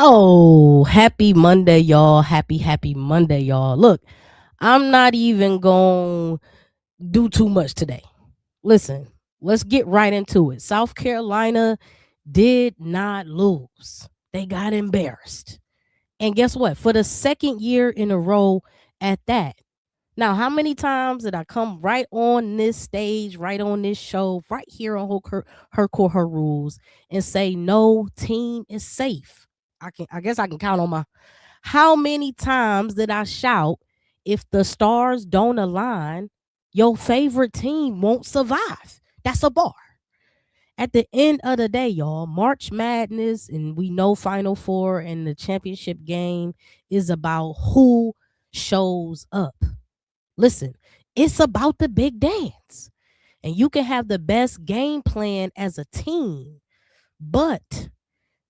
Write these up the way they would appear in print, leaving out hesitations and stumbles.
Oh, happy Monday, y'all. Happy Monday, y'all. Look, I'm not even going to do too much today. Listen, let's get right into it. South Carolina did not lose, they got embarrassed. And guess what? For the second year in a row at that. Now, how many times did I come right on this stage, right on this show, right here on her core, her rules, and say no team is safe? I guess I can count on my. How many times did I shout, if the stars don't align, your favorite team won't survive? That's a bar. At the end of the day, y'all, March Madness, and we know Final Four and the championship game is about who shows up. Listen, it's about the big dance. And you can have the best game plan as a team, but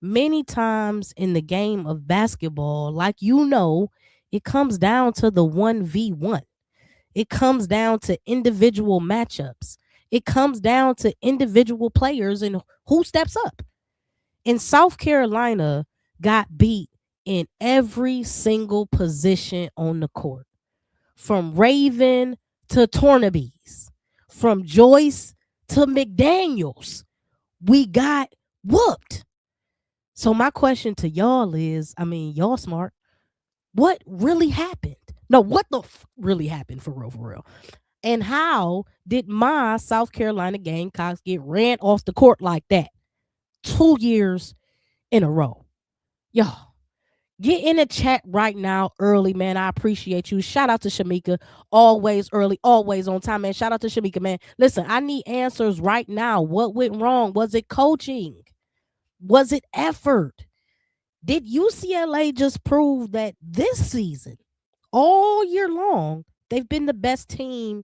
many times in the game of basketball, like it comes down to the 1v1. It comes down to individual matchups. It comes down to individual players and who steps up. And South Carolina got beat in every single position on the court, from Raven to Tornabees, from Joyce to McDaniels. We got whooped. So my question to y'all is, y'all smart. What really happened? No, what the really happened for real, for real? And how did my South Carolina Gamecocks get ran off the court like that 2 years in a row? Y'all, get in the chat right now early, man. I appreciate you. Shout out to Shamika. Always early, always on time, man. Shout out to Shamika, man. Listen, I need answers right now. What went wrong? Was it coaching? Was it effort? Did UCLA just prove that this season, all year long, they've been the best team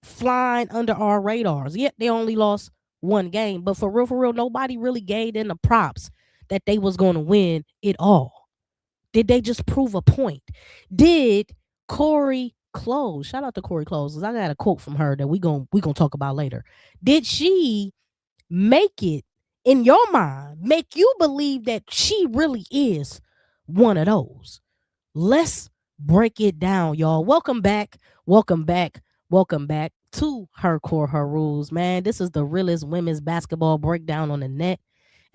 flying under our radars? Yet they only lost one game. But for real, nobody really gave them the props that they was going to win it all. Did they just prove a point? Did Cori close? Shout out to Cori Close, because I got a quote from her that we gonna talk about later. Did she make it, in your mind, make you believe that she really is one of those? Let's break it down, y'all. Welcome back. Welcome back. Welcome back to Her Core, Her Rules, man. This is the realest women's basketball breakdown on the net.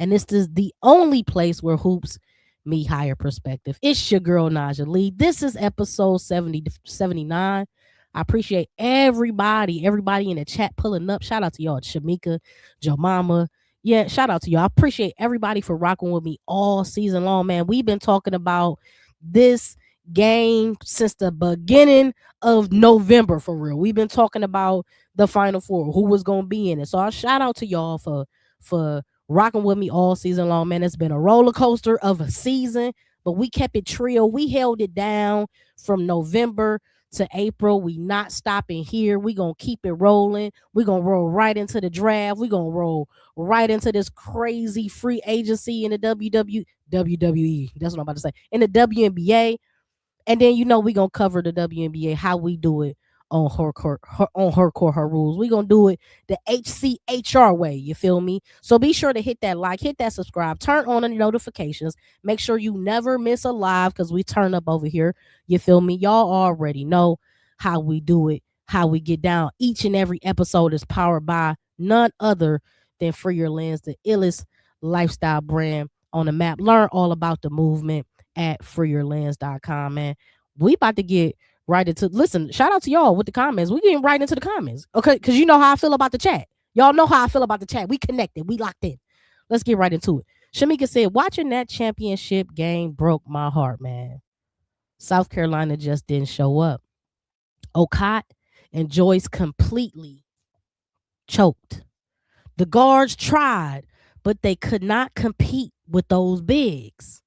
And this is the only place where hoops meet higher perspective. It's your girl, Naja Lee. This is episode 79. I appreciate everybody in the chat pulling up. Shout out to y'all, Shamika, Joe Mama. Yeah, shout out to y'all. I appreciate everybody for rocking with me all season long, man. We've been talking about this game since the beginning of November, for real. We've been talking about the Final Four, who was going to be in it. So I shout out to y'all for rocking with me all season long, man. It's been a roller coaster of a season, but we kept it trio. We held it down from November to April. We not stopping here. We gonna keep it rolling. We gonna roll right into the draft. We gonna roll right into this crazy free agency in the WWE. That's what I'm about to say. In the WNBA. And then we gonna cover the WNBA, how we do it on her court, her rules. We gonna do it the HCHR way. You feel me? So be sure to hit that like, hit that subscribe, turn on the notifications. Make sure you never miss a live, because we turn up over here. You feel me? Y'all already know how we do it, how we get down. Each and every episode is powered by none other than Free Your Lens, the illest lifestyle brand on the map. Learn all about the movement at freeyourlens.com, man. We about to get right into, listen, shout out to y'all with the comments. We getting right into the comments. Okay, because you know how I feel about the chat. Y'all know how I feel about the chat. We connected. We locked in. Let's get right into it. Shamika said, watching that championship game broke my heart, man. South Carolina just didn't show up. Okot and Joyce completely choked. The guards tried, but they could not compete with those bigs.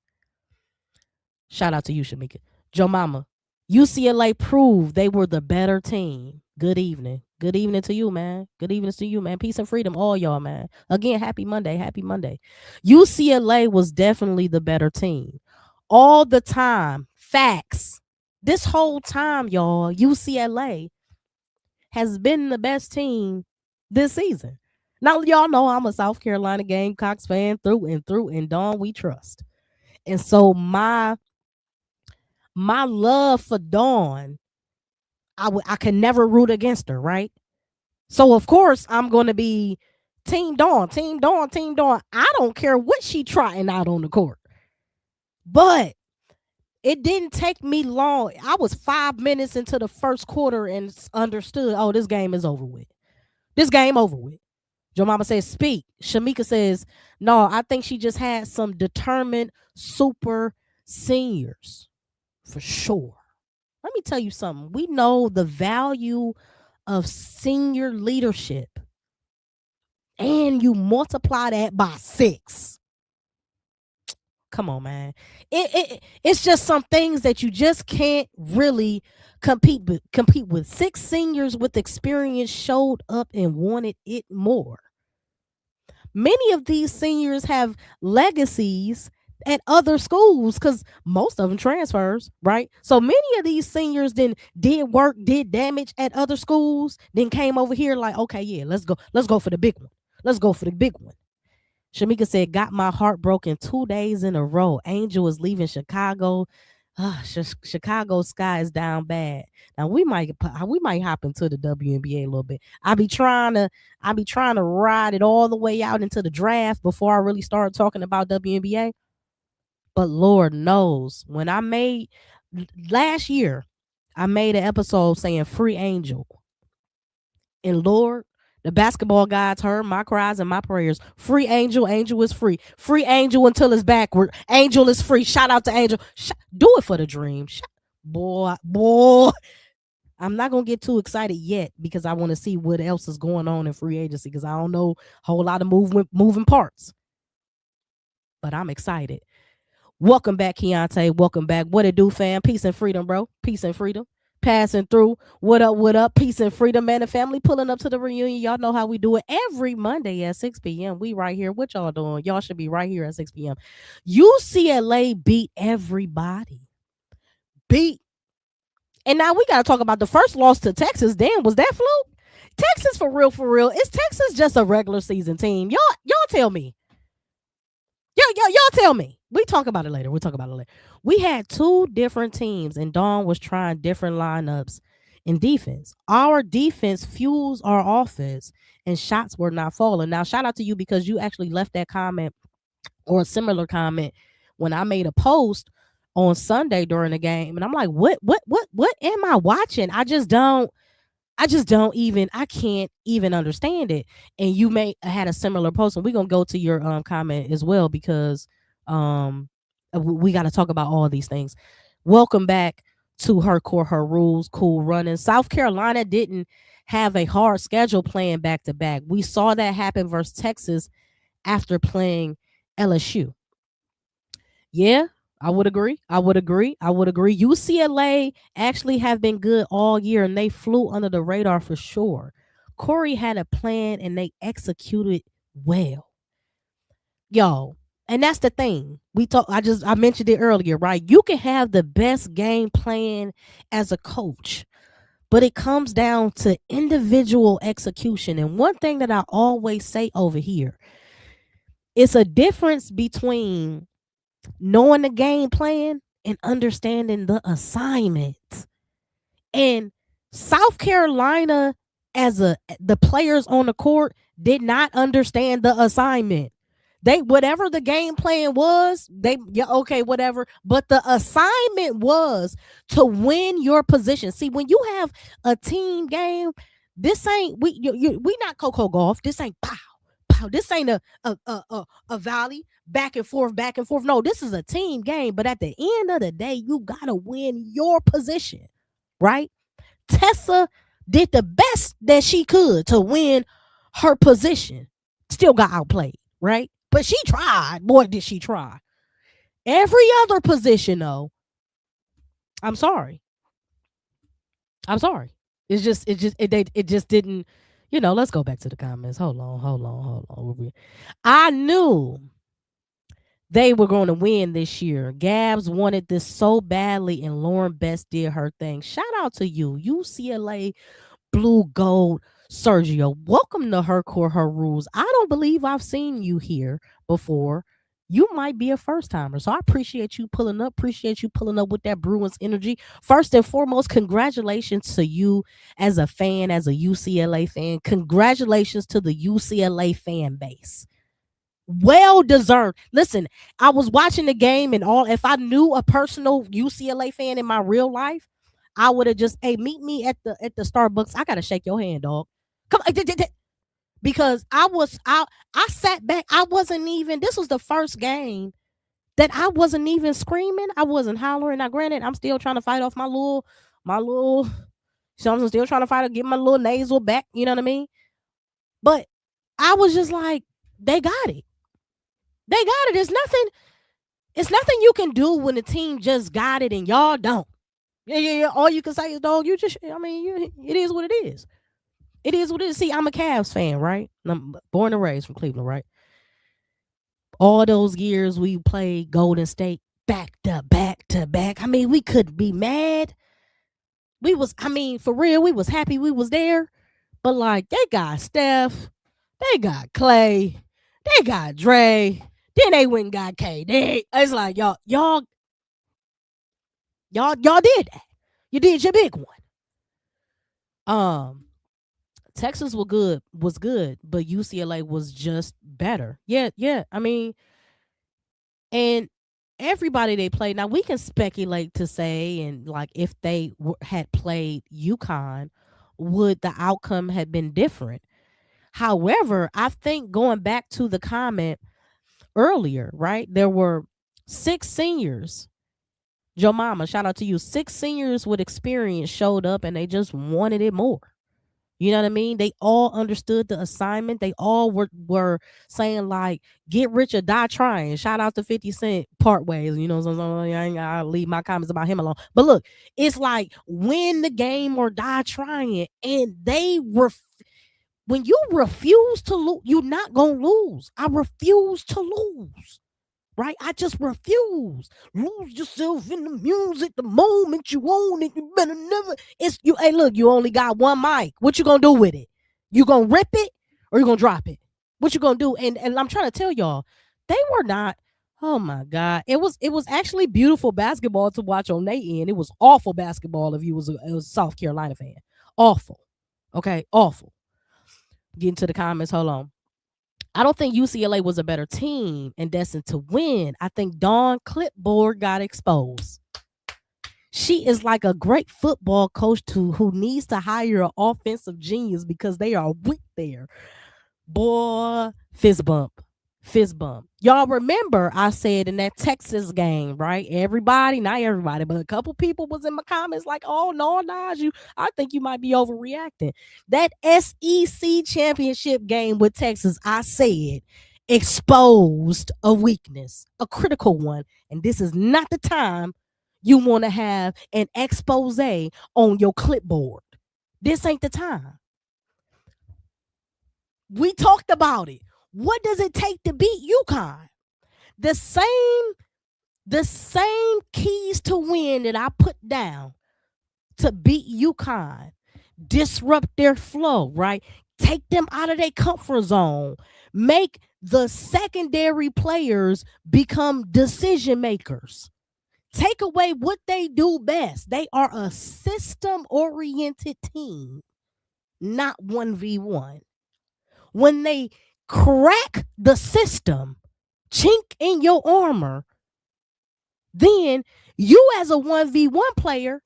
Shout out to you, Shamika. Joe Mama, UCLA proved they were the better team. Good evening. Good evening to you, man. Good evening to you, man. Peace and freedom, all y'all, man. Again, happy Monday. Happy Monday. UCLA was definitely the better team. All the time. Facts. This whole time, y'all, UCLA has been the best team this season. Now, y'all know I'm a South Carolina Gamecocks fan through and through, and Dawn we trust. And so my love for Dawn, I can never root against her, right? So of course I'm gonna be Team Dawn, Team Dawn, Team Dawn. I don't care what she trotting out on the court. But it didn't take me long. I was 5 minutes into the first quarter and understood, oh, this game is over with. This game over with. Your mama says, speak. Shamika says, no, I think she just had some determined super seniors for sure. Let me tell you something. We know the value of senior leadership, and you multiply that by 6. Come on, man. It's just some things that you just can't really compete with. 6 seniors with experience showed up and wanted it more. Many of these seniors have legacies at other schools because most of them transfers, right? So many of these seniors then did work, did damage at other schools, then came over here like, okay, yeah, let's go for the big one. Let's go for the big one. Shamika said, got my heart broken 2 days in a row. Angel is leaving Chicago. Chicago sky is down bad. Now we might hop into the WNBA a little bit. I be trying to ride it all the way out into the draft before I really start talking about WNBA. But Lord knows, when I made last year, I made an episode saying free Angel. And Lord, the basketball gods heard my cries and my prayers. Free Angel. Angel is free. Free Angel until it's backward. Angel is free. Shout out to Angel. Do it for the dream. Boy. I'm not going to get too excited yet because I want to see what else is going on in free agency because I don't know a whole lot of moving parts. But I'm excited. Welcome back, Keontae. Welcome back. What it do, fam? Peace and freedom, bro. Peace and freedom. Passing through. What up, what up? Peace and freedom, man and family. Pulling up to the reunion. Y'all know how we do it every Monday at 6 p.m. We right here. What y'all doing? Y'all should be right here at 6 p.m. UCLA beat everybody. And now we got to talk about the first loss to Texas. Damn, was that fluke? Texas for real, for real. Is Texas just a regular season team? Y'all tell me. Y'all tell me. We'll talk about it later. We had 2 different teams, and Dawn was trying different lineups in defense. Our defense fuels our offense, and shots were not falling. Now, shout out to you because you actually left that comment or a similar comment when I made a post on Sunday during the game, and I'm like, what am I watching? I can't even understand it. And you may had a similar post, and we're gonna go to your comment as well because we got to talk about all these things. Welcome back to Her Core, Her Rules, Cool Running. South Carolina didn't have a hard schedule playing back to back. We saw that happen versus Texas after playing LSU. Yeah, I would agree. UCLA actually have been good all year and they flew under the radar for sure. Cori had a plan and they executed well. Yo, and that's the thing. I mentioned it earlier, right? You can have the best game plan as a coach, but it comes down to individual execution. And one thing that I always say over here, it's a difference between knowing the game plan and understanding the assignment. And South Carolina, the players on the court did not understand the assignment. They whatever the game plan was, whatever. But the assignment was to win your position. See, when you have a team game, this ain't we not Coco Golf. This ain't pow. This ain't a volley back and forth. No, this is a team game. But at the end of the day, you gotta win your position, right? Tessa did the best that she could to win her position. Still got outplayed, right? But she tried. Boy, did she try. Every other position, though, I'm sorry. It just didn't. Let's go back to the comments. Hold on. I knew they were going to win this year. Gabs wanted this so badly, and Lauren Best did her thing. Shout out to you, UCLA Blue Gold Sergio. Welcome to Her Core, Her Rules. I don't believe I've seen you here before. you might be a first timer. So I appreciate you pulling up. Appreciate you pulling up with that Bruins energy. First and foremost, congratulations to you as a fan, as a UCLA fan. Congratulations to the UCLA fan base. Well deserved. Listen, I was watching the game and all. If I knew a personal UCLA fan in my real life, I would have just, hey, meet me at the Starbucks. I gotta shake your hand, dog. Come on, because I sat back. I wasn't even. This was the first game that I wasn't even screaming. I wasn't hollering. Now, granted, I'm still trying to fight off my little. So I'm still trying to fight to get my little nasal back. You know what I mean? But I was just like, they got it. They got it. It's nothing you can do when the team just got it and y'all don't. Yeah. All you can say is, dog, you just, I mean, it is what it is. It is what it is. See, I'm a Cavs fan, right? I'm born and raised from Cleveland, right? All those years we played Golden State back to back to back. I mean, we couldn't be mad. For real, we was happy we was there. But like, they got Steph, they got Clay, they got Dre, then they went and got KD. It's like y'all did that. You did your big one. Texas was good, but UCLA was just better. Yeah. I mean, and everybody they played. Now we can speculate to say, and like if they had played UConn, would the outcome have been different? However, I think going back to the comment earlier, right? There were 6 seniors. Joe Mama, shout out to you. 6 seniors with experience showed up and they just wanted it more. You know what I mean? They all understood the assignment. They all were saying like, get rich or die trying. Shout out to 50 Cent part ways. You know, I'll leave my comments about him alone. But look, it's like win the game or die trying. And when you refuse to lose, you're not going to lose. I refuse to lose. Right? I just refuse. Lose yourself in the music the moment you own it. You better never. It's you. Hey, look, you only got one mic. What you gonna do with it? You gonna rip it or you gonna drop it? What you gonna do? And I'm trying to tell y'all, they were not. Oh my God! It was actually beautiful basketball to watch on their end. It was awful basketball if you was a South Carolina fan. Awful. Okay, awful. Get into the comments. Hold on. I don't think UCLA was a better team and destined to win. I think Dawn Clipboard got exposed. She is like a great football coach who needs to hire an offensive genius because they are weak there. Boy, fist bump. Y'all remember I said in that Texas game, right? Everybody, not everybody, but a couple people was in my comments like, oh, no, Naj, I think you might be overreacting. That SEC championship game with Texas, I said, exposed a weakness, a critical one. And this is not the time you want to have an expose on your clipboard. This ain't the time. We talked about it. What does it take to beat UConn? The same keys to win that I put down to beat UConn. Disrupt their flow, right? Take them out of their comfort zone. Make the secondary players become decision makers. Take away what they do best. They are a system-oriented team, not 1v1. When they crack the system, chink in your armor, then you as a 1v1 player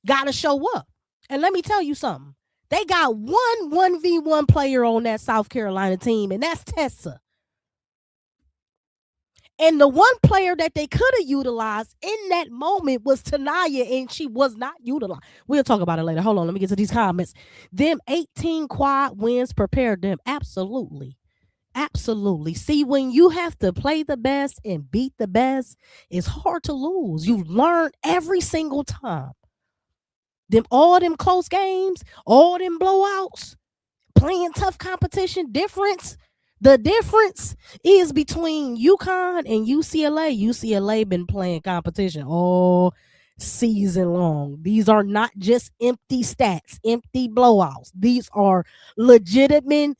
got to show up. And let me tell you something. They got one 1v1 player on that South Carolina team, and that's Tessa. And the one player that they could have utilized in that moment was Tanaya, and she was not utilized. We'll talk about it later. Hold on, let me get to these comments. Them 18 quad wins prepared them. Absolutely. See, when you have to play the best and beat the best, it's hard to lose. You learn every single time. All them close games, all them blowouts, playing tough competition, the difference is between UConn and UCLA. UCLA been playing competition all season long. These are not just empty stats, empty blowouts. These are legitimate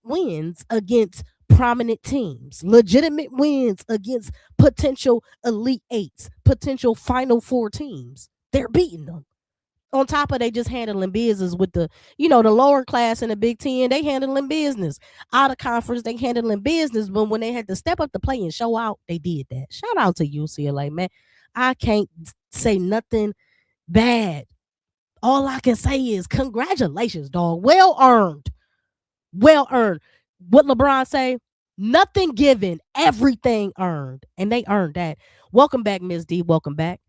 wins against prominent teams, legitimate wins against potential Elite Eights, potential Final Four teams. They're beating them. On top of they just handling business with the lower class in the Big Ten, they handling business. Out of conference, they handling business. But when they had to step up to play and show out, they did that. Shout out to UCLA, man. I can't say nothing bad. All I can say is congratulations, dog. Well earned. Well earned. What LeBron say? Nothing given, everything earned. And they earned that. Welcome back, Miss D. Welcome back.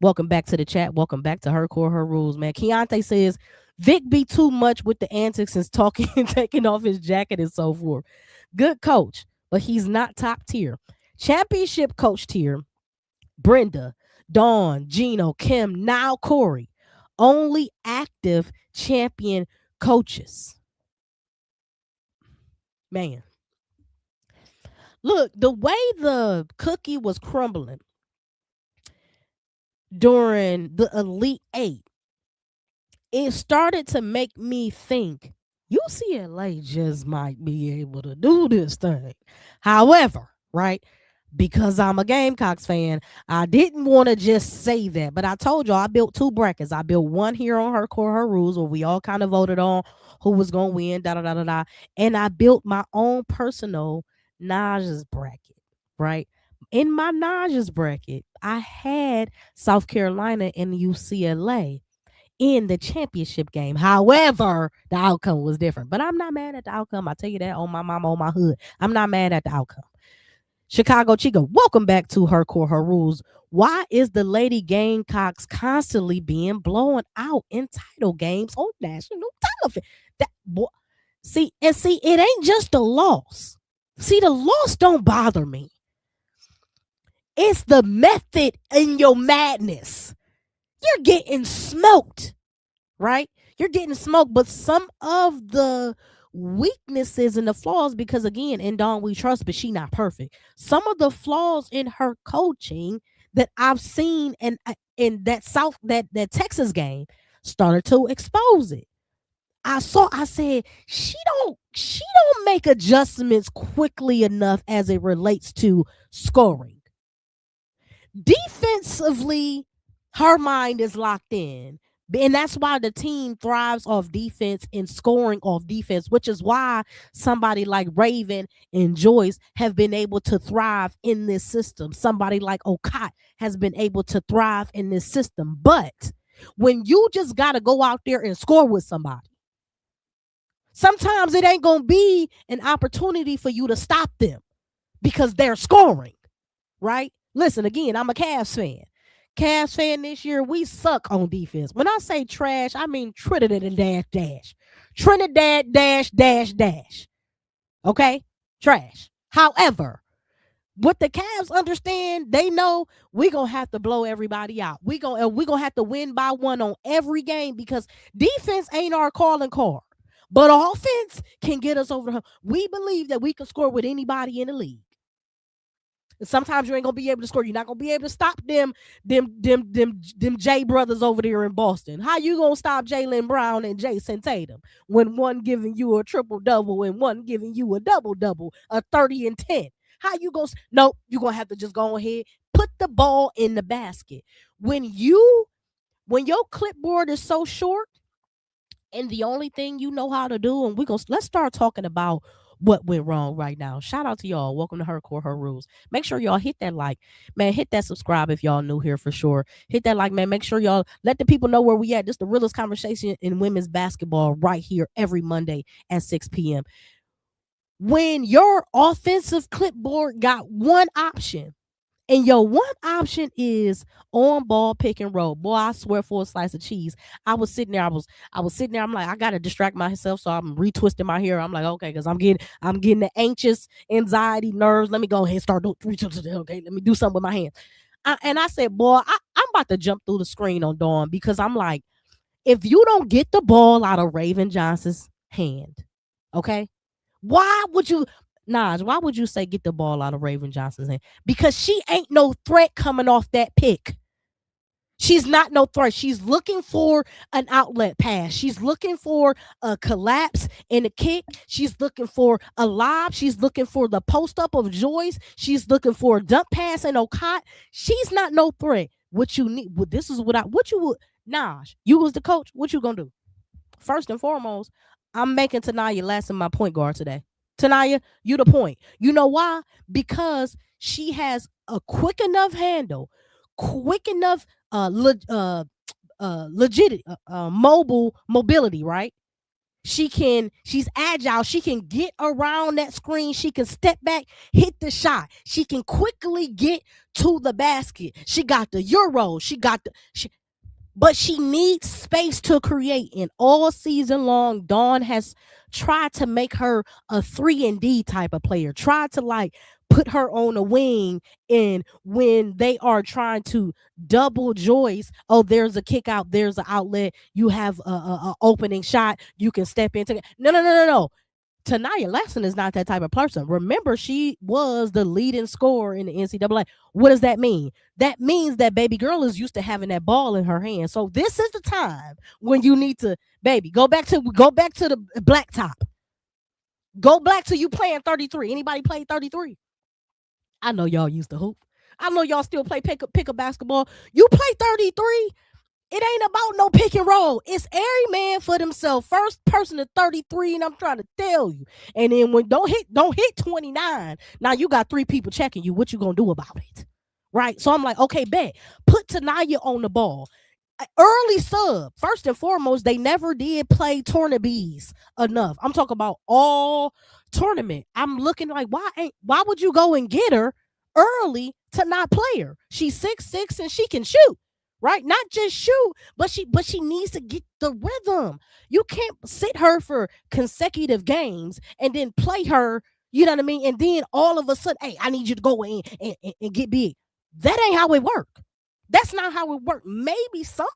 Welcome back to the chat. Welcome back to Her Core, Her Rules, man. Keontae says, Vic be too much with the antics and talking and taking off his jacket and so forth. Good coach, but he's not top tier. Championship coach tier, Brenda, Dawn, Gino, Kim, now Cori. Only active champion coaches. Man. Look, the way the cookie was crumbling during the Elite Eight, it started to make me think UCLA just might be able to do this thing. However, right, because I'm a Gamecocks fan, I didn't want to just say that. But I told y'all I built 2 brackets. I built one here on Her Core, Her Rules, where we all kind of voted on who was going to win, da-da-da-da-da. And I built my own personal Naj's bracket, right? In my Naj's bracket, I had South Carolina and UCLA in the championship game. However, the outcome was different. But I'm not mad at the outcome. I tell you that on my mama, on my hood. I'm not mad at the outcome. Chicago Chica, welcome back to Her Core, Her Rules. Why is the Lady Gamecocks constantly being blown out in title games on national television? See, it ain't just the loss. See, the loss don't bother me. It's the method in your madness. You're getting smoked, right? You're getting smoked, but some of the weaknesses and the flaws, because again, in Dawn we trust, but she not perfect. Some of the flaws in her coaching that I've seen in that Texas game started to expose it. I said she don't make adjustments quickly enough as it relates to scoring. Defensively, her mind is locked in. And that's why the team thrives off defense and scoring off defense, which is why somebody like Raven and Joyce have been able to thrive in this system. Somebody like Okot has been able to thrive in this system. But when you just got to go out there and score with somebody, sometimes it ain't going to be an opportunity for you to stop them because they're scoring, right? Listen, again, I'm a Cavs fan. Cavs fan this year, we suck on defense. When I say trash, I mean Trinidad dash. Trinidad dash. Okay? Trash. However, what the Cavs understand, they know we're going to have to blow everybody out. We're going to have to win by 1 on every game because defense ain't our calling card. But offense can get us over the hump. We believe that we can score with anybody in the league. Sometimes you ain't gonna be able to score. You're not gonna be able to stop them J brothers over there in Boston. How you gonna stop Jaylen Brown and Jason Tatum when one giving you a triple double and one giving you a double double, a 30 and 10? How you gonna? No, you're gonna have to just go ahead, put the ball in the basket. When your clipboard is so short, and the only thing you know how to do, and let's start talking about what went wrong right now. Shout out to y'all. Welcome to Her Core, Her Rules. Make sure y'all hit that like. Man, hit that subscribe if y'all new here for sure. Hit that like, man. Make sure y'all let the people know where we at. This is the realest conversation in women's basketball right here every Monday at 6 p.m. When your offensive clipboard got one option, and your one option is on ball pick and roll. Boy, I swear for a slice of cheese. I was sitting there. I'm like, I gotta distract myself. So I'm retwisting my hair. I'm like, okay, because I'm getting the anxious anxiety nerves. Let me go ahead and start retwisting. Okay, let me do something with my hands. And I said, boy, I'm about to jump through the screen on Dawn because I'm like, if you don't get the ball out of Raven Johnson's hand, okay, why would you? Naj, why would you say get the ball out of Raven Johnson's hand? Because she ain't no threat coming off that pick. She's not no threat. She's looking for an outlet pass. She's looking for a collapse and a kick. She's looking for a lob. She's looking for the post up of Joyce. She's looking for a dump pass and Okot. She's not no threat. What you need, this is what you would, Naj, you was the coach. What you gonna do? First and foremost, I'm making Tanaya Lasson my point guard today. Tanaya, you the point. You know why? Because she has a quick enough handle, quick enough mobile mobility, right? She's agile. She can get around that screen. She can step back, hit the shot. She can quickly get to the basket. She got the Euro. But she needs space to create. And all season long, Dawn has tried to make her a 3-and-D type of player. Tried to like put her on a wing. And when they are trying to double Joyce, oh, there's a kick out, there's an outlet, you have a opening shot, you can step into it. No. Tanaya Lasson is not that type of person. Remember, she was the leading scorer in the NCAA. What does that mean? That means that baby girl is used to having that ball in her hand. So this is the time when you need to, baby, go back to the blacktop. Go back to you playing 33. Anybody play 33? I know y'all used to hoop. I know y'all still play pick up basketball. You play 33. It ain't about no pick and roll. It's every man for themselves. First person to 33, and I'm trying to tell you. And then when don't hit 29. Now you got 3 people checking you. What you gonna do about it? Right? So I'm like, okay, bet. Put Tanaya on the ball. Early sub. First and foremost, they never did play tournaments enough. I'm talking about all tournament. I'm looking like, why would you go and get her early to not play her? She's 6'6" and she can shoot. Right? Not just shoot, but she needs to get the rhythm. You can't sit her for consecutive games and then play her, you know what I mean? And then all of a sudden, hey, I need you to go in and get big. That ain't how it work. That's not how it work. Maybe some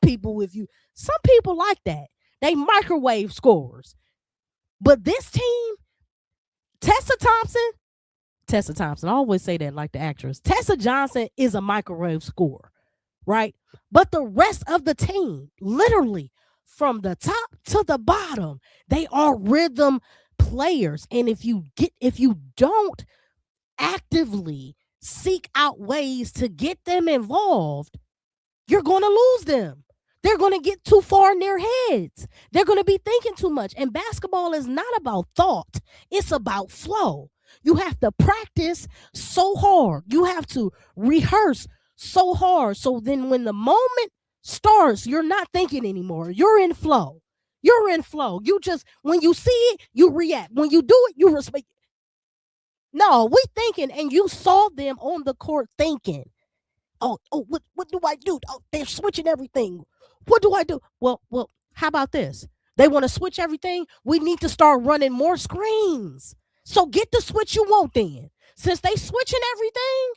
people some people like that. They microwave scorers. But this team, Tessa Thompson, I always say that like the actress. Tessa Johnson is a microwave scorer. Right? But the rest of the team, literally from the top to the bottom, they are rhythm players. And if you don't actively seek out ways to get them involved, you're going to lose them. They're going to get too far in their heads. They're going to be thinking too much. And basketball is not about thought. It's about flow. You have to practice so hard. You have to rehearse so hard. So then when the moment starts, you're not thinking anymore. You're in flow. You just, when you see it, you react. When you do it, you respect. No, we thinking, and you saw them on the court thinking, oh, what do I do? Oh, they're switching everything. What do I do? Well, how about this? They want to switch everything. We need to start running more screens. So get the switch you want then. Since they switching everything,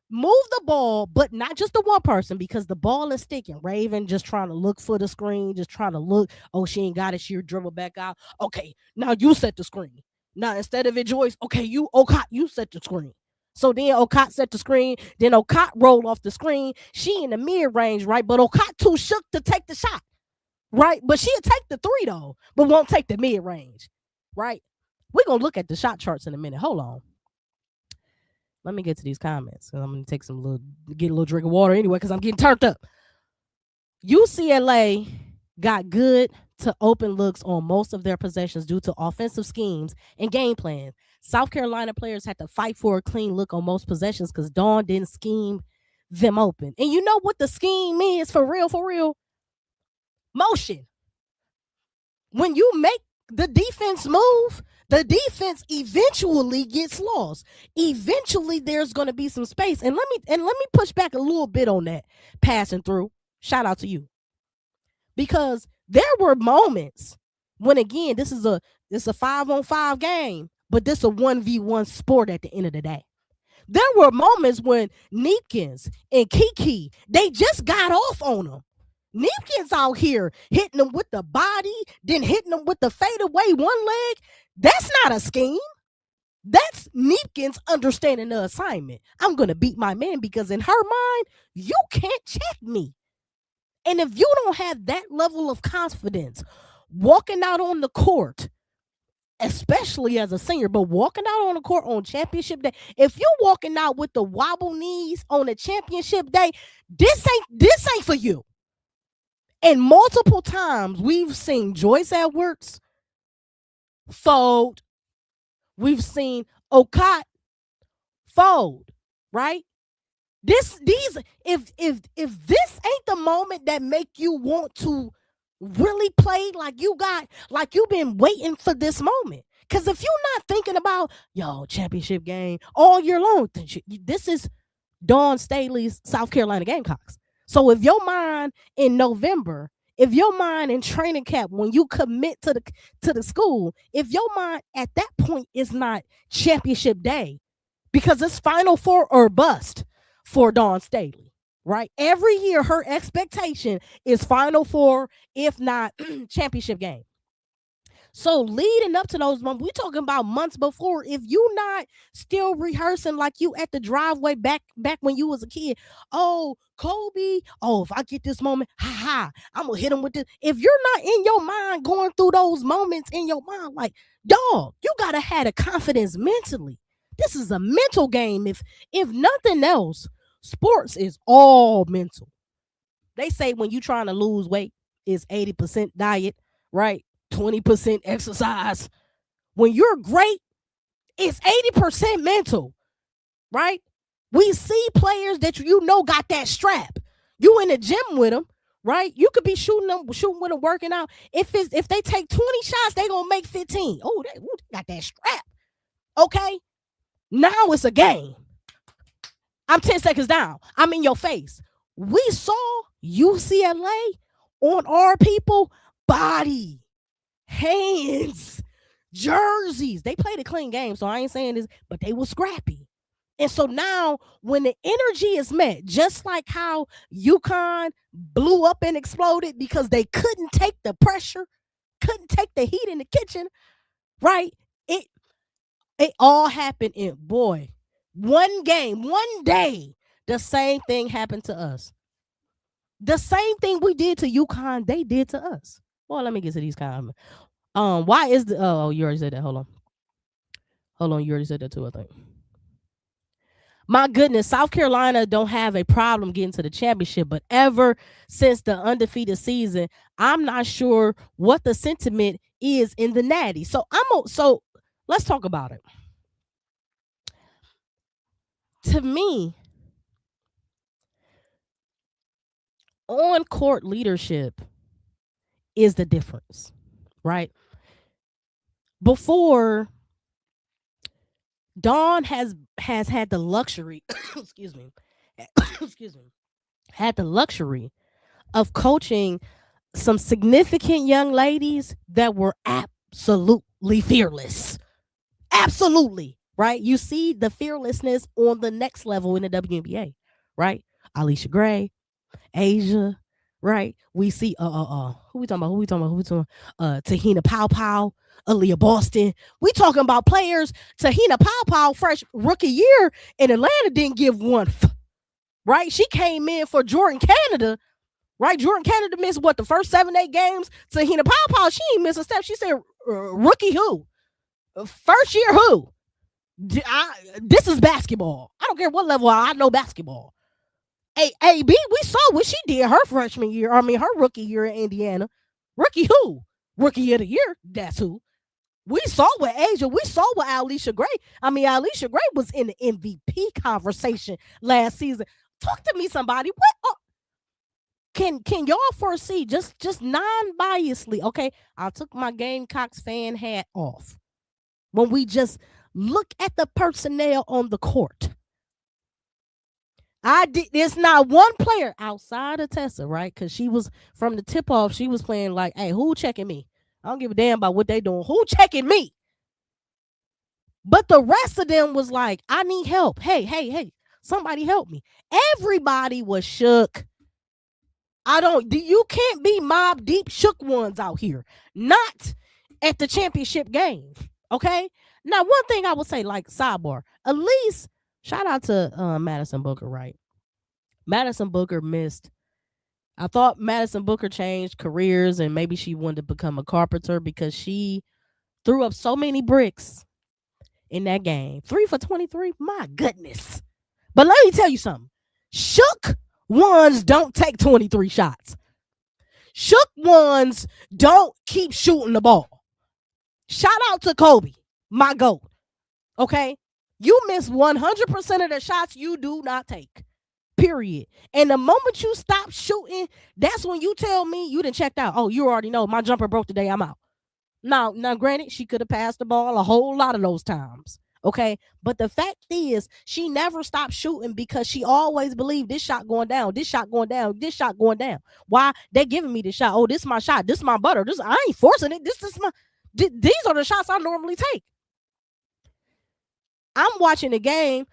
move the ball, but not just the one person, because the ball is sticking. Raven just trying to look for the screen, just trying to look. Oh, she ain't got it. She'll dribble back out. Okay, now you set the screen. Now, instead of it, Joyce, okay, Okot, you set the screen. So then Okot set the screen. Then Okot rolled off the screen. She in the mid-range, right? But Okot too shook to take the shot, right? But she'll take the 3, though, but won't take the mid-range, right? We're going to look at the shot charts in a minute. Hold on. Let me get to these comments. I'm going to get a little drink of water anyway, because I'm getting turned up. UCLA got good to open looks on most of their possessions due to offensive schemes and game plans. South Carolina players had to fight for a clean look on most possessions because Dawn didn't scheme them open. And you know what the scheme is for real? Motion. When you make the defense move, the defense eventually gets lost. Eventually, there's going to be some space. And let me push back a little bit on that passing through. Shout out to you. Because there were moments when, again, this is a 5-on-5 game, but this is a 1v1 sport at the end of the day. There were moments when Neepkins and Kiki, they just got off on them. Neepkins out here hitting them with the body, then hitting them with the fadeaway one leg. That's not a scheme. That's Neepkin's understanding the assignment. I'm going to beat my man because in her mind, you can't check me. And if you don't have that level of confidence walking out on the court, especially as a senior, but walking out on the court on championship day, if you're walking out with the wobble knees on a championship day, this ain't for you. And multiple times we've seen Joyce Edwards fold. We've seen Okot fold, right? If this ain't the moment that make you want to really play like you've been waiting for this moment. Because if you're not thinking about championship game all year long, this is Dawn Staley's South Carolina Gamecocks. So if your mind in November, if your mind in training camp when you commit to the school, if your mind at that point is not championship day, because it's Final Four or bust for Dawn Staley, right? Every year her expectation is Final Four, if not championship game. So leading up to those months, we talking about months before. If you not still rehearsing like you at the driveway back when you was a kid, oh, Kobe, if I get this moment, I'm gonna hit him with this. If you're not in your mind going through those moments in your mind, like, dog, you gotta have the confidence mentally. This is a mental game. If nothing else, sports is all mental. They say when you trying to lose weight, it's 80% diet, right? 20% exercise. When you're great, it's 80% mental, right? We see players that got that strap. You in the gym with them, right? You could be shooting with them, working out. If they take 20 shots, they gonna make 15. Oh, they got that strap. Okay, now it's a game. I'm 10 seconds down. I'm in your face. We saw UCLA on our people body, hands, jerseys. They played a clean game, so I ain't saying this, but they were scrappy. And so now when the energy is met, just like how UConn blew up and exploded because they couldn't take the pressure, couldn't take the heat in the kitchen, right? It all happened in, one game, one day, the same thing happened to us. The same thing we did to UConn, they did to us. Well, let me get to these comments. Why is the you already said that. Hold on, you already said that too, I think. My goodness, South Carolina don't have a problem getting to the championship, but ever since the undefeated season, I'm not sure what the sentiment is in the Natty. So let's talk about it. To me, on-court leadership is the difference, right? Before, Dawn has had the luxury, excuse me, had the luxury of coaching some significant young ladies that were absolutely fearless. Absolutely, right? You see the fearlessness on the next level in the WNBA, right? Alicia Gray, Asia, right? We see who we talking about? Tahina Pow, Aaliyah Boston. We talking about players. Tahina Pow, fresh rookie year in Atlanta, didn't give one, right? She came in for Jordan Canada, right? Jordan Canada missed the first 7-8 games. Tahina Pow, she ain't miss a step. She said, rookie who? First year who? This is basketball. I don't care what level. I know basketball. AB, we saw what she did her freshman year. I mean, her rookie year in Indiana. Rookie who? Rookie of the year. That's who. We saw with Asia. We saw with Alicia Gray. I mean, Alicia Gray was in the MVP conversation last season. Talk to me, somebody. What? Can y'all foresee, just non-biasedly, okay? I took my Gamecocks fan hat off. When we just look at the personnel on the court. There's not one player outside of Tessa, right? Because she was from the tip-off, she was playing like, hey, who checking me? I don't give a damn about what they doing. Who checking me? But the rest of them was like, I need help. Hey, somebody help me. Everybody was shook. You can't be Mob Deep shook ones out here. Not at the championship game. Okay? Now, one thing I would say, like sidebar, at least shout out to Madison Booker, right? Madison Booker missed. I thought Madison Booker changed careers and maybe she wanted to become a carpenter because she threw up so many bricks in that game. 3 for 23. My goodness. But let me tell you something. Shook ones don't take 23 shots. Shook ones don't keep shooting the ball. Shout out to Kobe, my GOAT. Okay? You miss 100% of the shots you do not take. Period. And the moment you stop shooting, that's when you tell me you done checked out. Oh, you already know my jumper broke today. I'm out. Now, granted, she could have passed the ball a whole lot of those times. Okay. But the fact is, she never stopped shooting because she always believed this shot going down, this shot going down, this shot going down. Why? They giving me this shot. Oh, this is my shot. This is my butter. This I ain't forcing it. This is my these are the shots I normally take. I'm watching the game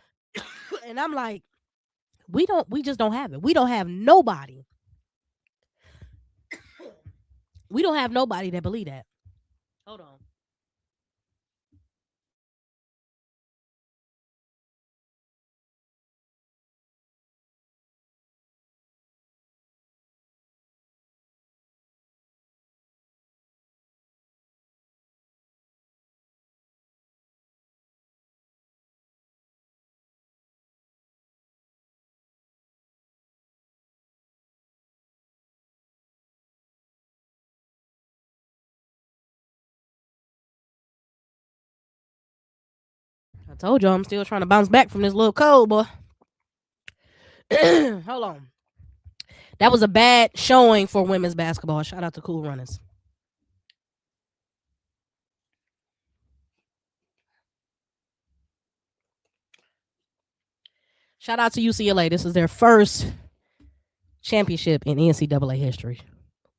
and I'm like, we just don't have it. We don't have nobody. We don't have nobody that believe that. Hold on. I told you I'm still trying to bounce back from this little cold, boy. Hold on. That was a bad showing for women's basketball. Shout out to Cool Runners. Shout out to UCLA. This is their first championship in NCAA history.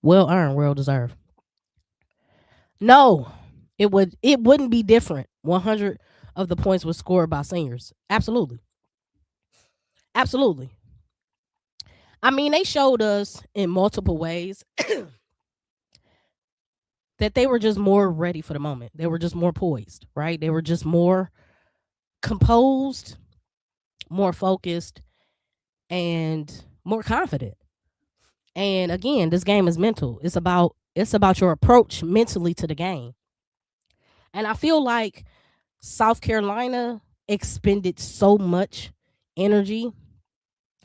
Well earned, well deserved. No, it wouldn't be different. 100 of the points was scored by seniors. Absolutely. Absolutely. I mean, they showed us in multiple ways that they were just more ready for the moment. They were just more poised, right? They were just more composed, more focused, and more confident. And again, this game is mental. It's about your approach mentally to the game. And I feel like South Carolina expended so much energy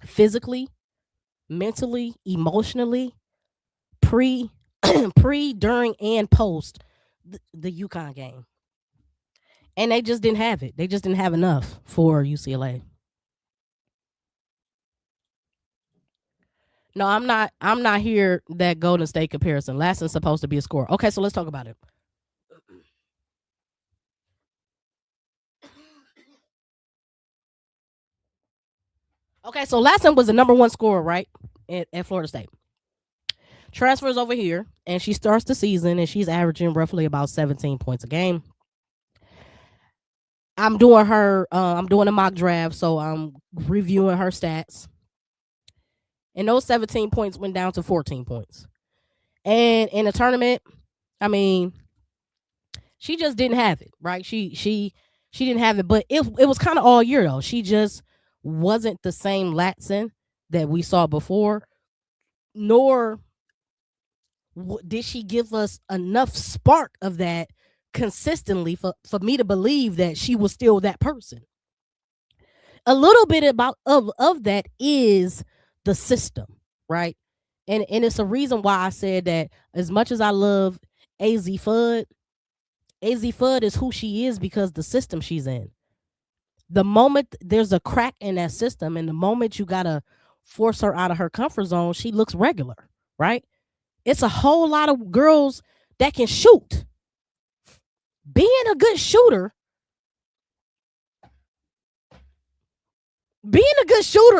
physically, mentally, emotionally, pre, during, and post the UConn game. And they just didn't have it. They just didn't have enough for UCLA. No, I'm not here that Golden State comparison. Lassen's supposed to be a scorer. Okay, so let's talk about it. Okay, so Lassen was the number one scorer, right? At Florida State. Transfers over here, and she starts the season, and she's averaging roughly about 17 points a game. I'm doing a mock draft, so I'm reviewing her stats. And those 17 points went down to 14 points. And in the tournament, I mean, she just didn't have it, right? She didn't have it, but it was kind of all year though. She just wasn't the same Latson that we saw before, nor did she give us enough spark of that consistently for me to believe that she was still that person. A little bit about of that is the system, right? And it's a reason why I said that as much as I love AZ Fudd is who she is because the system she's in. The moment there's a crack in that system and the moment you gotta force her out of her comfort zone, she looks regular, right? It's a whole lot of girls that can shoot. Being a good shooter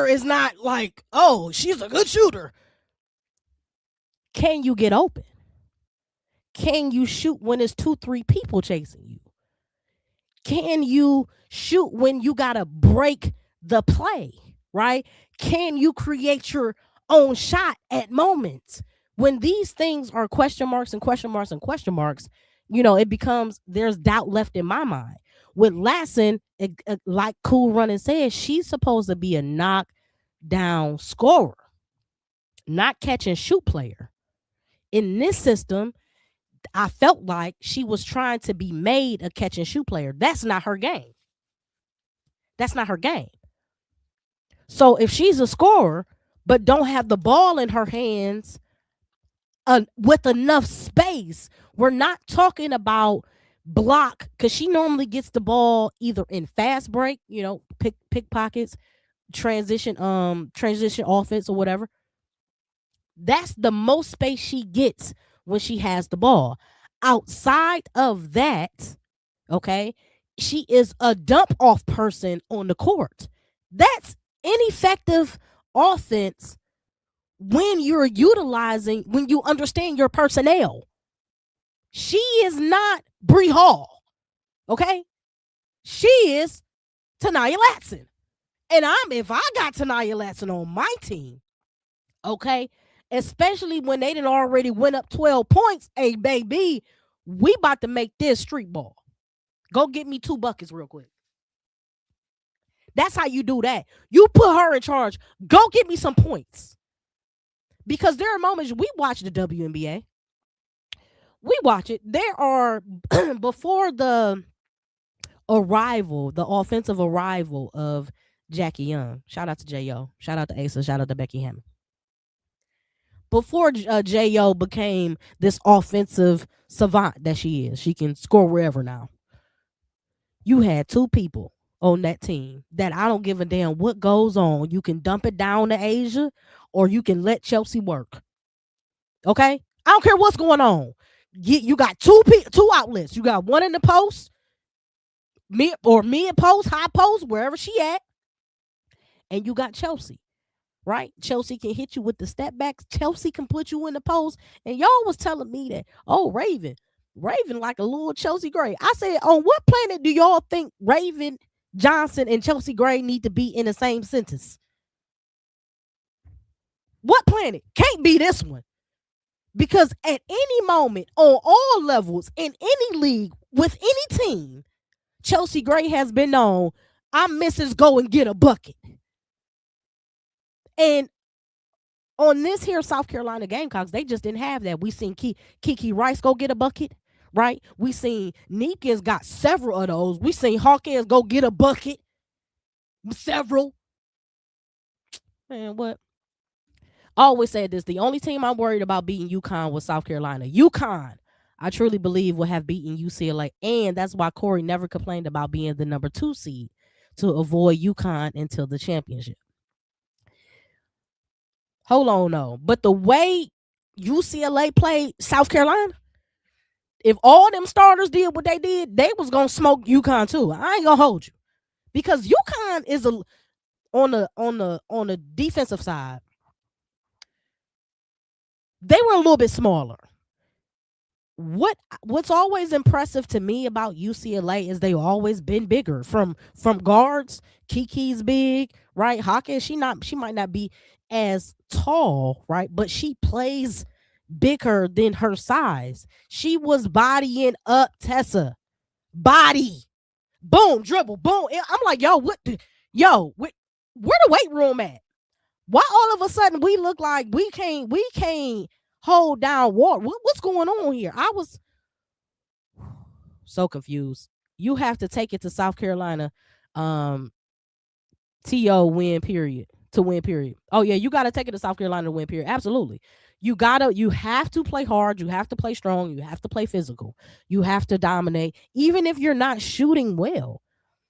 is not like, oh, she's a good shooter. Can you get open? Can you shoot when it's 2-3 people chasing you? Can you shoot when you gotta break the play, right? Can you create your own shot at moments? When these things are question marks and question marks and question marks, it becomes there's doubt left in my mind. With Latson, like Cool Running said, she's supposed to be a knockdown scorer, not catch and shoot player. In this system, I felt like she was trying to be made a catch and shoot player. That's not her game. That's not her game. So if she's a scorer but don't have the ball in her hands with enough space, we're not talking about block, because she normally gets the ball either in fast break, pickpockets, transition offense or whatever. That's the most space she gets when she has the ball. Outside of that, okay, she is a dump off person on the court. That's ineffective offense when you understand your personnel. She is not Bree Hall, okay? She is Tanaya Latson. And if I got Tanaya Latson on my team, okay, especially when they didn't already went up 12 points, hey, baby, we about to make this street ball. Go get me 2 buckets real quick. That's how you do that. You put her in charge. Go get me some points. Because there are moments we watch the WNBA. We watch it. There are, before the offensive arrival of Jackie Young. Shout out to J.O. Shout out to Asa. Shout out to Becky Hammond. Before J.O. became this offensive savant that she is, she can score wherever now. You had 2 people on that team that I don't give a damn what goes on. You can dump it down to Asia or you can let Chelsea work. Okay? I don't care what's going on. You got 2 outlets. You got one in the post, mid post, high post, wherever she at. And you got Chelsea. Right? Chelsea can hit you with the step backs. Chelsea can put you in the post. And y'all was telling me that, oh, Raven like a little Chelsea Gray. I said, on what planet do y'all think Raven Johnson and Chelsea Gray need to be in the same sentence? What planet? Can't be this one. Because at any moment, on all levels, in any league, with any team, Chelsea Gray has been known, I'm Mrs. Go and get a bucket. And on this here South Carolina Gamecocks, they just didn't have that. We seen Kiki Rice go get a bucket, right? We seen Nika's got several of those. We seen Hawkins go get a bucket. Several. Man, what? I always said this. The only team I'm worried about beating UConn was South Carolina. UConn, I truly believe, will have beaten UCLA. And that's why Cori never complained about being the number 2 seed, to avoid UConn until the championship. Hold on, though. But the way UCLA played South Carolina, if all them starters did what they did, they was going to smoke UConn too. I ain't going to hold you. Because UConn is on the defensive side, they were a little bit smaller. What's always impressive to me about UCLA is they've always been bigger. From guards, Kiki's big, right? Hawkins, she might not be as tall, right? But she plays bigger than her size. She was bodying up Tessa. Body. Boom, dribble, boom. I'm like, where the weight room at? Why all of a sudden we look like we can't hold down water? What's going on here? I was so confused. You have to take it to South Carolina, TO win period to win period. Oh yeah, you got to take it to South Carolina to win period. Absolutely. You have to play hard. You have to play strong. You have to play physical. You have to dominate, even if you're not shooting well.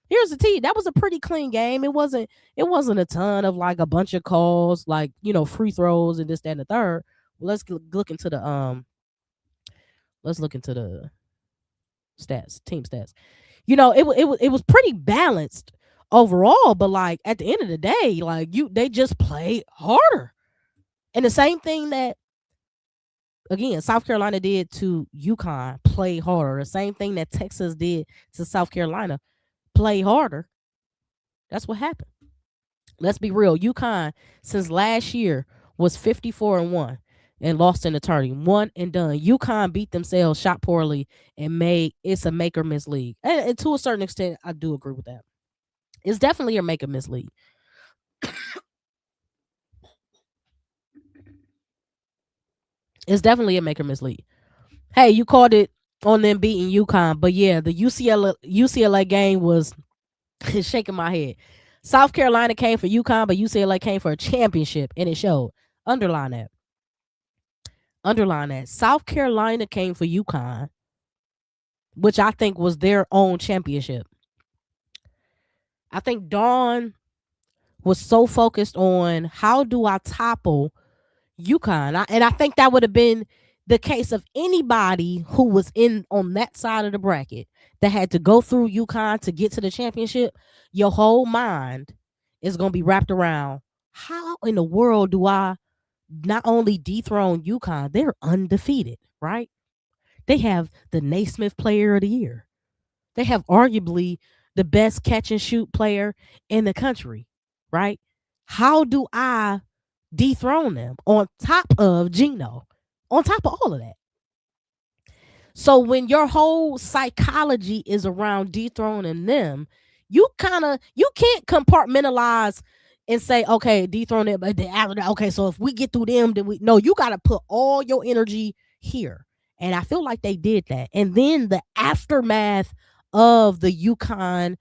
Here's the tea. That was a pretty clean game. It wasn't a ton of like a bunch of calls, like, free throws and this, that, and the third. Let's look into the stats, team stats. It was pretty balanced overall, but like at the end of the day, like they just played harder. And the same thing that, again, South Carolina did to UConn, play harder. The same thing that Texas did to South Carolina, play harder. That's what happened. Let's be real. UConn, since last year, was 54-1. and lost in the tourney. One and done. UConn beat themselves, shot poorly, and made it's a make or miss league. And to a certain extent, I do agree with that. It's definitely a make or miss league. It's definitely a make or miss league. Hey, you called it on them beating UConn, but yeah, the UCLA game was shaking my head. South Carolina came for UConn, but UCLA came for a championship, and it showed. Underline that. Underline that. South Carolina came for UConn, which I think was their own championship. I think Dawn was so focused on how do I topple UConn, and I think that would have been the case of anybody who was in on that side of the bracket that had to go through UConn to get to the championship. Your whole mind is going to be wrapped around how in the world do I not only dethrone UConn, they're undefeated, right? They have the Naismith Player of the Year. They have arguably the best catch and shoot player in the country, right? How do I dethrone them on top of Gino, on top of all of that? So when your whole psychology is around dethroning them, you can't compartmentalize and say, okay, dethrone it, but okay, so if we get through them, then you got to put all your energy here. And I feel like they did that. And then the aftermath of the UConn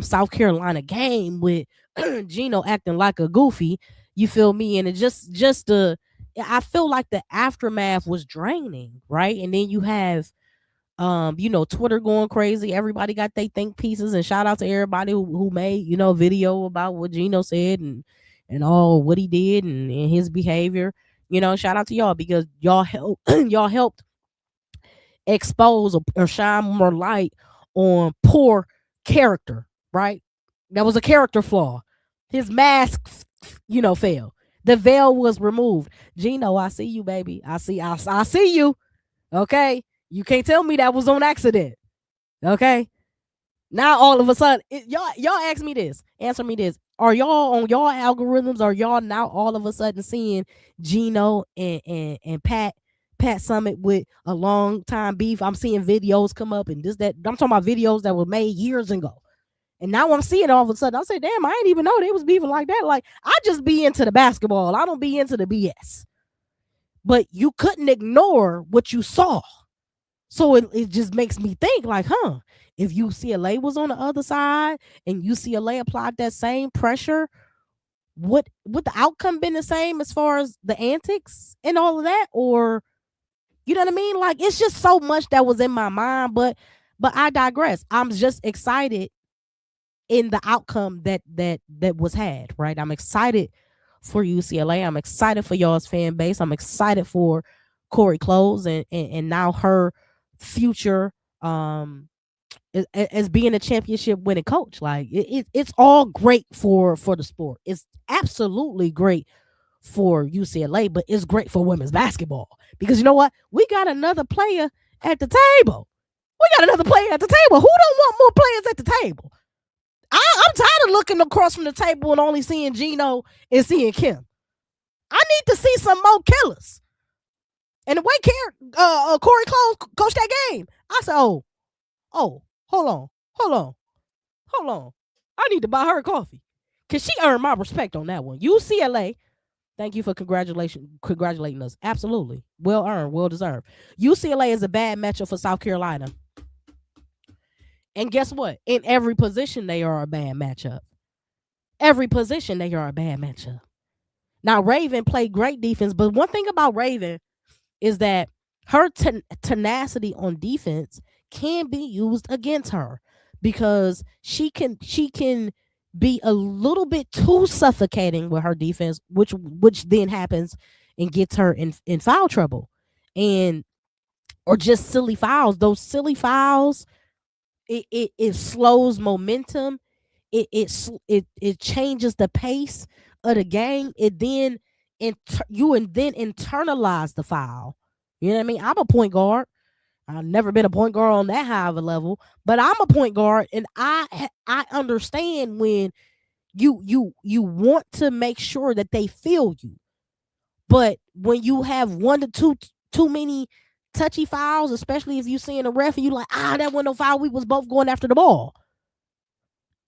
South Carolina game with Gino acting like a goofy, you feel me? And it just the I feel like the aftermath was draining, right? And then you have Twitter going crazy. Everybody got they think pieces, and shout out to everybody who made, video about what Gino said and all what he did and his behavior. Shout out to y'all because y'all help y'all helped expose or shine more light on poor character, right? That was a character flaw. His mask, failed. The veil was removed. Gino, I see you, baby. I see you. Okay. You can't tell me that was on accident. Okay. Now all of a sudden, y'all ask me this. Answer me this. Are y'all on y'all algorithms? Are y'all now all of a sudden seeing Gino and Pat Summit with a long time beef? I'm seeing videos come up and this, that. I'm talking about videos that were made years ago. And now I'm seeing all of a sudden. I say, damn, I didn't even know they was beefing like that. Like, I just be into the basketball. I don't be into the BS. But you couldn't ignore what you saw. So it just makes me think like, if UCLA was on the other side and UCLA applied that same pressure, would the outcome been the same as far as the antics and all of that? Or, you know what I mean? Like, it's just so much that was in my mind, but I digress. I'm just excited in the outcome that was had, right? I'm excited for UCLA. I'm excited for y'all's fan base. I'm excited for Cori Close and now her future as being a championship winning coach. Like it's all great for the sport. It's absolutely great for UCLA, but it's great for women's basketball because you know what? We got another player at the table. We got another player at the table. Who don't want more players at the table? I'm tired of looking across from the table and only seeing Gino and seeing Kim. I need to see some more killers. And the way Cori Close coached that game, I said, oh, hold on. I need to buy her coffee. Because she earned my respect on that one. UCLA, thank you for congratulating us. Absolutely. Well earned, well deserved. UCLA is a bad matchup for South Carolina. And guess what? In every position, they are a bad matchup. Every position, they are a bad matchup. Now, Raven played great defense, but one thing about Raven is that her tenacity on defense can be used against her because she can be a little bit too suffocating with her defense, which then happens and gets her in foul trouble, or just silly fouls. Those silly fouls, it slows momentum. It changes the pace of the game. It then internalize the foul. You know what I mean? I'm a point guard. I've never been a point guard on that high of a level, but I'm a point guard, and I understand when you want to make sure that they feel you, But when you have one to too many touchy fouls, especially if you seeing a ref and you like, that wasn't no foul. We was both going after the ball.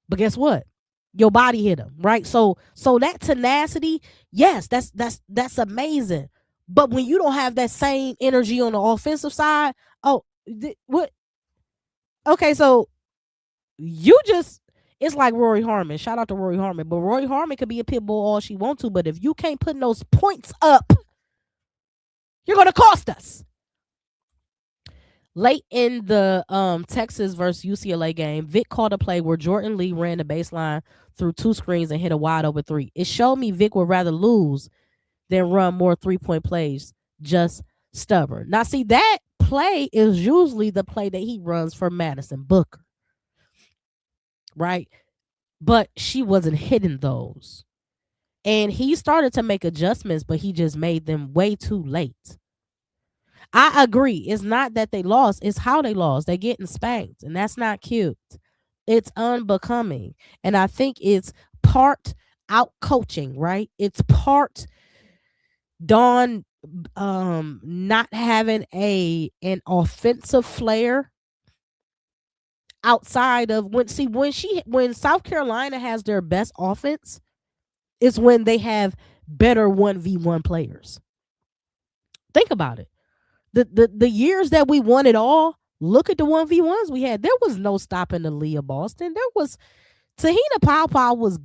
But guess what? Your body hit him, right? So that tenacity, yes, that's amazing. But when you don't have that same energy on the offensive side, what? Okay, so you just, it's like Rory Harmon. Shout out to Rory Harmon. But Rory Harmon could be a pit bull all she wants to, but if you can't put those points up, you're gonna cost us. Late in the Texas versus UCLA game, Vic called a play where Jordan Lee ran the baseline through 2 screens and hit a wide open 3. It showed me Vic would rather lose than run more 3-point plays. Just stubborn. Now, see, that play is usually the play that he runs for Madison Booker, right? But she wasn't hitting those. And he started to make adjustments, but he just made them way too late. I agree. It's not that they lost. It's how they lost. They're getting spanked, and that's not cute. It's unbecoming. And I think it's part out coaching, right? It's part Dawn not having an offensive flair outside of when South Carolina has their best offense, is when they have better 1v1 players. Think about it. The years that we won it all, look at the 1v1s we had. There was no stopping the Leah Boston. There was Tahina Powell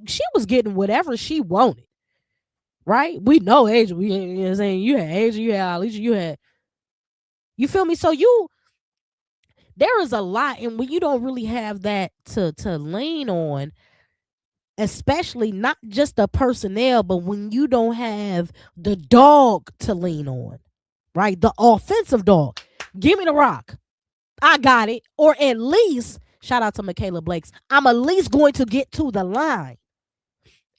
she was getting whatever she wanted. Right? We know Asia. You know what I'm saying? You had Asia, you had Alicia, you feel me? So there is a lot, and when you don't really have that to lean on, especially not just the personnel, but when you don't have the dog to lean on, right? The offensive dog. Give me the rock. I got it. Or at least, shout out to Michaela Blakes, I'm at least going to get to the line.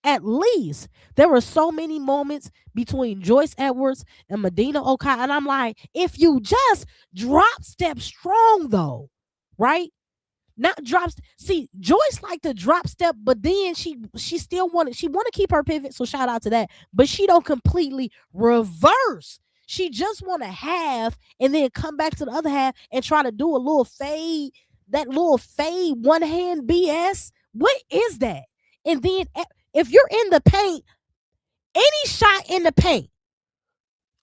At least. There were so many moments between Joyce Edwards and Medina Okai, and I'm like, if you just drop step strong though, right? Not drops. See, Joyce liked to drop step, but then she still want to keep her pivot. So shout out to that. But she don't completely reverse. She just want to half and then come back to the other half and try to do a little fade. That little fade one hand BS. What is that? And then if you're in the paint, any shot in the paint,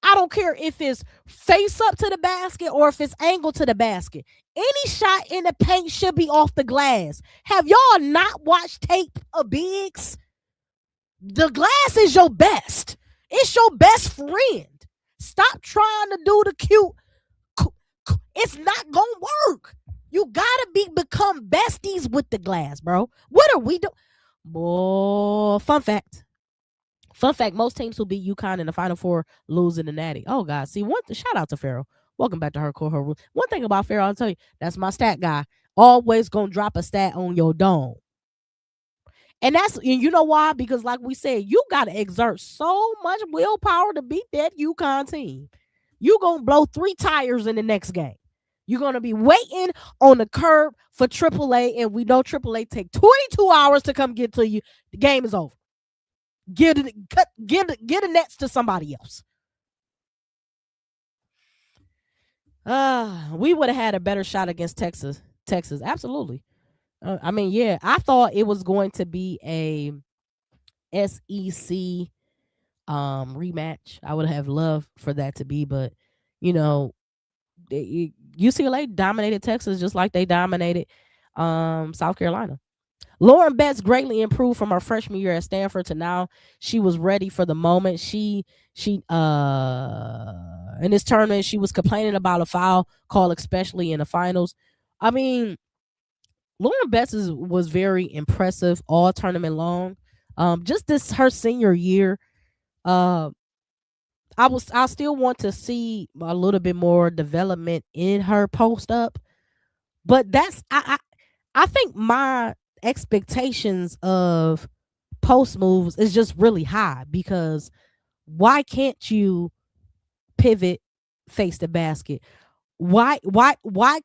I don't care if it's face up to the basket or if it's angled to the basket. Any shot in the paint should be off the glass. Have y'all not watched tape of bigs? The glass is your best. It's your best friend. Stop trying to do the cute. It's not going to work. You got to become besties with the glass, bro. What are we doing? Boy, fun fact, most teams who beat UConn in the Final Four lose in the Natty. Oh, God. See, shout out to Farrell. Welcome back to Her Core, Her Rule. One thing about Farrell, I'll tell you, that's my stat guy. Always going to drop a stat on your dome. And you know why? Because like we said, you got to exert so much willpower to beat that UConn team. You're going to blow 3 tires in the next game. You're going to be waiting on the curb for AAA, and we know AAA take 22 hours to come get to you. The game is over. Give the nets to somebody else. We would have had a better shot against Texas. Absolutely. I mean, yeah, I thought it was going to be a SEC rematch. I would have loved for that to be, but UCLA dominated Texas just like they dominated South Carolina. Lauren Betts greatly improved from her freshman year at Stanford to now. She was ready for the moment. She in this tournament, she was complaining about a foul call, especially in the finals. I mean, Lauren Betts was very impressive all tournament long. Just her senior year, I still want to see a little bit more development in her post up, but I think my expectations of post moves is just really high, because why can't you pivot face the basket? Why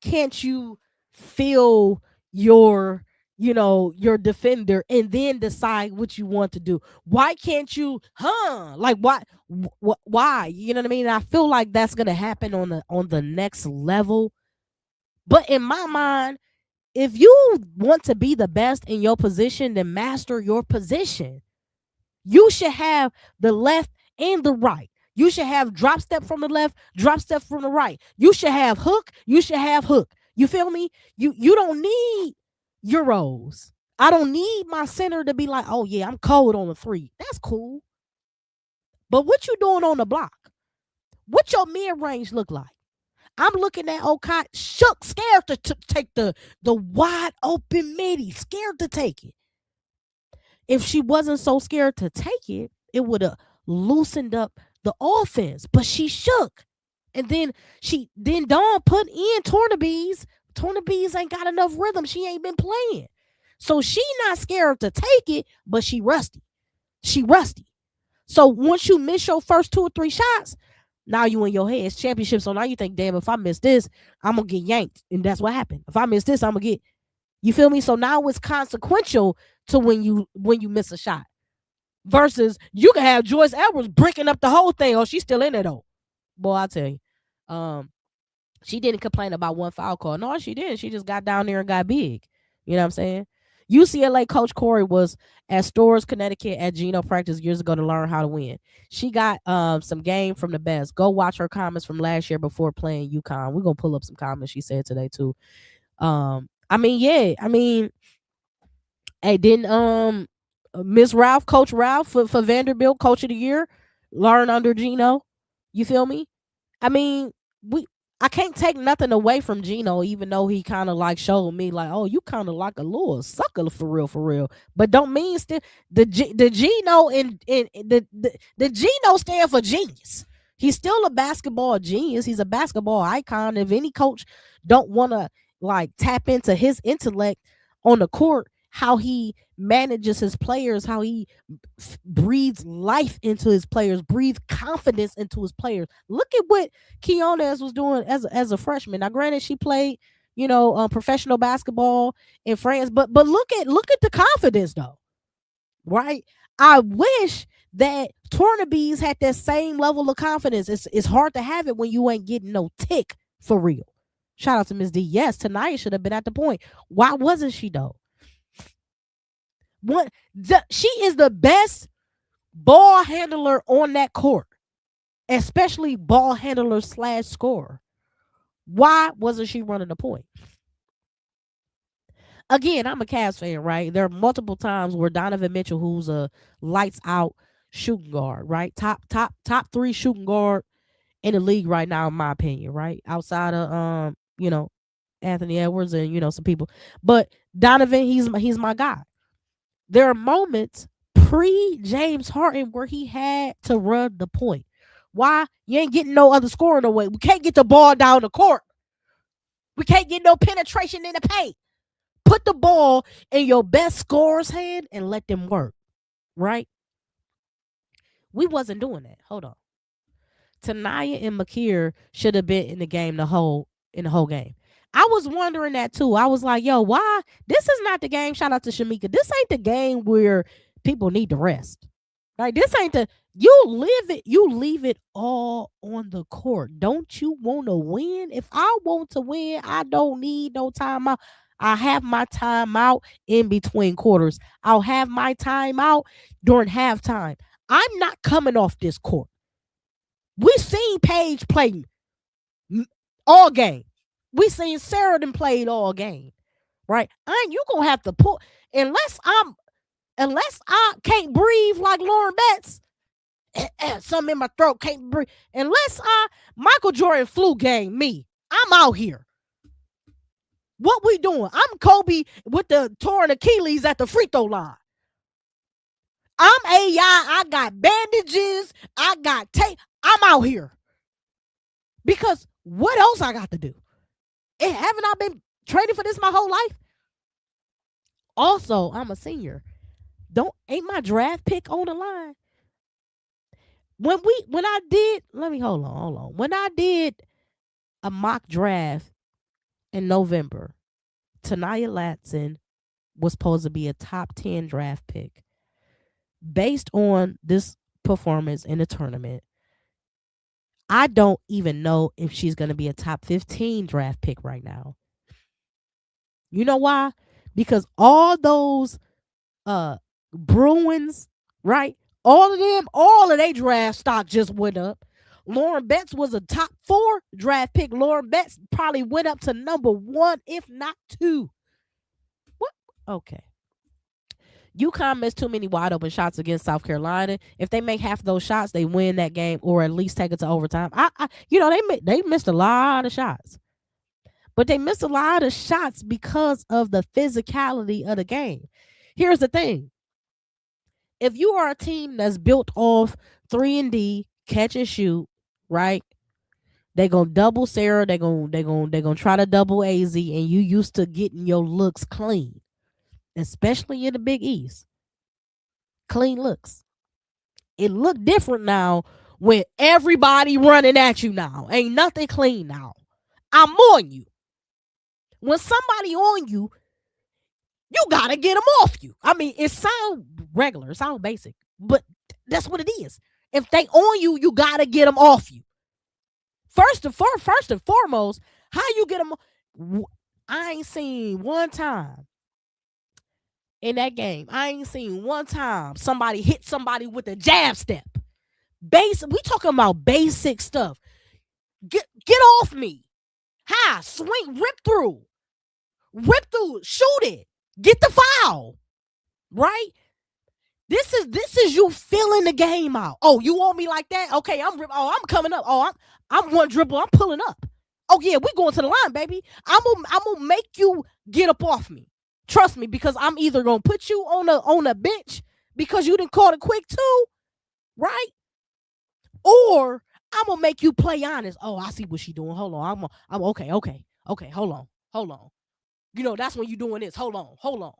can't you feel your your defender and then decide what you want to do. Why can't you, like why? You know what I mean? I feel like that's gonna happen on the next level. But in my mind, if you want to be the best in your position, then master your position. You should have the left and the right. You should have drop step from the left, drop step from the right. You should have hook. You should have hook. You feel me? You don't need Euros. I don't need my center to be like, oh yeah, I'm cold on the three. That's cool. But what you doing on the block? What your mid range look like? I'm looking at Okot shook, scared to take the wide open midi, scared to take it. If she wasn't so scared to take it, it would have loosened up the offense. But she shook. And then Dawn put in Tornabees. Tornabees ain't got enough rhythm. She ain't been playing. So she not scared to take it, but she rusty. She rusty. So once you miss your first 2 or 3 shots, now you in your head. It's championship. So now you think, damn, if I miss this, I'm gonna get yanked. And that's what happened. If I miss this, I'm gonna get, you feel me? So now it's consequential to when you miss a shot. Versus you can have Joyce Edwards breaking up the whole thing. Oh, she's still in it though. Boy, I tell you. She didn't complain about one foul call. No, she didn't. She just got down there and got big. You know what I'm saying? UCLA coach Cori was at Storrs, Connecticut at Geno practice years ago to learn how to win. She got some game from the best. Go watch her comments from last year before playing UConn. We're gonna pull up some comments she said today too. I mean, hey, didn't Miss Ralph, Coach Ralph for Vanderbilt, Coach of the Year, learn under Geno? You feel me? I mean, I can't take nothing away from Geno, even though he kind of like showed me like, oh, you kind of like a little sucker for real. But don't mean still the Geno and the Geno stand for genius. He's still a basketball genius. He's a basketball icon. If any coach don't want to like tap into his intellect on the court, how he manages his players, how he breathes life into his players, breathes confidence into his players. Look at what Keones was doing as a freshman. Now, granted, she played, professional basketball in France, but look at the confidence though, right? I wish that Tornabees had that same level of confidence. It's hard to have it when you ain't getting no tick for real. Shout out to Ms. D. Yes, tonight should have been at the point. Why wasn't she though? She is the best ball handler on that court, especially ball handler / scorer. Why wasn't she running the point? Again, I'm a Cavs fan, right? There are multiple times where Donovan Mitchell, who's a lights out shooting guard, right? Top 3 shooting guard in the league right now, in my opinion, right? Outside of Anthony Edwards and some people. But Donovan, he's my guy. There are moments pre-James Harden where he had to run the point. Why? You ain't getting no other scoring away. We can't get the ball down the court. We can't get no penetration in the paint. Put the ball in your best scorer's hand and let them work, right? We wasn't doing that. Hold on. Tanaya and Makir should have been in the game the whole game. I was wondering that too. I was like, yo, why? This is not the game. Shout out to Shamika. This ain't the game where people need to rest. Like, this ain't you leave it all on the court. Don't you want to win? If I want to win, I don't need no timeout. I have my timeout in between quarters. I'll have my timeout during halftime. I'm not coming off this court. We seen Paige play all game. We seen Sheridan played all game, right? And you gonna have to pull unless I can't breathe like Lauren Betts. Something in my throat can't breathe. Unless Michael Jordan flu game me. I'm out here. What we doing? I'm Kobe with the torn Achilles at the free throw line. I'm AI. I got bandages. I got tape. I'm out here. Because what else I got to do? Haven't I been training for this my whole life? Also, I'm a senior. Ain't my draft pick on the line? When I did, hold on. When I did a mock draft in November, Tanaya Latson was supposed to be a top 10 draft pick. Based on this performance in the tournament, I don't even know if she's going to be a top 15 draft pick right now. You know why? Because all those Bruins, right? All of their draft stock just went up. Lauren Betts was a top 4 draft pick. Lauren Betts probably went up to number 1, if not 2. What? Okay. UConn missed too many wide open shots against South Carolina. If they make half of those shots, they win that game or at least take it to overtime. They missed a lot of shots. But they missed a lot of shots because of the physicality of the game. Here's the thing. If you are a team that's built off 3-and-D, catch and shoot, right? They're going to double Sarah, they're going to try to double AZ, and you used to getting your looks clean, especially in the Big East. Clean looks. It look different now when everybody running at you now. Ain't nothing clean now. I'm on you. When somebody on you, you gotta get them off you. I mean, it sounds regular, it sounds basic, but that's what it is. If they on you, you gotta get them off you. First and foremost, how you get them? I ain't seen one time in that game. I ain't seen one time somebody hit somebody with a jab step. We talking about basic stuff. Get off me. Hi, swing, rip through, shoot it, get the foul, right? This is you filling the game out. Oh, you want me like that? Okay, I'm coming up. Oh, I'm one dribble. I'm pulling up. Oh yeah, we going to the line, baby. I'm gonna make you get up off me. Trust me, because I'm either gonna put you on a bench because you didn't call it quick too, right? Or I'm gonna make you play honest. Oh, I see what she doing. Hold on. I'm okay. Hold on. You know, that's when you doing this. Hold on.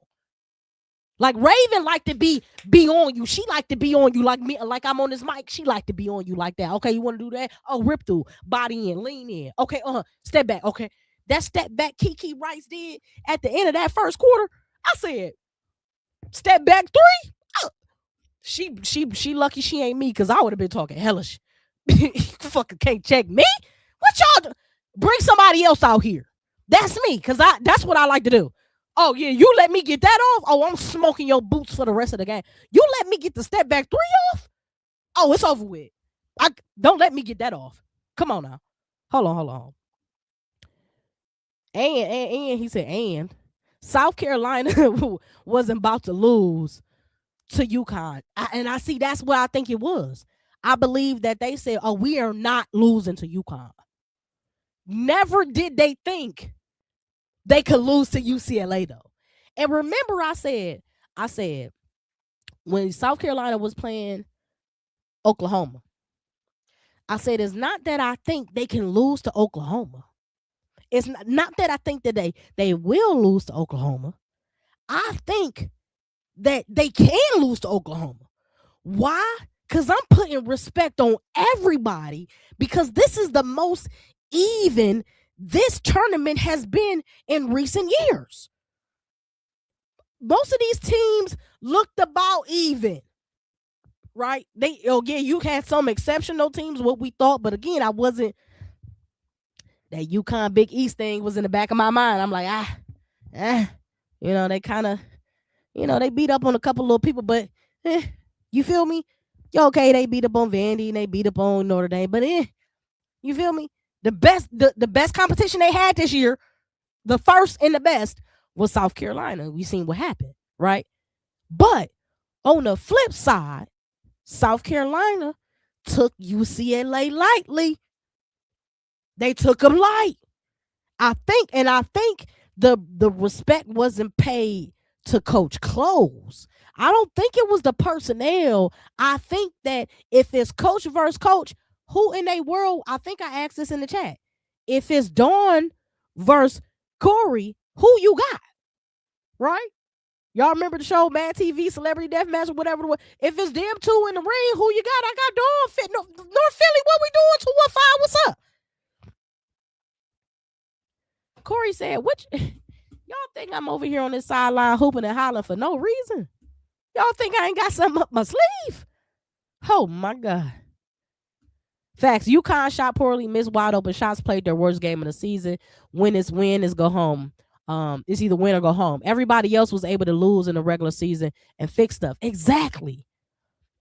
Like Raven like to be on you. She like to be on you like me, like I'm on this mic. She like to be on you like that. Okay, you want to do that? Oh, rip through, body in, lean in. Okay, step back. Okay, that step back Kiki Rice did at the end of that first quarter. I said, step back 3. She lucky she ain't me, because I would have been talking hellish. Fucking can't check me. What y'all do? Bring somebody else out here. That's me, because that's what I like to do. Oh yeah, you let me get that off. Oh, I'm smoking your boots for the rest of the game. You let me get the step back 3 off. Oh, it's over with. Don't let me get that off. Come on now. Hold on. And he said, and South Carolina wasn't about to lose to UConn. And I see that's what I think it was. I believe that they said, oh, we are not losing to UConn. Never did they think they could lose to UCLA though. And remember I said when South Carolina was playing Oklahoma, I said it's not that I think they can lose to Oklahoma. It's not that I think that they will lose to Oklahoma. I think that they can lose to Oklahoma. Why? Because I'm putting respect on everybody, because this is the most even this tournament has been in recent years. Most of these teams looked about even, right? You had some exceptional teams, what we thought, but again, I wasn't. That UConn Big East thing was in the back of my mind. I'm like, they kind of, they beat up on a couple little people, but you feel me? Okay, they beat up on Vandy and they beat up on Notre Dame, but you feel me? The best competition they had this year, the first and the best, was South Carolina. We seen what happened, right? But on the flip side, South Carolina took UCLA lightly. They took them light. I think the respect wasn't paid to Coach Close. I don't think it was the personnel. I think that if it's coach versus coach, who in their world, I think I asked this in the chat. If it's Dawn versus Cori, who you got? Right? Y'all remember the show Mad TV, Celebrity Deathmatch, or whatever? If it's them two in the ring, who you got? I got Dawn. North Philly, what we doing? 215, what's up? Cori said, Y'all think I'm over here on this sideline hooping and hollering for no reason? Y'all think I ain't got something up my sleeve? Oh my God. Facts. UConn shot poorly, missed wide open shots, played their worst game of the season. Win is go home. It's either win or go home. Everybody else was able to lose in the regular season and fix stuff. Exactly.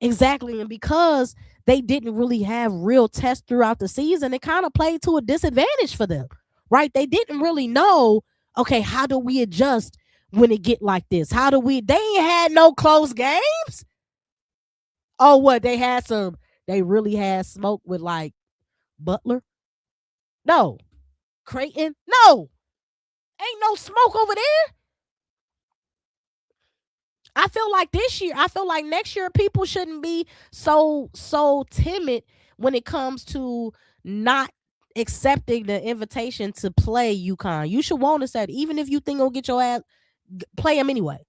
And because they didn't really have real tests throughout the season, it kind of played to a disadvantage for them, right? They didn't really know, okay, how do we adjust when it get like this? They ain't had no close games. Oh, what? They really had smoke with like Butler? No. Creighton? No. Ain't no smoke over there. I feel like next year people shouldn't be so timid when it comes to not accepting the invitation to play UConn. You should want to say, even if you think you'll get your ass, play them anyway.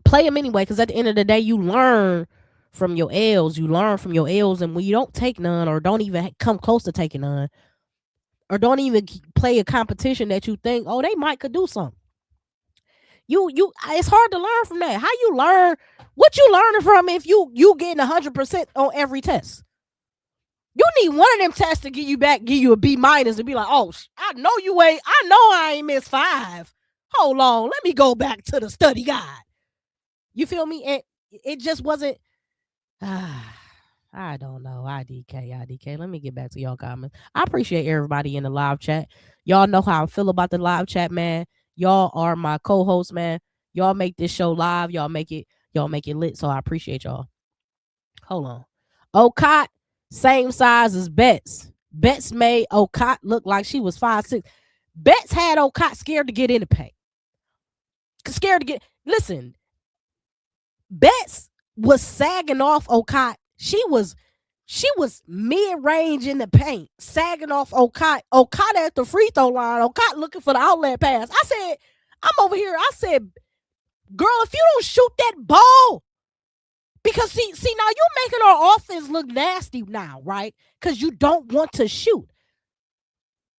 Play them anyway, because at the end of the day, you learn from your L's. And when you don't take none or don't even come close to taking none, or don't even play a competition that you think, oh, they might could do something. It's hard to learn from that. How you learn? What you learning from if you getting 100% on every test? You need one of them tests to give you a B minus and be like, oh, I know I ain't missed 5. Hold on, let me go back to the study guide. You feel me? And it just wasn't. I don't know. IDK. Let me get back to y'all comments. I appreciate everybody in the live chat. Y'all know how I feel about the live chat, man. Y'all are my co-hosts, man. Y'all make this show live. Y'all make it lit. So I appreciate y'all. Hold on. Okot, same size as Betts. Betts made Okot look like she was 5'6". Betts had Okot scared to get in the paint. Listen, Betts was sagging off Okot. She was mid-range in the paint, sagging off Okot. Okot at the free throw line. Okot looking for the outlet pass. I said, I'm over here. I said, girl, if you don't shoot that ball, because see, now you're making our offense look nasty now, right? Because you don't want to shoot.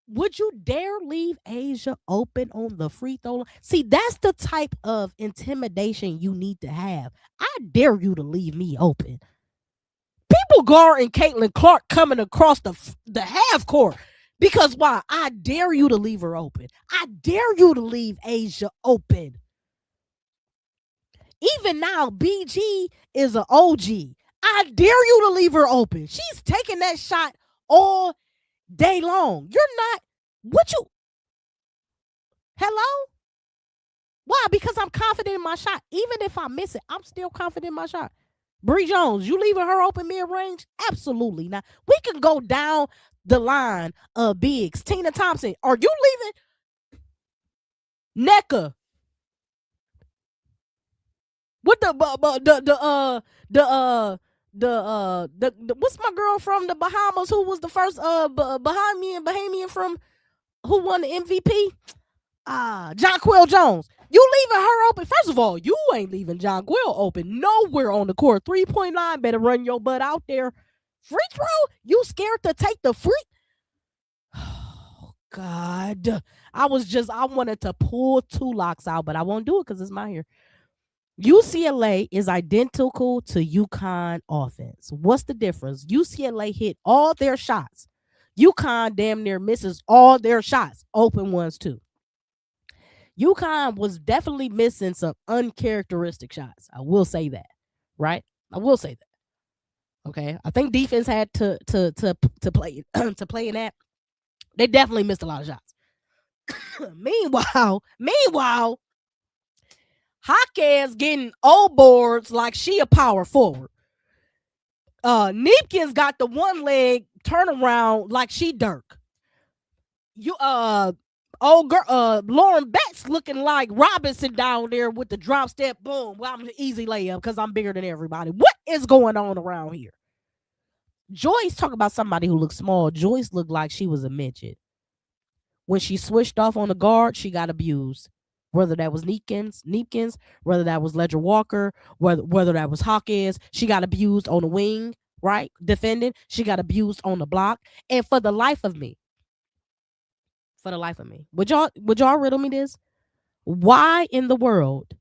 Would you dare leave Asia open on the free throw line? See, that's the type of intimidation you need to have. I dare you to leave me open. People guarding Caitlin Clark coming across the half court. Because why? I dare you to leave her open. I dare you to leave Asia open. Even now, BG is an OG. I dare you to leave her open. She's taking that shot all day long. You're not. Hello? Why? Because I'm confident in my shot. Even if I miss it, I'm still confident in my shot. Bree Jones, you leaving her open mid-range? Absolutely not. We can go down the line of bigs. Tina Thompson, are you leaving? NECA. What the what's my girl from the Bahamas who was the first Bahamian from who won the MVP? Jaquez Jones. You leaving her open? First of all, you ain't leaving Jaquez open nowhere on the court. 3-point line, better run your butt out there. Free throw? You scared to take the free? Oh God. I wanted to pull 2 locks out, but I won't do it because it's my here. UCLA is identical to UConn offense. What's the difference? UCLA hit all their shots. UConn damn near misses all their shots. Open ones too. UConn was definitely missing some uncharacteristic shots. I will say that, right? I will say that. Okay, I think defense had to play to play in that. They definitely missed a lot of shots. Meanwhile, Jaquez getting old boards like she a power forward. Neepkin's got the one leg turnaround like she Dirk. Old girl, Lauren Betts looking like Robinson down there with the drop step. Boom. Well, I'm an easy layup because I'm bigger than everybody. What is going on around here? Joyce, talk about somebody who looks small. Joyce looked like she was a midget. When she switched off on the guard, she got abused. Whether that was Neepkins, whether that was Ledger Walker, whether that was Hawkins, she got abused on the wing, right? Defending, she got abused on the block. And for the life of me, would y'all riddle me this? Why in the world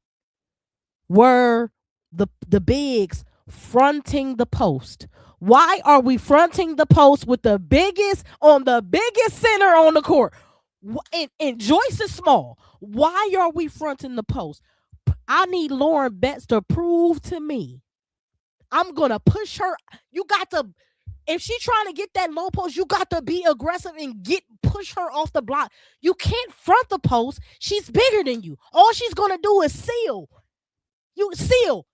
were the bigs fronting the post? Why are we fronting the post with the biggest center on the court? And Joyce is small. Why are we fronting the post? I need Lauren Betts to prove to me. I'm gonna push her. You got to, if she's trying to get that low post, you got to be aggressive and push her off the block. You can't front the post. She's bigger than you. All she's gonna do is seal. You seal.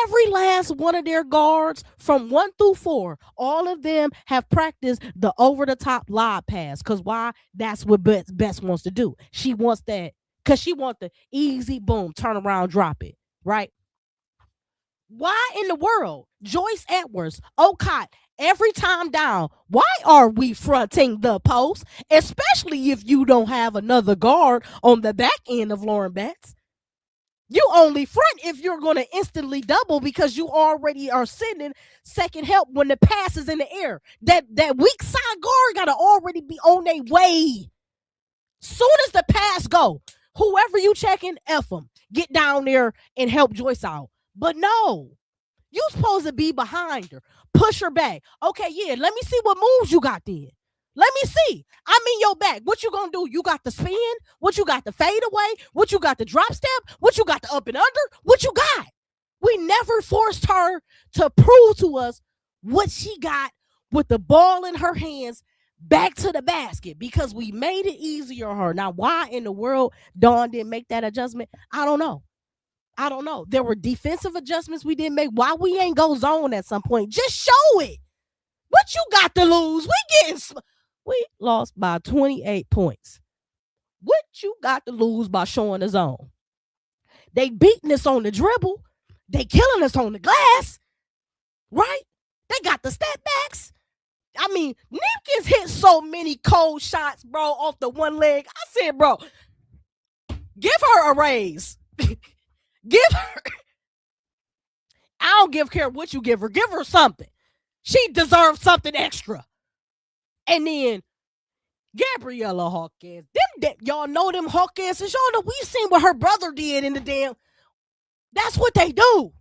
Every last one of their guards from 1 through 4, all of them have practiced the over-the-top lob pass. Because why? That's what Bess wants to do. She wants that because she wants the easy boom, turn around, drop it, right? Why in the world, Joyce Edwards, Okot, every time down, why are we fronting the post? Especially if you don't have another guard on the back end of Lauren Betts. You only front if you're going to instantly double because you already are sending second help when the pass is in the air. That weak side guard got to already be on their way. Soon as the pass go, whoever you checking, F them. Get down there and help Joyce out. But no, you supposed to be behind her. Push her back. Okay, yeah, let me see what moves you got then. Let me see. I'm in your back. What you gonna do? You got the spin? What you got the fade away? What you got the drop step? What you got the up and under? What you got? We never forced her to prove to us what she got with the ball in her hands back to the basket because we made it easier on her. Now, why in the world Dawn didn't make that adjustment? I don't know. There were defensive adjustments we didn't make. Why we ain't go zone at some point? Just show it. What you got to lose? We lost by 28 points. What you got to lose by showing the zone? They beating us on the dribble. They killing us on the glass. Right? They got the step backs. I mean, Neepkins hit so many cold shots, bro, off the one leg. I said, bro, give her a raise. Give her. I don't care what you give her. Give her something. She deserves something extra. And then Gabriela Hawkins. Y'all know them Hawkins. Y'all know we seen what her brother did in the damn. That's what they do.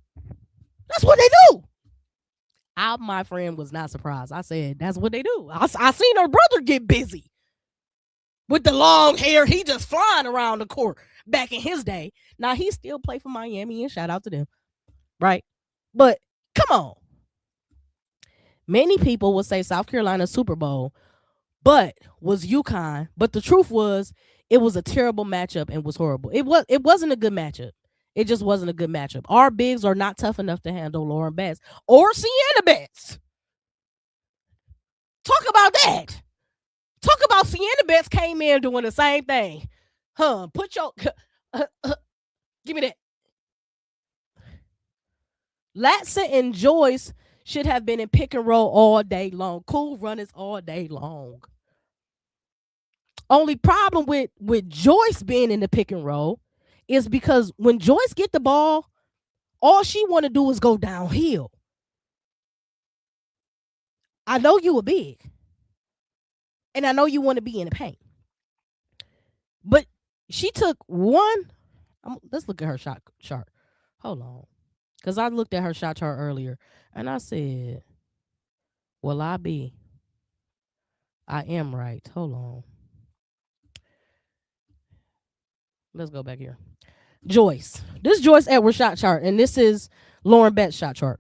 My friend was not surprised. I said, that's what they do. I seen her brother get busy. With the long hair, he just flying around the court back in his day. Now, he still play for Miami, and shout out to them. Right? But, come on. Many people would say South Carolina Super Bowl, but was UConn. But the truth was, it was a terrible matchup and was horrible. It wasn't a good matchup. It just wasn't a good matchup. Our bigs are not tough enough to handle Lauren Betts or Sienna Betts. Talk about that. Talk about Sienna Betts came in doing the same thing. Put your... give me that. Latson and Joyce should have been in pick and roll all day long. Cool runners all day long. Only problem with Joyce being in the pick and roll is because when Joyce get the ball, all she want to do is go downhill. I know you are big. And I know you want to be in the paint. But she took one. Let's look at her shot chart. Hold on. Because I looked at her shot chart earlier. And I said, will I be? I am right. Hold on. Let's go back here. Joyce. This is Joyce Edwards shot chart. And this is Lauren Betts shot chart.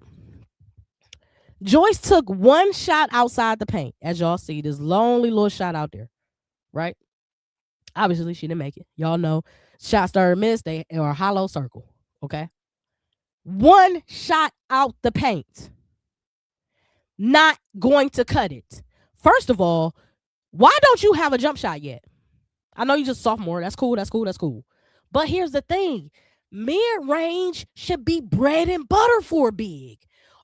Joyce took one shot outside the paint. As y'all see, this lonely little shot out there. Right? Obviously, she didn't make it. Y'all know shots that are missed, they are a hollow circle. Okay? One shot out the paint. Not going to cut it. First of all, why don't you have a jump shot yet? I know you're just sophomore. That's cool. But here's the thing. Mid-range should be bread and butter for big.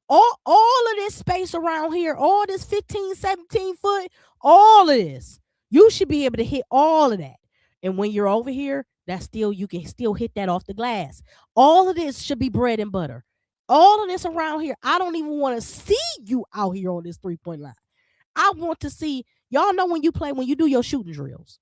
All of this space around here, all this 15, 17 foot, all of this, you should be able to hit all of that. And when you're over here, that's still, you can still hit that off the glass. All of this should be bread and butter. All of this around here, I don't even want to see you out here on this 3-point line. I want to see, y'all know when you do your shooting drills,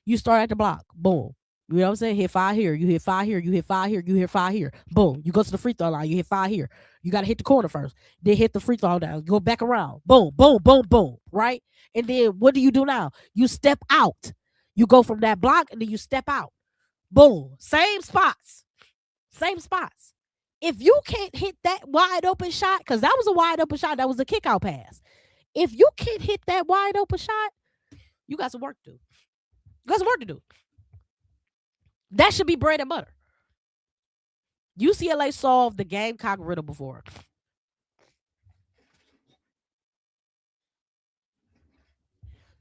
you start at the block, boom. You know what I'm saying? Hit 5 here, you hit 5 here, you hit 5 here, you hit 5 here. Boom. You go to the free throw line, you hit 5 here. You got to hit the corner first. Then hit the free throw down. Go back around. Boom, boom, boom, boom. Right? And then what do you do now? You step out. You go from that block and then you step out. Boom. Same spots. If you can't hit that wide open shot, because that was a wide open shot, that was a kick out pass. If you can't hit that wide open shot, you got some work to do. That should be bread and butter. UCLA solved the Gamecock riddle before.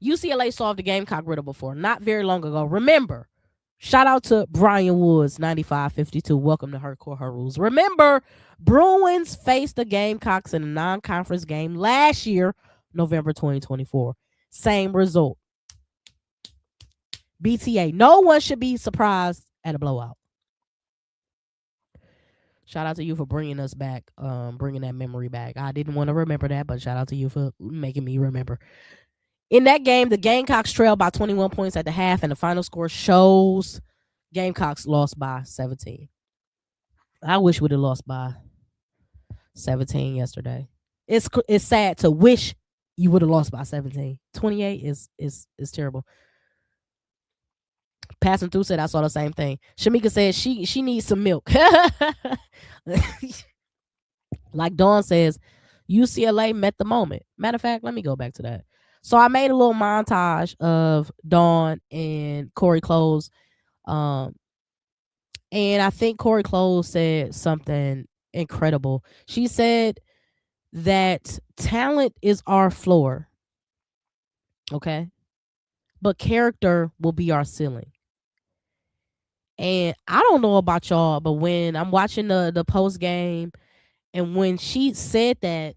UCLA solved the Gamecock riddle before, not very long ago. Remember, shout out to Brian Woods, 9552. Welcome to Her Court, Her Rules. Remember, Bruins faced the Gamecocks in a non-conference game last year, November 2024. Same result. BTA. No one should be surprised at a blowout. Shout out to you for bringing us back, bringing that memory back. I didn't want to remember that, but shout out to you for making me remember. In that game, the Gamecocks trailed by 21 points at the half, and the final score shows Gamecocks lost by 17. I wish we'd have lost by 17 yesterday. It's sad to wish you would have lost by 17. 28 is terrible. Passing through said I saw the same thing. Shamika said she needs some milk. Like Dawn says, UCLA met the moment. Matter of fact, let me go back to that. So I made a little montage of Dawn and Cori Close. And I think Cori Close said something incredible. She said that talent is our floor. Okay. But character will be our ceiling. And I don't know about y'all, but when I'm watching the post game, and when she said that,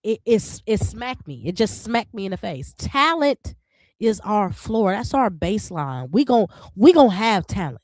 it smacked me. It just smacked me in the face. Talent is our floor. That's our baseline. We gonna have talent,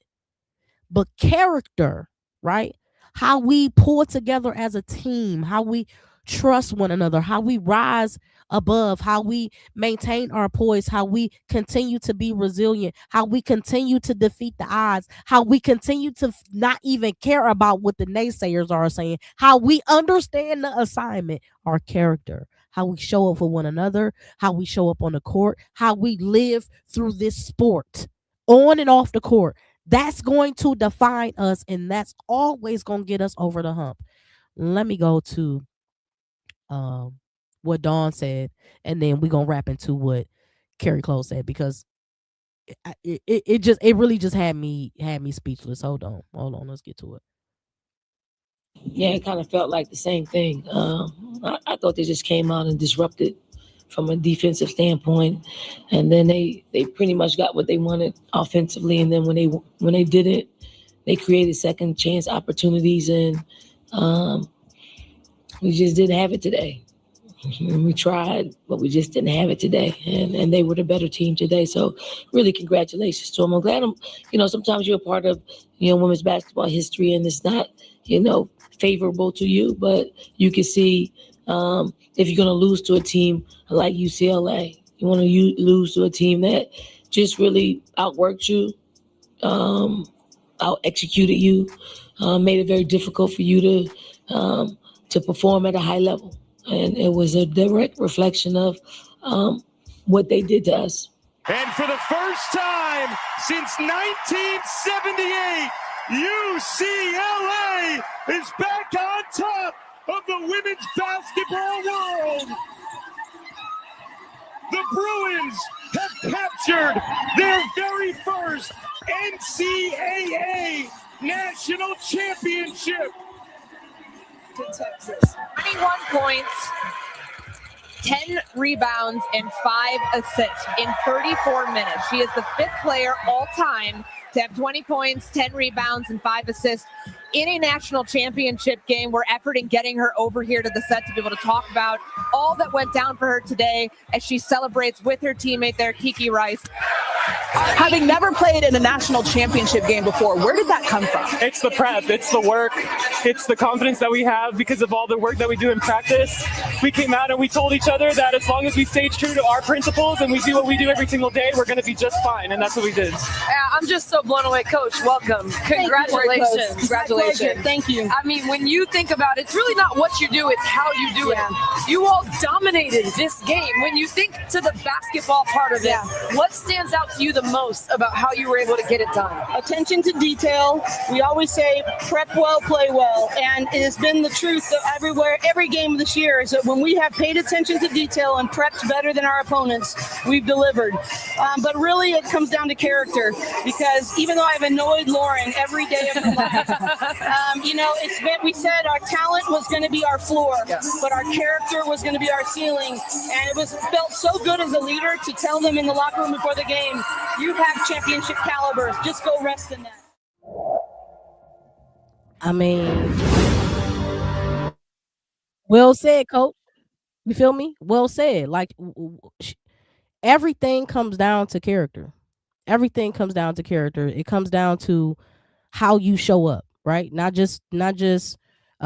but character, right? How we pull together as a team, how we trust one another, how we rise above, how we maintain our poise, how we continue to be resilient, how we continue to defeat the odds, how we continue to not even care about what the naysayers are saying, how we understand the assignment, our character, how we show up for one another, how we show up on the court, how we live through this sport on and off the court. That's going to define us, and that's always going to get us over the hump. Let me go to what Dawn said, and then we're gonna wrap into what Cori Close said, because it really just had me speechless. Hold on, let's get to it. Yeah, it kind of felt like the same thing. I thought they just came out and disrupted from a defensive standpoint, and then they pretty much got what they wanted offensively, and then when they did it, they created second chance opportunities, and we just didn't have it today. We tried, but we just didn't have it today. And they were the better team today. So really congratulations to them. I'm glad sometimes you're a part of, women's basketball history, and it's not, favorable to you, but you can see if you're going to lose to a team like UCLA, you want to lose to a team that just really outworked you, out-executed you, made it very difficult for you to perform at a high level. And it was a direct reflection of what they did to us. And for the first time since 1978, UCLA is back on top of the women's basketball world. The Bruins have captured their very first NCAA national championship. To Texas. 21 points, 10 rebounds, and 5 assists in 34 minutes. She is the 5th player all time to have 20 points, 10 rebounds, and 5 assists in a national championship game. We're efforting getting her over here to the set to be able to talk about all that went down for her today as she celebrates with her teammate there, Kiki Rice. Having never played in a national championship game before, where did that come from? It's the prep, it's the work, it's the confidence that we have because of all the work that we do in practice. We came out and we told each other that as long as we stay true to our principles and we do what we do every single day, we're going to be just fine, and that's what we did. Yeah, I'm just so blown away, Coach. Welcome. Congratulations. Congratulations. Thank you. I mean, when you think about it, it's really not what you do, it's how you do it. You all dominated this game. When you think to the basketball part of it, what stands out to you the most about how you were able to get it done? Attention to detail. We always say prep well, play well. And it has been the truth of everywhere, every game this year is that when we have paid attention to detail and prepped better than our opponents, we've delivered. But really it comes down to character, because even though I've annoyed Lauren every day of her life, it's been, we said our talent was going to be our floor, but our character was going to be our ceiling. And it felt so good as a leader to tell them in the locker room before the game, you have championship caliber. Just go rest in that. I mean, well said, Coach. You feel me? Well said. Like, everything comes down to character. Everything comes down to character. It comes down to how you show up, right? Not just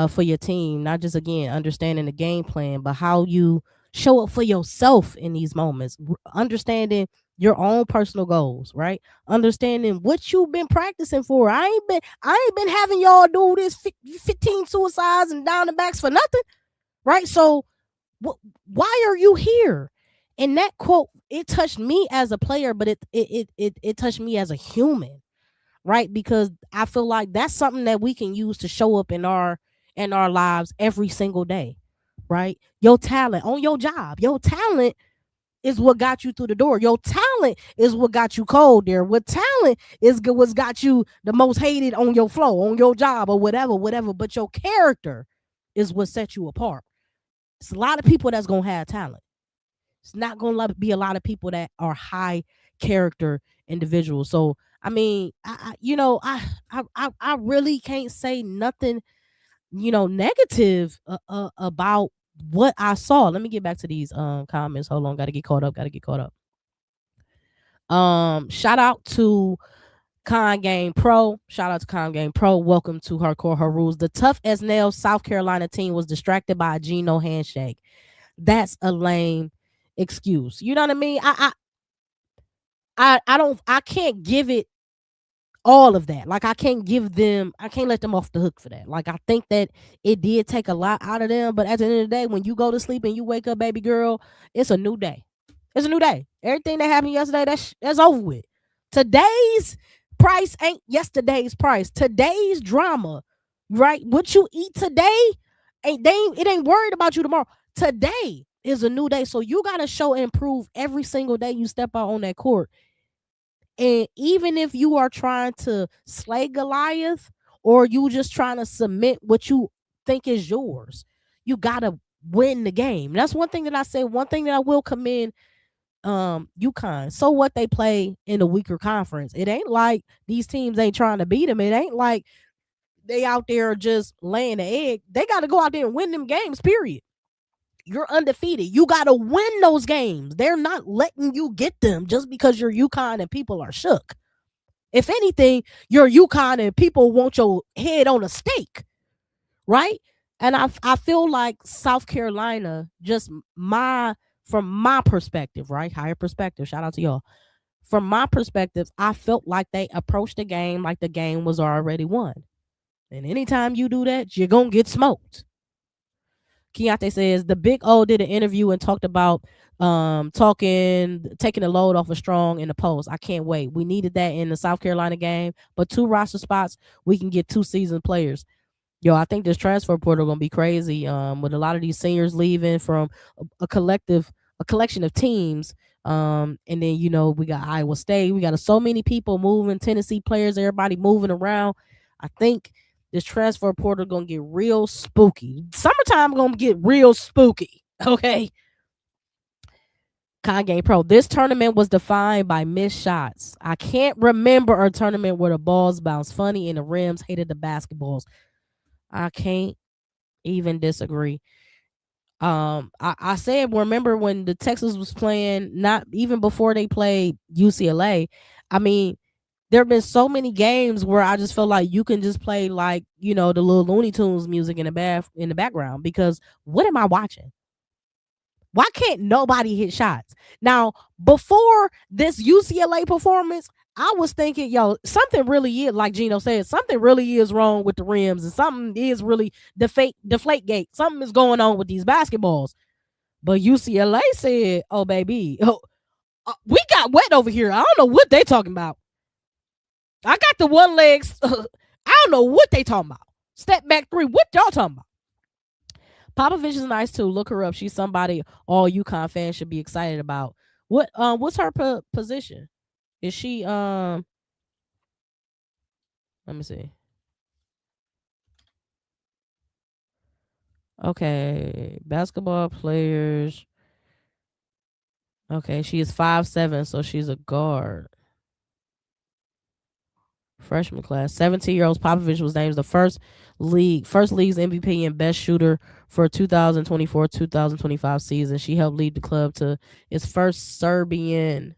for your team, not just, again, understanding the game plan, but how you show up for yourself in these moments, understanding your own personal goals, right? Understanding what you've been practicing for. I ain't been having y'all do this 15 suicides and down the backs for nothing, right? So why are you here? And that quote, it touched me as a player, but it touched me as a human, right? Because I feel like that's something that we can use to show up in our lives every single day, right? Your talent on your job, your talent is what got you through the door. Your talent is what got you cold there. What talent is what's got you the most hated on your floor, on your job, or whatever. But your character is what sets you apart. It's a lot of people that's gonna have talent. It's not gonna be a lot of people that are high character individuals. So I mean, I really can't say nothing, negative about what I saw. Let me get back to these comments. Hold on, gotta get caught up. Shout out to Con Game Pro. Welcome to Hardcore Her Rules. The tough as nails South Carolina team was distracted by a Geno handshake. That's a lame excuse. You know what I mean? I can't give it all of that. Like, I can't let them off the hook for that. Like, I think that it did take a lot out of them, but at the end of the day, when you go to sleep and you wake up, baby girl, it's a new day. Everything that happened yesterday, that's over with. Today's price ain't yesterday's price. Today's drama, right? What you eat today, it ain't worried about you tomorrow. Today is a new day, so you gotta show and improve every single day you step out on that court. And even if you are trying to slay Goliath, or you just trying to submit what you think is yours, you gotta win the game. That's one thing that I say. One thing that I will commend UConn. So what, they play in a weaker conference. It ain't like these teams ain't trying to beat them. It ain't like they out there just laying the egg. They got to go out there and win them games, period. You're undefeated. You got to win those games. They're not letting you get them just because you're UConn and people are shook. If anything, you're UConn and people want your head on a stake, right? And I feel like South Carolina, from my perspective, right? Higher perspective. Shout out to y'all. From my perspective, I felt like they approached the game like the game was already won. And anytime you do that, you're going to get smoked. Keontae says, the Big O did an interview and talked about taking the load off of Strong in the post. I can't wait. We needed that in the South Carolina game, but 2 roster spots, we can get 2 seasoned players. Yo, I think this transfer portal gonna be crazy. With a lot of these seniors leaving from a collection of teams. And then, we got Iowa State. We got so many people moving, Tennessee players, everybody moving around. I think this transfer portal gonna get real spooky. Summertime gonna get real spooky. Okay. Kanye Pro. This tournament was defined by missed shots. I can't remember a tournament where the balls bounced funny and the rims hated the basketballs. I can't even disagree. I said, remember when the Texas was playing, not even before they played UCLA. I mean, there have been so many games where I just felt like you can just play like, the little Looney Tunes music in the background, because what am I watching? Why can't nobody hit shots? Now, before this UCLA performance, I was thinking, something really is, like Gino said, something really is wrong with the rims, and something is really deflate gate. Something is going on with these basketballs. But UCLA said, oh, baby, we got wet over here. I don't know what they talking about. I got the one legs. I don't know what they talking about. Step back three. What y'all talking about? Popovich is nice too. Look her up. She's somebody all UConn fans should be excited about. What's her position? Is she let me see. Okay, basketball players. Okay, she is 5'7", so she's a guard. Freshman class. 17-year-old Popovich was named the first league's MVP and best shooter for 2024-2025 season. She helped lead the club to its first Serbian.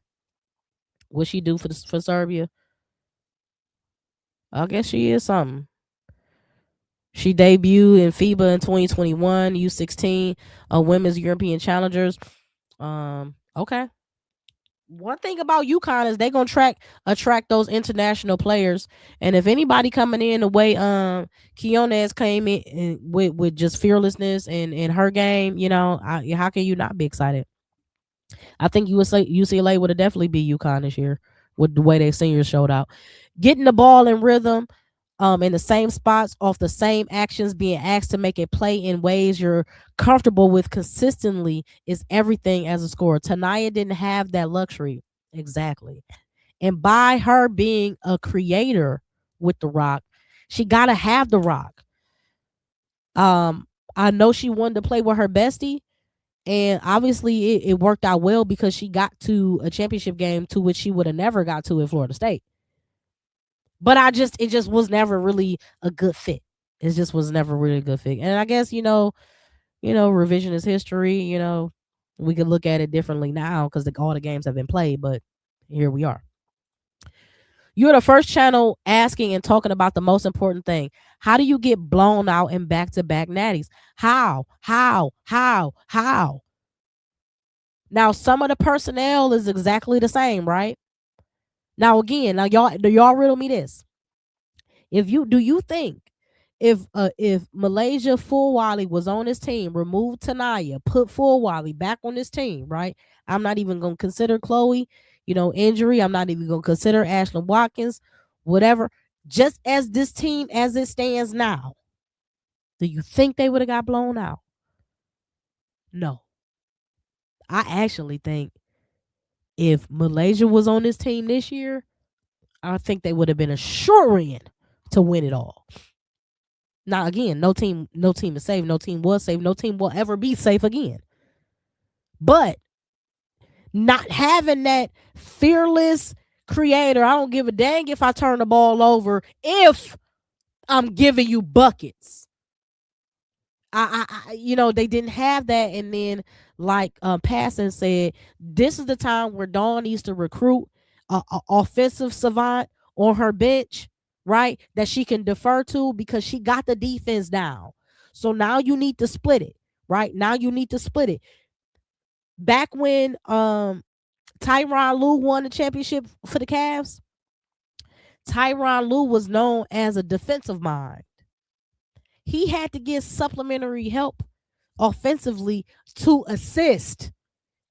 What she do for Serbia? I guess she is something. She debuted in FIBA in 2021, U16, Women's European Challengers. Okay. One thing about UConn is they're gonna attract those international players, and if anybody coming in the way Keona's came in with just fearlessness and her game, how can you not be excited? I think UCLA would have definitely be UConn this year with the way their seniors showed out, getting the ball in rhythm. In the same spots, off the same actions, being asked to make a play in ways you're comfortable with consistently is everything as a scorer. Tanaya didn't have that luxury. Exactly. And by her being a creator with the rock, she got to have the rock. I know she wanted to play with her bestie, and obviously it worked out well because she got to a championship game to which she would have never got to in Florida State. But it just was never really a good fit. It just was never really a good fit. And I guess, revisionist history, we could look at it differently now because all the games have been played, but here we are. You're the first channel asking and talking about the most important thing. How do you get blown out in back-to-back natties? How? Now, some of the personnel is exactly the same, right? Now, again, y'all riddle me this. Do you think if Malaysia Fulwali was on his team, removed Tanaya, put Fulwali back on his team, right? I'm not even going to consider Chloe, injury. I'm not even going to consider Ashlyn Watkins, whatever. Just as this team as it stands now, do you think they would have got blown out? No. I actually think if Malaysia was on this team this year, I think they would have been a sure win to win it all. Now, again, no team is safe. No team was safe. No team will ever be safe again. But not having that fearless creator, I don't give a dang if I turn the ball over if I'm giving you buckets. They didn't have that, and then like Passon said, this is the time where Dawn needs to recruit an offensive savant on her bench, right? That she can defer to because she got the defense down. So now you need to split it, right? Now you need to split it. Back when Tyronn Lue won the championship for the Cavs, Tyronn Lue was known as a defensive mind. He had to get supplementary help offensively to assist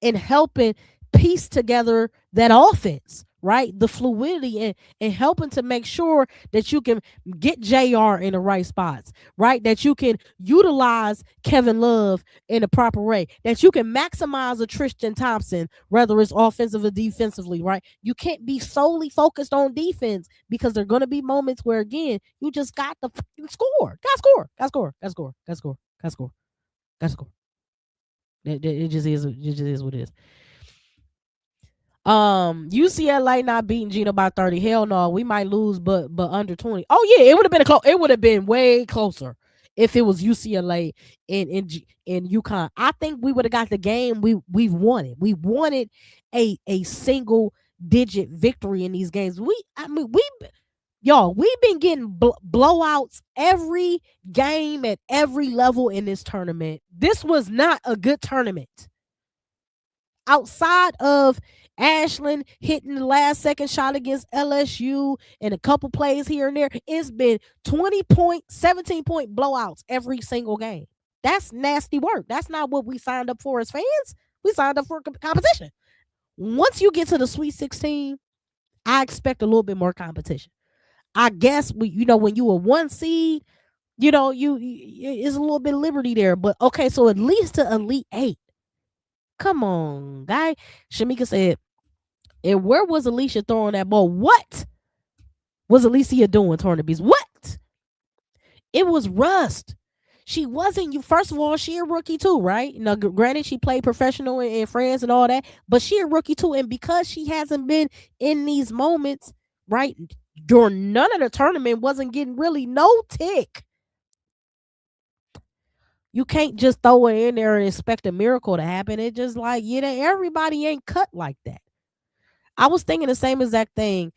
in helping piece together that offense, right? The fluidity and helping to make sure that you can get JR in the right spots, right? That you can utilize Kevin Love in the proper way, that you can maximize a Tristan Thompson, whether it's offensive or defensively, right? You can't be solely focused on defense because there are going to be moments where, again, you just got to score. Got score. It just is what it is. UCLA not beating Gino by 30. Hell no, we might lose, but under 20. Oh yeah, it would have been it would have been way closer if it was UCLA in UConn. I think we would have got the game we've wanted. We wanted a single digit victory in these games. We've been getting blowouts every game at every level in this tournament. This was not a good tournament. Outside of Ashland hitting the last second shot against LSU and a couple plays here and there, it's been 20-point, 17-point blowouts every single game. That's nasty work. That's not what we signed up for as fans. We signed up for competition. Once you get to the Sweet 16, I expect a little bit more competition. I guess when you a 1 seed, it's a little bit of liberty there. But okay, so at least to Elite 8. Come on, guy. Shamika said, and where was Alicia throwing that ball? What was Alicia doing, Tornabees? What? It was rust. She wasn't, first of all, she a rookie too, right? Now, granted, she played professional in France and all that, but she a rookie too. And because she hasn't been in these moments, right, during none of the tournament, wasn't getting really no tick. You can't just throw it in there and expect a miracle to happen. It's just like, everybody ain't cut like that. I was thinking the same exact thing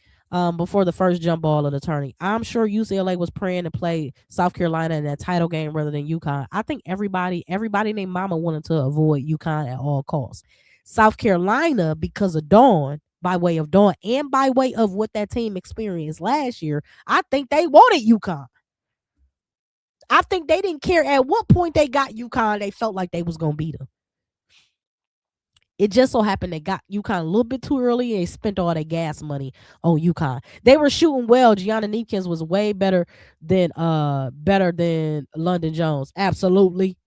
before the first jump ball of the tourney. I'm sure UCLA was praying to play South Carolina in that title game rather than UConn. I think everybody named Mama wanted to avoid UConn at all costs. South Carolina, because of Dawn, by way of Dawn, and by way of what that team experienced last year, I think they wanted UConn. I think they didn't care at what point they got UConn. They felt like they was going to beat them. It just so happened they got UConn a little bit too early and they spent all their gas money on UConn. They were shooting well. Gianna Neepkins was way better than London Jones. Absolutely.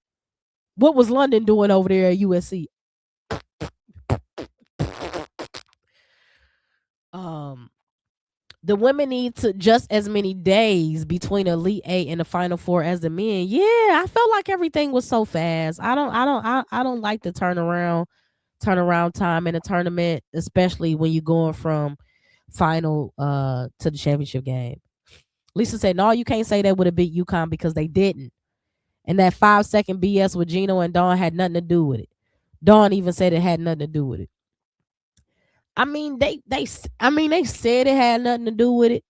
What was London doing over there at USC? The women need to just as many days between Elite 8 and the Final Four as the men. Yeah, I felt like everything was so fast. I don't like the turnaround time in a tournament, especially when you're going from final to the championship game. Lisa said, no, you can't say they would have beat UConn because they didn't. And that 5-second BS with Gino and Dawn had nothing to do with it. Dawn even said it had nothing to do with it. I mean, they said it had nothing to do with it,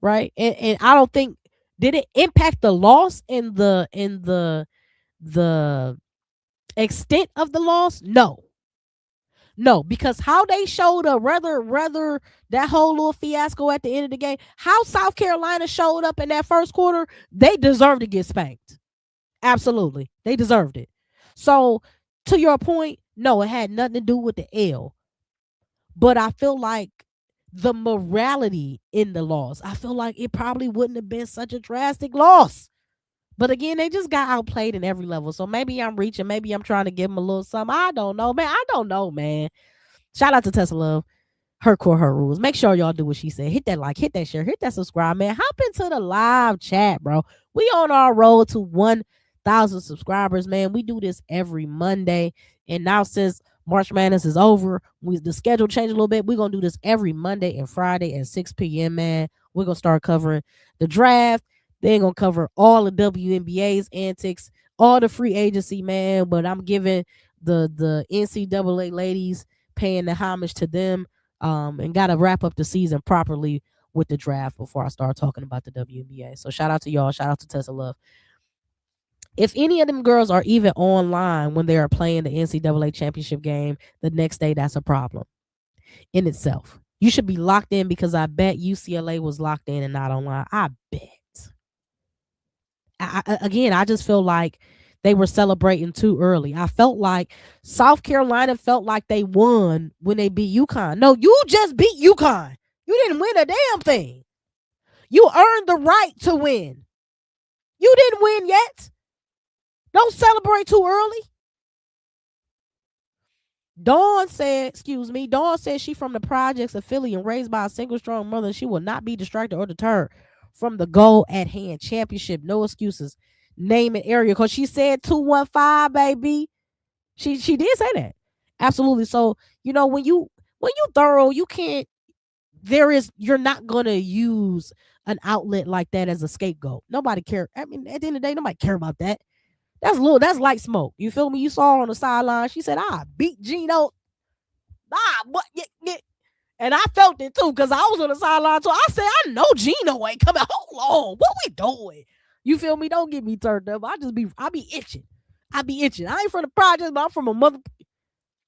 right? And I don't think, did it impact the loss in the extent of the loss? No, because how they showed up, rather that whole little fiasco at the end of the game, how South Carolina showed up in that first quarter, they deserved to get spanked. Absolutely, they deserved it. So, to your point, no, it had nothing to do with the L. But I feel like the morality in the loss, I feel like it probably wouldn't have been such a drastic loss. But again, they just got outplayed in every level. So maybe I'm reaching. Maybe I'm trying to give them a little something. I don't know, man. Shout out to Tessa Love. Her core, her rules. Make sure y'all do what she said. Hit that like, hit that share, hit that subscribe, man. Hop into the live chat, bro. We on our road to 1,000 subscribers, man. We do this every Monday. And now since March Madness is over, the schedule changed a little bit. We're going to do this every Monday and Friday at 6 p.m., man. We're going to start covering the draft. They're going to cover all the WNBA's antics, all the free agency, man. But I'm giving the NCAA ladies, paying the homage to them, and got to wrap up the season properly with the draft before I start talking about the WNBA. So shout out to y'all. Shout out to Tessa Love. If any of them girls are even online when they are playing the NCAA championship game the next day, that's a problem in itself. You should be locked in, because I bet UCLA was locked in and not online. I bet. I just feel like they were celebrating too early. I felt like South Carolina felt like they won when they beat UConn. No, you just beat UConn. You didn't win a damn thing. You earned the right to win. You didn't win yet. Don't celebrate too early. Dawn said she from the projects of Philly and raised by a single strong mother. She will not be distracted or deterred from the goal at hand. Championship, no excuses. Name and area, because she said 215, baby. She did say that. Absolutely. So, when you when you thorough, you can't. You're not gonna use an outlet like that as a scapegoat. Nobody care. I mean, at the end of the day, nobody care about that. That's light smoke. You feel me? You saw her on the sideline. She said, "I beat Gino." What? Yeah. And I felt it too, because I was on the sideline too. I said, I know Gino ain't coming. Hold on. What we doing? You feel me? Don't get me turned up. I be itching. I ain't from the projects, but I'm from a mother.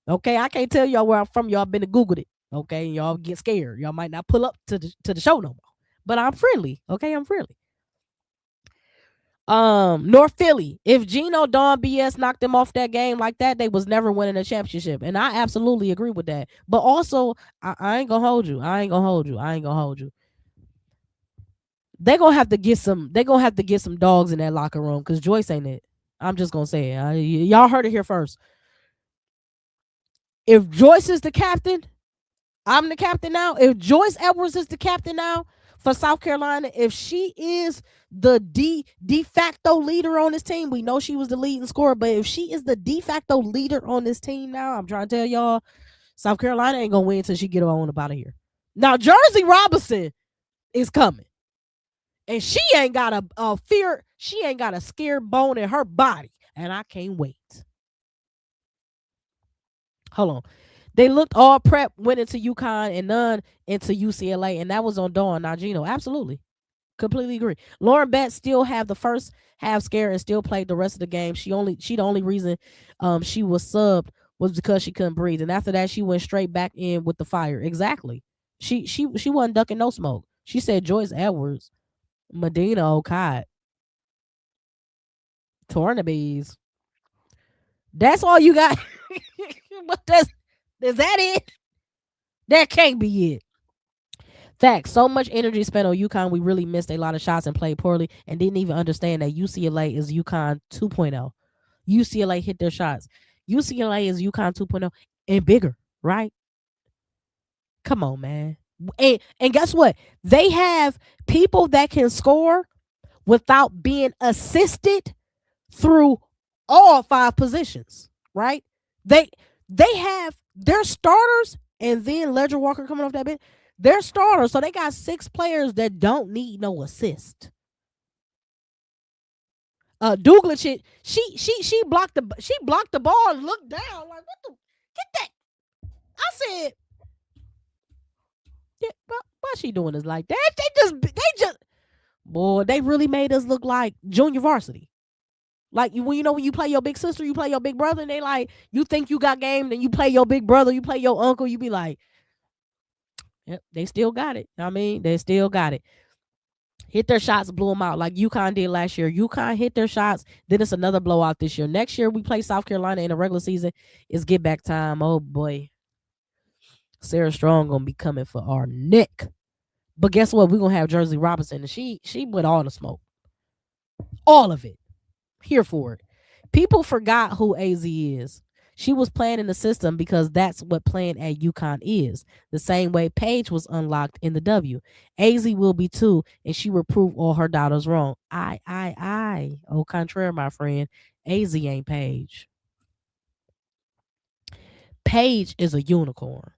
Okay, I can't tell y'all where I'm from. Y'all been to Google it. Okay, y'all get scared. Y'all might not pull up to the show no more. But I'm friendly. Okay, I'm friendly. North Philly. If Gino Dawn BS knocked them off that game like that, they was never winning a championship. And I absolutely agree with that. But also, I ain't gonna hold you. They're gonna have to get some dogs in that locker room, because Joyce ain't it. I'm just gonna say it. Y'all heard it here first. If Joyce is the captain, I'm the captain now. If Joyce Edwards is the captain now for South Carolina, if she is the de facto leader on this team, we know she was the leading scorer, but if she is the de facto leader on this team now, I'm trying to tell y'all, South Carolina ain't gonna win until she get on up out of here. Now, Jersey Robinson is coming, and she ain't got a fear. She ain't got a scared bone in her body, and I can't wait. Hold on. They looked all prep, went into UConn and none into UCLA, and that was on Dawn, not Gino. Absolutely. Completely agree. Lauren Betts still had the first half scare and still played the rest of the game. She the only reason she was subbed was because she couldn't breathe. And after that, she went straight back in with the fire. Exactly. She wasn't ducking no smoke. She said Joyce Edwards, Medina Okad, Tornabees. That's all you got. But is that it? That can't be it. Fact, so much energy spent on UConn, we really missed a lot of shots and played poorly and didn't even understand that UCLA is UConn 2.0. UCLA hit their shots. UCLA is UConn 2.0 and bigger, right? Come on, man. And guess what? They have people that can score without being assisted through all 5 positions, right? They have their starters, and then Ledger Walker coming off that bench. They're starters, so they got 6 players that don't need no assist. Douglas, she blocked the ball and looked down like, what the, get that? I said, yeah, why she doing this like that? They just boy, they really made us look like junior varsity. Like, when you play your big sister, you play your big brother, and they like, you think you got game, then you play your big brother, you play your uncle, you be like, yep, they still got it. I mean, they still got it. Hit their shots, blew them out like UConn did last year. UConn hit their shots, then it's another blowout this year. Next year, we play South Carolina in the regular season. It's get back time. Oh, boy. Sarah Strong going to be coming for our neck. But guess what? We're going to have Jersey Robinson, and she with all the smoke. All of it. Here for it. People forgot who AZ is. She was playing in the system because that's what playing at UConn is. The same way Paige was unlocked in the W. AZ will be too, and she will prove all her doubters wrong. Au contraire, my friend. AZ ain't Paige. Paige is a unicorn.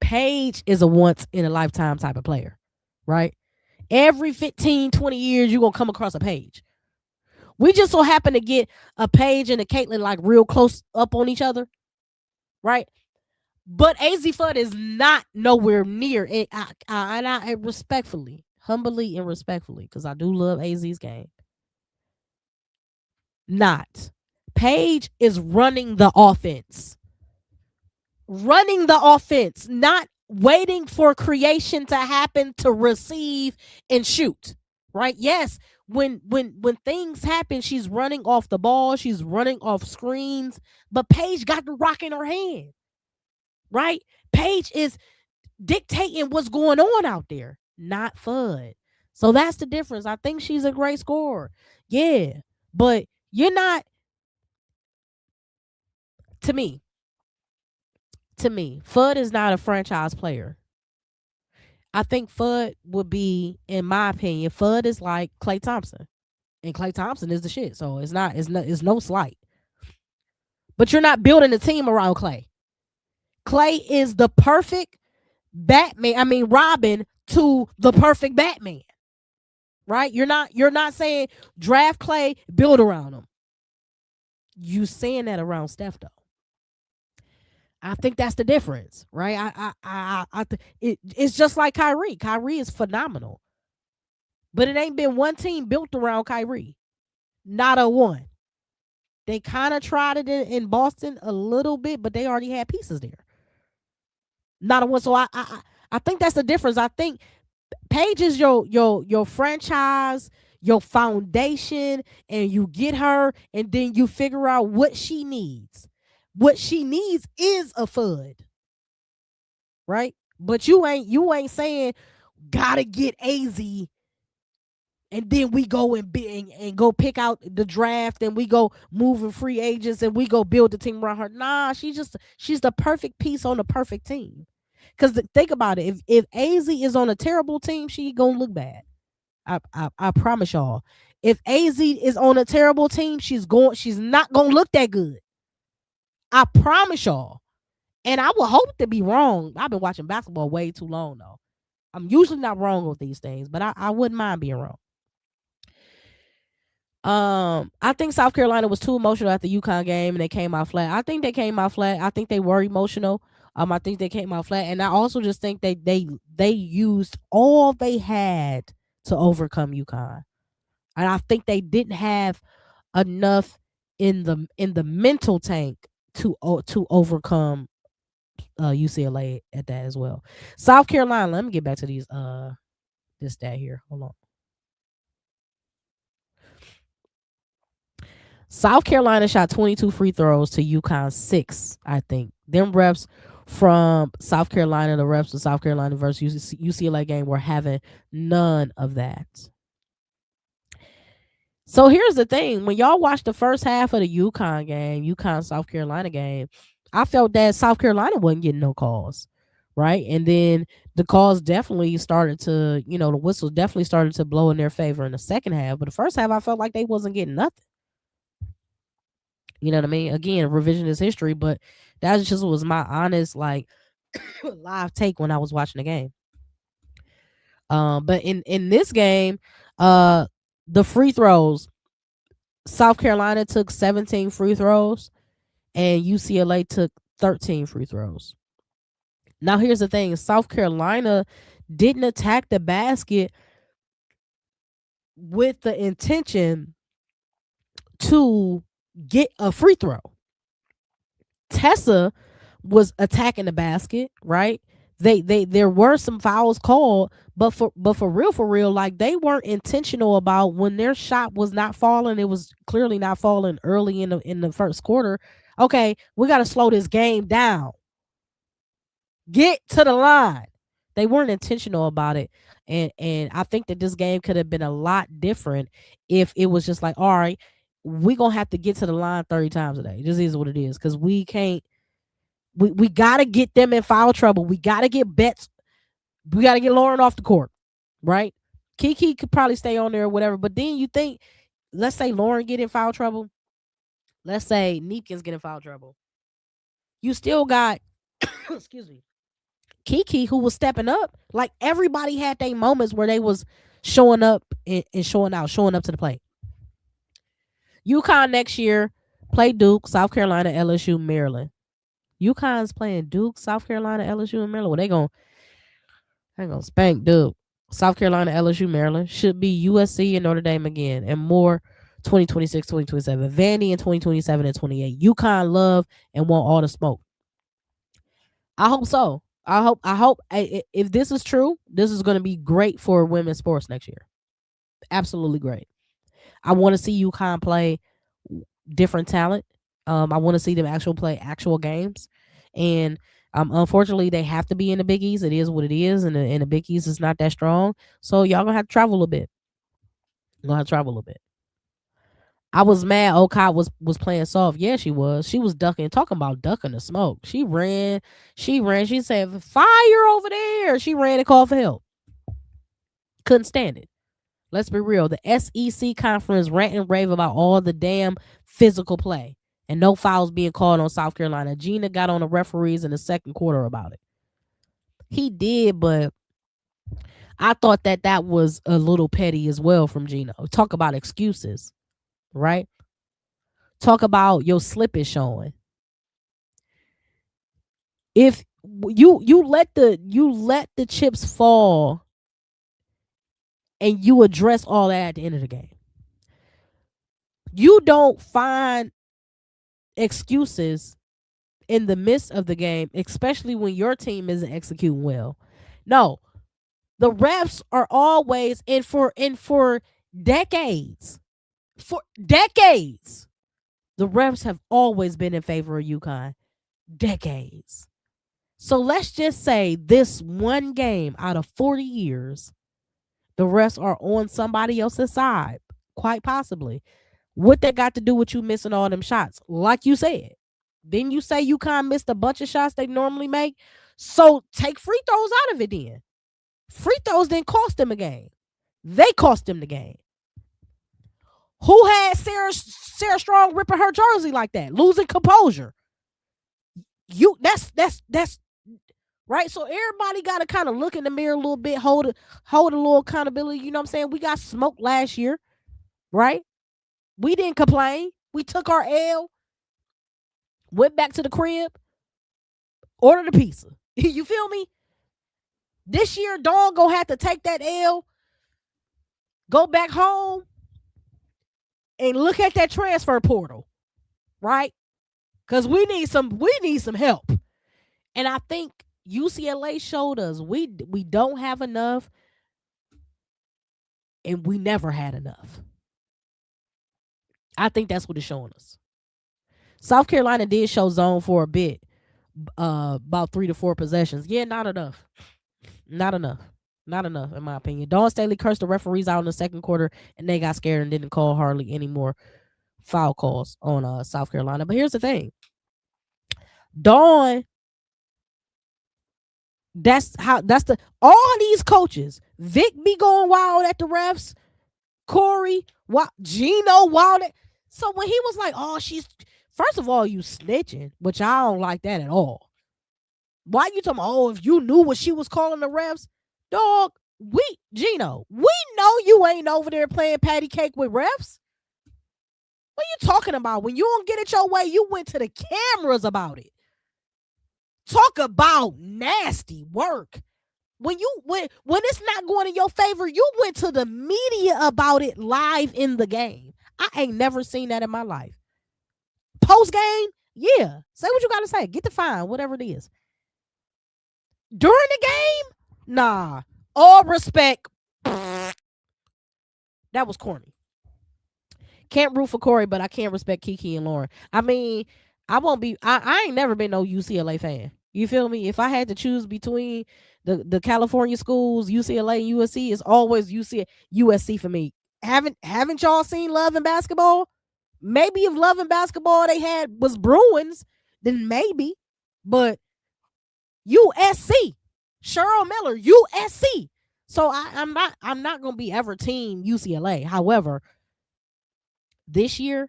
Paige is a once-in-a-lifetime type of player, right? Every 15, 20 years, you're going to come across a Paige. We just so happen to get a Paige and a Caitlin like real close up on each other, right? But AZ Fudd is not nowhere near it. And I respectfully, humbly and respectfully, because I do love AZ's game. Not. Paige is running the offense. Running the offense, not waiting for creation to happen to receive and shoot, right? Yes. When things happen, she's running off the ball, she's running off screens, but Paige got the rock in her hand, right? Paige is dictating what's going on out there, not Fudd. So that's the difference. I think she's a great scorer. Yeah, but you're not, to me, Fudd is not a franchise player. I think Fudd would be, in my opinion, Fudd is like Klay Thompson. And Klay Thompson is the shit. So it's no slight. But you're not building a team around Klay. Clay is the perfect Robin to the perfect Batman. Right? You're not saying draft Clay, build around him. You saying that around Steph though. I think that's the difference, right? It's just like Kyrie. Kyrie is phenomenal, but it ain't been one team built around Kyrie. Not a one. They kind of tried it in Boston a little bit, but they already had pieces there. Not a one. So I think that's the difference. I think Paige is your franchise, your foundation, and you get her, and then you figure out what she needs. What she needs is a FUD, right? But you ain't saying gotta get AZ, and then we go and go pick out the draft, and we go moving free agents, and we go build the team around her. Nah, she's the perfect piece on the perfect team. Because think about it, if AZ is on a terrible team, she gonna look bad. I promise y'all. If AZ is on a terrible team, she's not gonna look that good. I promise y'all. And I would hope to be wrong. I've been watching basketball way too long though. I'm usually not wrong with these things, but I wouldn't mind being wrong. I think South Carolina was too emotional at the UConn game, and they came out flat. I think they came out flat. I think they were emotional. I think they came out flat, and I also just think they used all they had to overcome UConn, and I think they didn't have enough in the mental tank to overcome UCLA at that as well. South Carolina. Let me get back to these this stat here. Hold on. South Carolina shot 22 free throws to UConn 6, I think. Them reps from South Carolina, the reps of South Carolina versus UCLA game were having none of that. So here's the thing. When y'all watch the first half of the UConn South Carolina game, I felt that South Carolina wasn't getting no calls, right? And then the calls definitely started to, the whistles definitely started to blow in their favor in the second half. But the first half, I felt like they wasn't getting nothing. You know what I mean? Again, revisionist history, but that just was my honest, live take when I was watching the game. But in this game, the free throws, South Carolina took 17 free throws, and UCLA took 13 free throws. Now, here's the thing. South Carolina didn't attack the basket with the intention to get a free throw. Tessa was attacking the basket, right? There were some fouls called, but for real, like they weren't intentional about when their shot was not falling. It was clearly not falling early in the first quarter. Okay, we got to slow this game down. Get to the line. They weren't intentional about it, and I think that this game could have been a lot different if it was just like, all right, we're going to have to get to the line 30 times a day. It just is what it is, because we can't. We got to get them in foul trouble. We got to get Betts. We got to get Lauren off the court, right? Kiki could probably stay on there or whatever, but then you think, let's say Lauren get in foul trouble. Let's say Neepkins get in foul trouble. You still got, excuse me, Kiki, who was stepping up. Like, everybody had their moments where they was showing up and showing out, showing up to the plate. UConn next year play Duke, South Carolina, LSU, Maryland. UConn's playing Duke, South Carolina, LSU, and Maryland. Well, they gonna spank Duke. South Carolina, LSU, Maryland. Should be USC and Notre Dame again. And more 2026, 2027. Vandy in 2027 and 28. UConn love and want all the smoke. I hope so. I hope if this is true, this is going to be great for women's sports next year. Absolutely great. I want to see UConn play different talent. I want to see them play actual games. And unfortunately, they have to be in the Big East. It is what it is. And the Big East is not that strong. So y'all going to have to travel a little bit. I was mad Okai was playing soft. Yeah, she was. She was ducking, talking about ducking the smoke. She ran. She said, fire over there. She ran and called for help. Couldn't stand it. Let's be real. The SEC conference rant and rave about all the damn physical play. and no fouls being called on South Carolina. Gina got on the referees in the second quarter about it. He did, but I thought that was a little petty as well from Gino. Talk about excuses, right? Talk about your slip is showing. If you let the chips fall and you address all that at the end of the game. You don't find excuses in the midst of the game, especially when your team isn't executing well. No, the refs are always and for decades, the refs have always been in favor of UConn. Decades. So let's just say this one game out of 40 years, the refs are on somebody else's side, quite possibly. What that got to do with you missing all them shots? Like you said, then you say UConn missed a bunch of shots they normally make. So take free throws out of it then. Free throws didn't cost them a game. They cost them the game. Who had Sarah Strong ripping her jersey like that, losing composure? That's right. So everybody got to kind of look in the mirror a little bit, hold a little accountability. You know what I'm saying? We got smoked last year, right? We didn't complain. We took our L, went back to the crib, ordered a pizza. You feel me? This year, Dawn gonna have to take that L, go back home, and look at that transfer portal, right? Because we need some help. And I think UCLA showed us we don't have enough, and we never had enough. I think that's what it's showing us. South Carolina did show zone for a bit, about 3 to 4 possessions. Yeah, not enough. Not enough, in my opinion. Dawn Staley cursed the referees out in the second quarter, and they got scared and didn't call hardly any more foul calls on South Carolina. But here's the thing. Dawn, all these coaches, Vic be going wild at the refs, Cori, Gino wild. So when he was like, oh, first of all, you snitching, which I don't like that at all. Why you talking about, oh, if you knew what she was calling the refs? Dog, Gino, we know you ain't over there playing patty cake with refs. What are you talking about? When you don't get it your way, you went to the cameras about it. Talk about nasty work. When it's not going in your favor, you went to the media about it live in the game. I ain't never seen that in my life. Post game, yeah. Say what you got to say. Get the fine, whatever it is. During the game, nah. All respect. That was corny. Can't root for Cori, but I can't respect Kiki and Lauren. I mean, I ain't never been no UCLA fan. You feel me? If I had to choose between the California schools, UCLA and USC, it's always USC for me. Haven't y'all seen Love and Basketball? Maybe if Love and Basketball they had was Bruins, then maybe. But USC, Cheryl Miller, USC. So I'm not gonna be ever team UCLA. However, this year,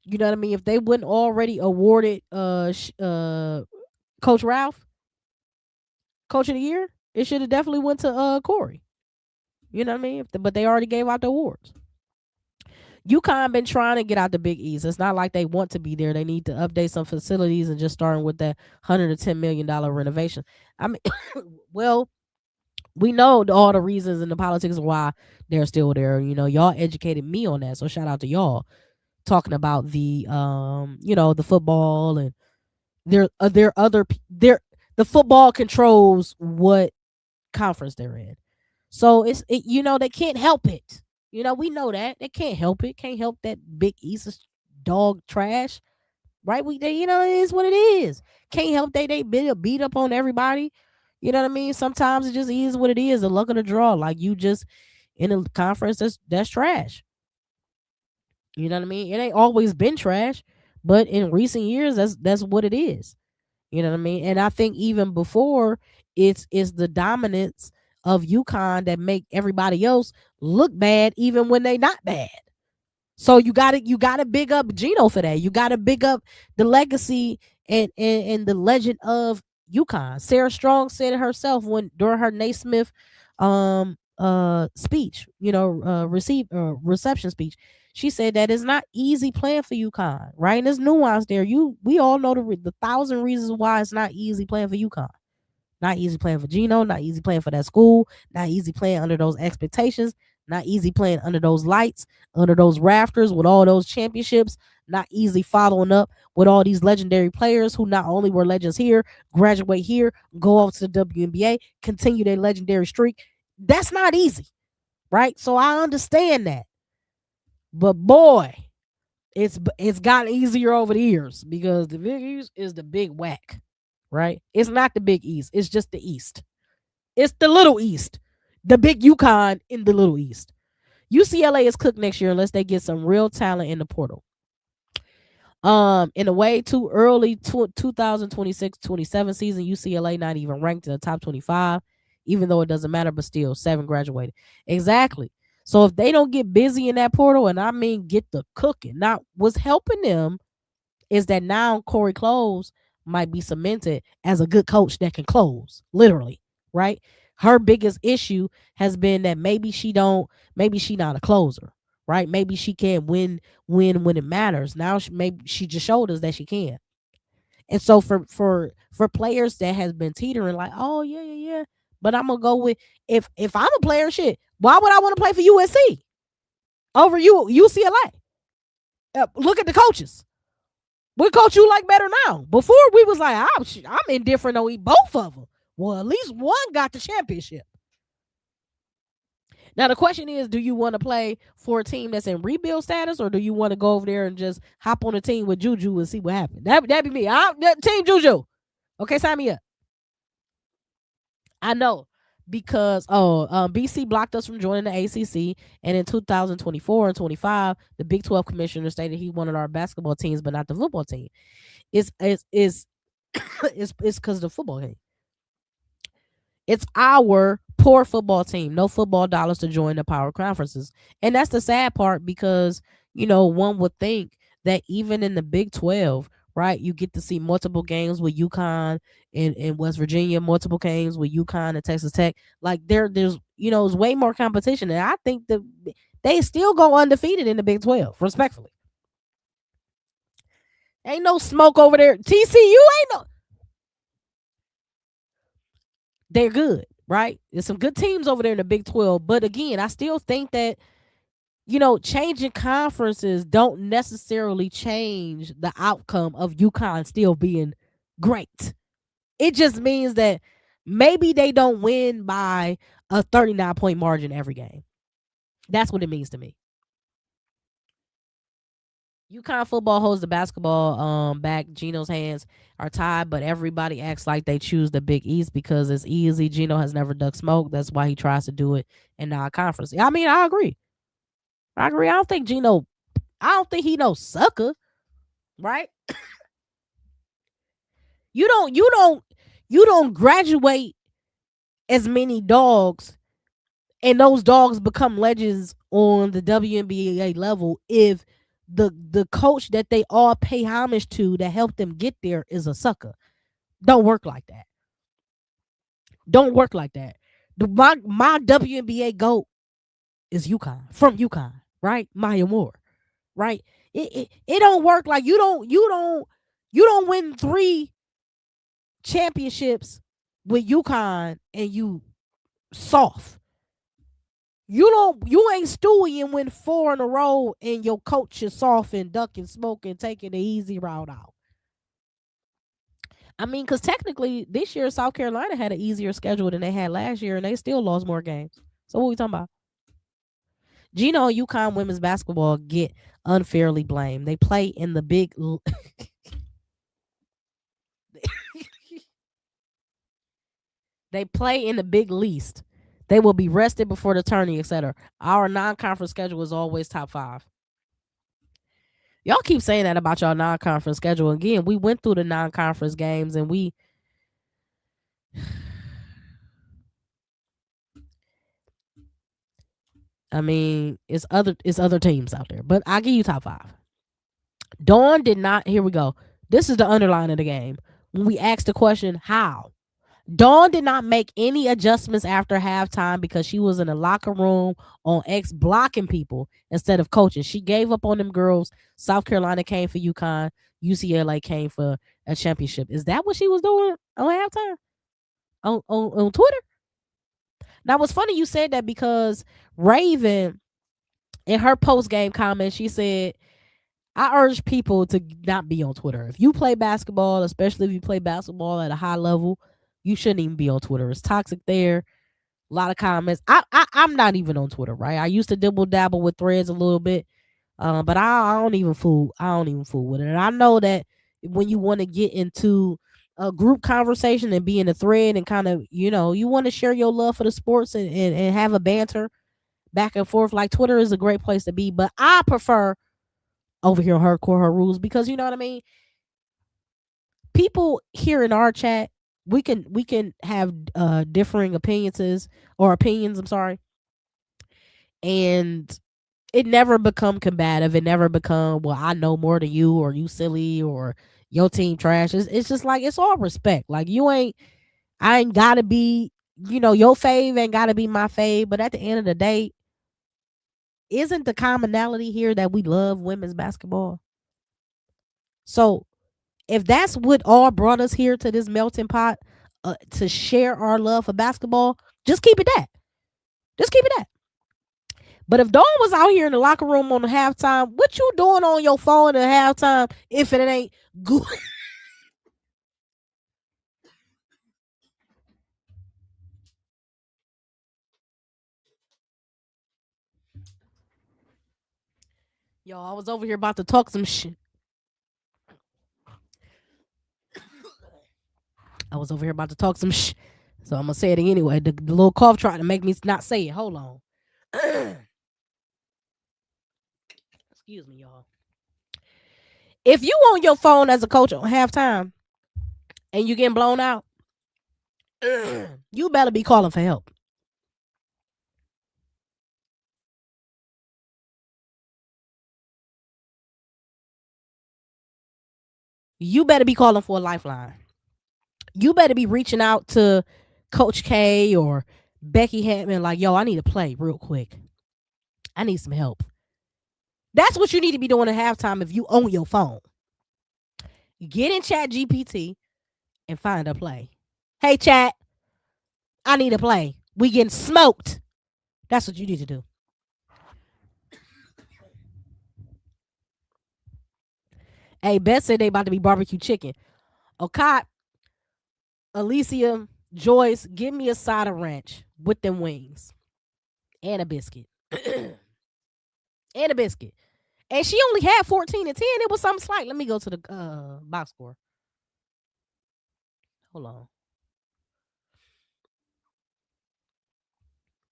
you know what I mean? If they wouldn't already awarded Coach Ralph Coach of the Year, it should have definitely went to Cori. You know what I mean? But they already gave out the awards. UConn been trying to get out the Big East. It's not like they want to be there. They need to update some facilities and just starting with that $110 million renovation. I mean, well, we know all the reasons and the politics of why they're still there. You know, y'all educated me on that. So shout out to y'all talking about the, the football and the football controls what conference they're in. So they can't help it. You know, we know that. They can't help it. Can't help that Big East is dog trash. Right? It is what it is. Can't help they beat up on everybody. You know what I mean? Sometimes it just is what it is. The luck of the draw. Like you just in a conference that's trash. You know what I mean? It ain't always been trash, but in recent years, that's what it is. You know what I mean? And I think even before it's the dominance of UConn that make everybody else look bad even when they not bad. So you gotta big up Gino for that. You gotta big up the legacy and the legend of UConn. Sarah Strong said it herself when during her Naismith speech, reception speech. She said that it's not easy playing for UConn, right? And there's nuance there. We all know the thousand reasons why it's not easy playing for UConn. Not easy playing for Gino, not easy playing for that school, not easy playing under those expectations, not easy playing under those lights, under those rafters with all those championships, not easy following up with all these legendary players who not only were legends here, graduate here, go off to the WNBA, continue their legendary streak. That's not easy, right? So I understand that. But boy, it's gotten easier over the years because the Big East is the big whack, right? It's not the Big East. It's just the East. It's the Little East. The big UConn in the Little East. UCLA is cooked next year unless they get some real talent in the portal. In a way too early 2026-27 season, UCLA not even ranked in the top 25, even though it doesn't matter, but still 7 graduated. Exactly. So if they don't get busy in that portal, and I mean get the cooking, now what's helping them is that now Cori close might be cemented as a good coach that can close, literally, right? Her biggest issue has been that maybe she not a closer, right? Maybe she can't win when it matters. Now maybe she just showed us that she can. And so for players that has been teetering like, oh yeah, but I'm gonna go with if I'm a player, shit, why would I want to play for USC over UCLA? Look at the coaches. What coach you like better now? Before we was like, I'm indifferent on both of them. Well, at least one got the championship. Now the question is, do you want to play for a team that's in rebuild status, or do you want to go over there and just hop on a team with Juju and see what happens? That'd be me. Team Juju. Okay, sign me up. I know because BC blocked us from joining the ACC, and in 2024 and 25, the Big 12 commissioner stated he wanted our basketball teams, but not the football team. It's because of the football game. It's our poor football team, no football dollars to join the power conferences, and that's the sad part because one would think that even in the Big 12. Right, you get to see multiple games with UConn in West Virginia, multiple games with UConn and Texas Tech. Like there's way more competition, and I think that they still go undefeated in the Big 12. Respectfully, ain't no smoke over there. TCU ain't no. They're good, right? There's some good teams over there in the Big 12, but again, I still think that. Changing conferences don't necessarily change the outcome of UConn still being great. It just means that maybe they don't win by a 39-point margin every game. That's what it means to me. UConn football holds the basketball back. Gino's hands are tied, but everybody acts like they choose the Big East because it's easy. Gino has never dug smoke. That's why he tries to do it in non-conference. I mean, I agree. I don't think he knows sucker, right? You don't graduate as many dogs, and those dogs become legends on the WNBA level if the coach that they all pay homage to that helped them get there is a sucker. Don't work like that. Don't work like that. My WNBA GOAT is UConn, from UConn. Right, Maya Moore, right? It don't work like you don't win 3 championships with UConn and you soft. You ain't Stewie and win 4 in a row and your coach is soft and ducking, smoking, taking the easy route out. I mean, because technically this year South Carolina had an easier schedule than they had last year, and they still lost more games. So what are we talking about? Gino and UConn women's basketball get unfairly blamed. They play in the big they play in the big least. They will be rested before the tourney, etc. Our non-conference schedule is always top 5. Y'all keep saying that about y'all non-conference schedule. Again, we went through the non-conference games and we I mean, it's other teams out there, but I'll give you top 5. Dawn did not. Here we go. This is the underline of the game. When we asked the question, how? Dawn did not make any adjustments after halftime because she was in the locker room on X blocking people instead of coaching. She gave up on them girls. South Carolina came for UConn. UCLA came for a championship. Is that what she was doing on halftime? On Twitter? Now, what's funny you said that because Raven, in her post-game comment, she said, I urge people to not be on Twitter. If you play basketball, especially if you play basketball at a high level, you shouldn't even be on Twitter. It's toxic there. A lot of comments. I'm not even on Twitter, right? I used to dibble dabble with Threads a little bit, but I don't even fool. I don't even fool with it. And I know that when you want to get into a group conversation and be in a thread and kind of, you want to share your love for the sports and have a banter back and forth, like Twitter is a great place to be. But I prefer over here on her rules because you know what I mean. People here in our chat, we can have differing opinions. I'm sorry, and it never become combative. It never become, well, I know more than you, or you silly, or your team trash. It's just like, it's all respect. Like, I ain't gotta be, your fave ain't gotta be my fave. But at the end of the day, isn't the commonality here that we love women's basketball? So if that's what all brought us here to this melting pot, to share our love for basketball, just keep it that. Just keep it that. But if Dawn was out here in the locker room on the halftime, what you doing on your phone at halftime if it ain't good? Yo, I was over here about to talk some shit. So I'm going to say it anyway. The little cough tried to make me not say it. Hold on. Excuse me, y'all. If you on your phone as a coach on halftime and you getting blown out, you better be calling for help. You better be calling for a lifeline. You better be reaching out to Coach K or Becky Hammond like, yo, I need to play real quick. I need some help. That's what you need to be doing at halftime if you own your phone. Get in Chat GPT and find a play. Hey, chat, I need a play. We getting smoked. That's what you need to do. Hey, Beth said they about to be barbecue chicken. Okat, Alicia, Joyce, give me a side of ranch with them wings. And a biscuit. And a biscuit. And she only had 14 and 10. It was something slight. Let me go to the box score. Hold on.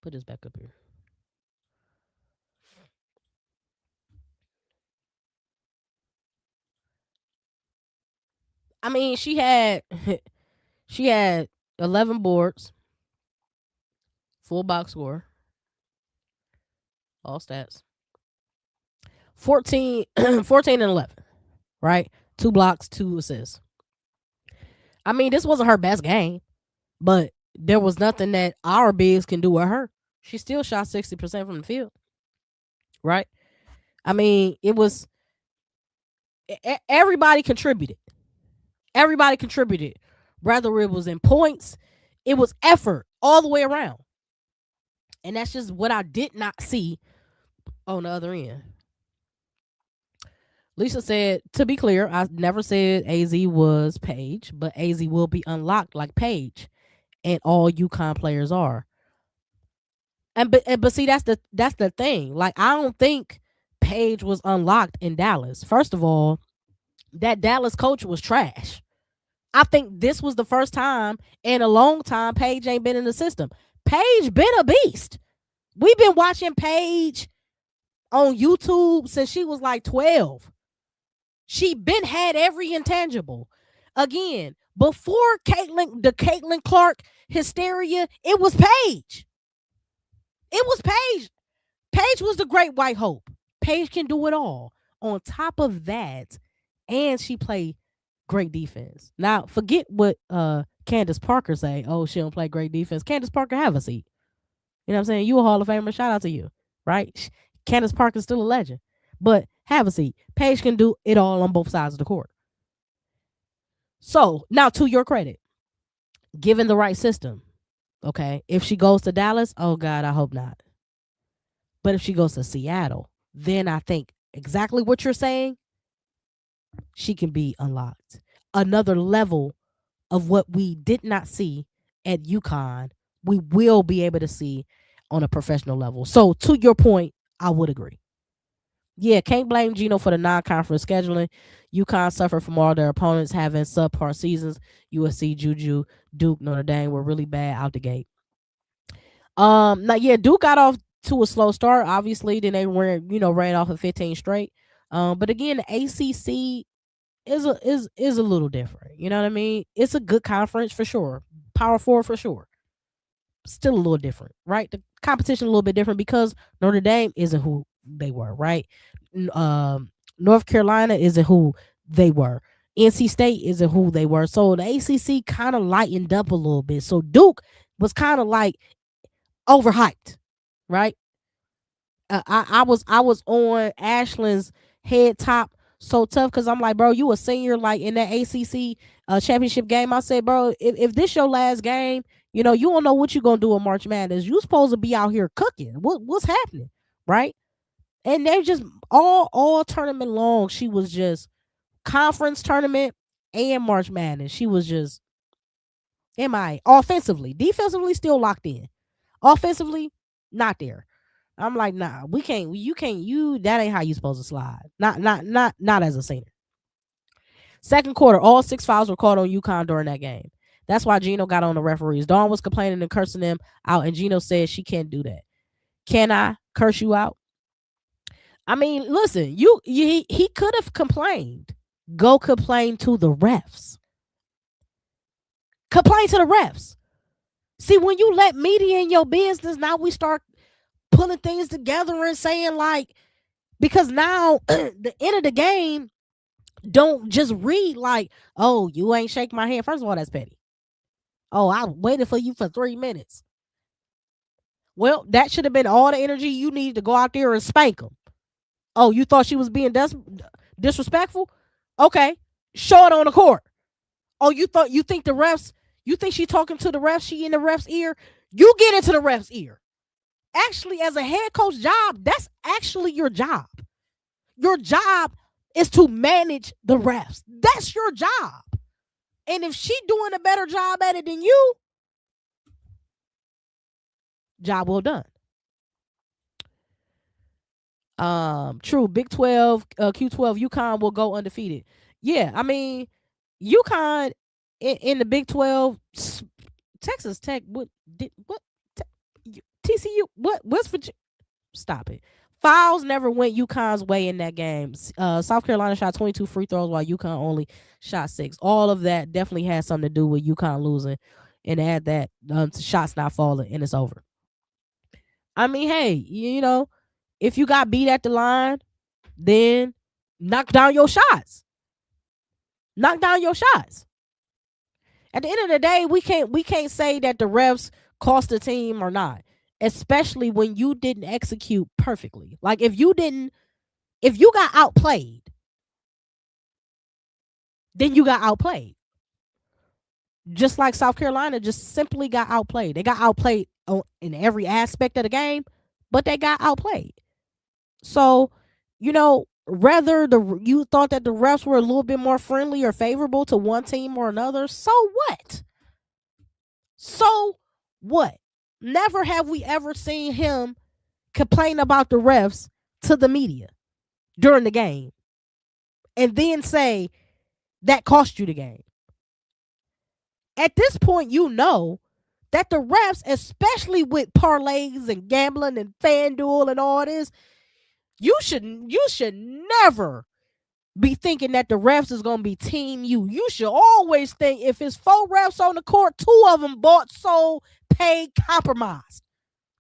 Put this back up here. I mean, she had 11 boards, full box score, all stats. 14 and 11, right? 2 blocks, 2 assists. I mean, this wasn't her best game, but there was nothing that our bigs can do with her. She still shot 60% from the field, right? I mean, it was everybody contributed. Everybody contributed. Whether it was in points, it was effort all the way around. And that's just what I did not see on the other end. Lisa said, to be clear, I never said AZ was Paige, but AZ will be unlocked like Paige, and all UConn players are. But see, that's the thing. Like, I don't think Paige was unlocked in Dallas. First of all, that Dallas coach was trash. I think this was the first time in a long time Paige ain't been in the system. Paige been a beast. We've been watching Paige on YouTube since she was like 12. She been had every intangible. Again, before the Caitlin Clark hysteria, it was Paige. It was Paige. Paige was the great white hope. Paige can do it all. On top of that, and she played great defense. Now, forget what Candace Parker say. Oh, she don't play great defense. Candace Parker, have a seat. You know what I'm saying? You a Hall of Famer. Shout out to you, right? Candace Parker's still a legend. But have a seat. Paige can do it all on both sides of the court. So, now to your credit, given the right system, okay, if she goes to Dallas, oh, God, I hope not. But if she goes to Seattle, then I think exactly what you're saying, she can be unlocked. Another level of what we did not see at UConn, we will be able to see on a professional level. So to your point, I would agree. Yeah, can't blame Gino for the non-conference scheduling. UConn suffered from all their opponents having subpar seasons. USC, Juju, Duke, Notre Dame were really bad out the gate. Now, yeah, Duke got off to a slow start. Obviously, then they were, ran off of 15 straight. But again, the ACC is a little different. You know what I mean? It's a good conference for sure. Power Four for sure. Still a little different, right? The competition a little bit different because Notre Dame isn't who they were, right? North Carolina isn't who they were. NC State isn't who they were. So the ACC kind of lightened up a little bit. So Duke was kind of like overhyped, right? I was on Ashland's head top so tough because I'm like, bro, you a senior like in that ACC championship game. I said, bro, if this your last game, you don't know what you're gonna do in March Madness. You supposed to be out here cooking. What's happening, right? And they just all tournament long. She was just conference tournament and March Madness. She was just offensively, defensively still locked in. Offensively, not there. I'm like, nah, we can't. You can't. That ain't how you supposed to slide. Not as a senior. Second quarter, all 6 fouls were called on UConn during that game. That's why Gino got on the referees. Dawn was complaining and cursing them out, and Gino said she can't do that. Can I curse you out? I mean, listen, he could have complained. Go complain to the refs. Complain to the refs. See, when you let media in your business, now we start pulling things together and saying like, because now the end of the game don't just read like, oh, you ain't shake my hand. First of all, that's petty. Oh, I waited for you for 3 minutes. Well, that should have been all the energy you needed to go out there and spank them. Oh, you thought she was being disrespectful? Okay, show it on the court. Oh, you think the refs, you think she talking to the refs, she in the ref's ear? You get into the ref's ear. Actually, as a head coach job, that's actually your job. Your job is to manage the refs. That's your job. And if she doing a better job at it than you, job well done. True. Big 12, Q12, UConn will go undefeated. Yeah, I mean, UConn in the Big 12, Texas Tech, TCU, West Virginia, stop it. Fouls never went UConn's way in that game. South Carolina shot 22 free throws while UConn only shot 6. All of that definitely has something to do with UConn losing, and add that shots not falling, and it's over. I mean, hey, if you got beat at the line, then knock down your shots. Knock down your shots. At the end of the day, we can't say that the refs cost the team or not, especially when you didn't execute perfectly. Like if you got outplayed, then you got outplayed. Just like South Carolina just simply got outplayed. They got outplayed in every aspect of the game, but they got outplayed. So, whether you thought that the refs were a little bit more friendly or favorable to one team or another, so what? So what? Never have we ever seen him complain about the refs to the media during the game and then say that cost you the game. At this point, that the refs, especially with parlays and gambling and FanDuel and all this, you should never be thinking that the refs is going to be team you. You should always think if it's 4 refs on the court, 2 of them bought, sold, paid, compromised.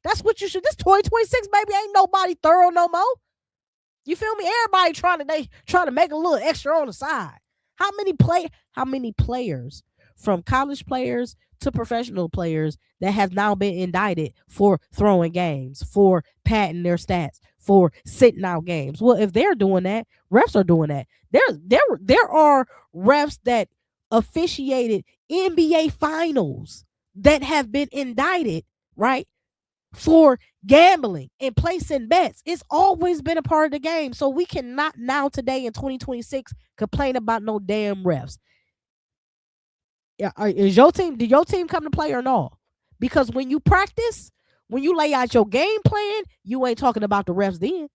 That's what you should. This 2026, baby, ain't nobody thorough no more. You feel me? Everybody trying to make a little extra on the side. How many players, from college players to professional players, that have now been indicted for throwing games, for padding their stats, for sitting out games? Well, if they're doing that, refs are doing that. There are refs that officiated NBA finals that have been indicted, right, for gambling and placing bets. It's always been a part of the game. So we cannot now today in 2026 complain about no damn refs. Did your team come to play or no? Because when you practice, when you lay out your game plan, you ain't talking about the refs then.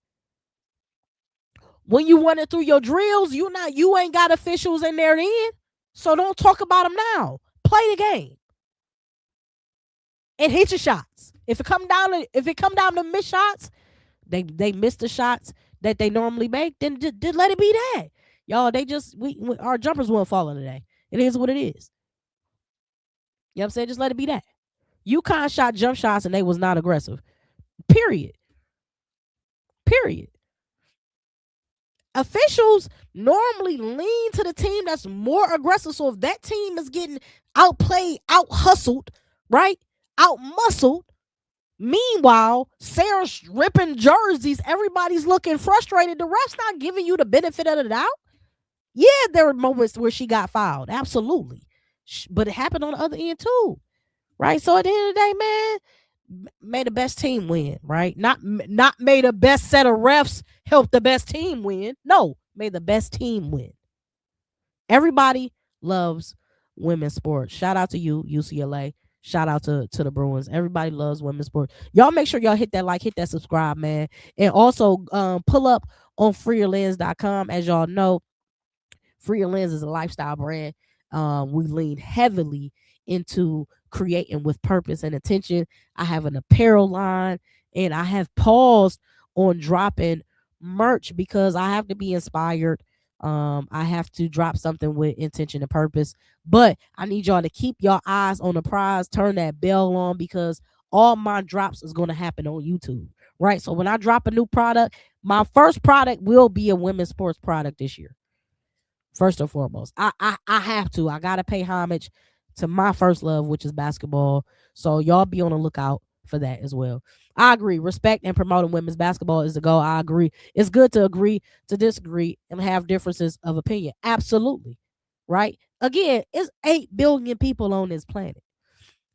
When you running through your drills, you ain't got officials in there then. So don't talk about them now. Play the game and hit your shots. If it come down to miss shots, they miss the shots that they normally make, then just let it be that. Y'all, our jumpers weren't falling today. It is what it is. You know what I'm saying? Just let it be that. UConn shot jump shots and they was not aggressive. Period. Officials normally lean to the team that's more aggressive. So if that team is getting outplayed, out hustled, right? Out muscled. Meanwhile, Sarah's ripping jerseys. Everybody's looking frustrated. The ref's not giving you the benefit of the doubt. Yeah, there were moments where she got fouled. Absolutely. But it happened on the other end too. Right? So at the end of the day, man, may the best team win, right? Not may the best set of refs help the best team win. No, may the best team win. Everybody loves women's sports. Shout out to you, UCLA. Shout out to the Bruins. Everybody loves women's sports. Y'all make sure y'all hit that like, hit that subscribe, man. And also pull up on freelens.com. As y'all know, Freelens is a lifestyle brand. We lean heavily into creating with purpose and intention. I have an apparel line, and I have paused on dropping merch because I have to be inspired. I have to drop something with intention and purpose, but I need y'all to keep your eyes on the prize, turn that bell on, because all my drops is going to happen on YouTube, right? So when I drop a new product, my first product will be a women's sports product this year. First and foremost, I have to. I gotta pay homage to my first love, which is basketball. So y'all be on the lookout for that as well. I agree. Respect and promoting women's basketball is the goal. I agree. It's good to agree to disagree and have differences of opinion. Absolutely. Right? Again, it's 8 billion people on this planet.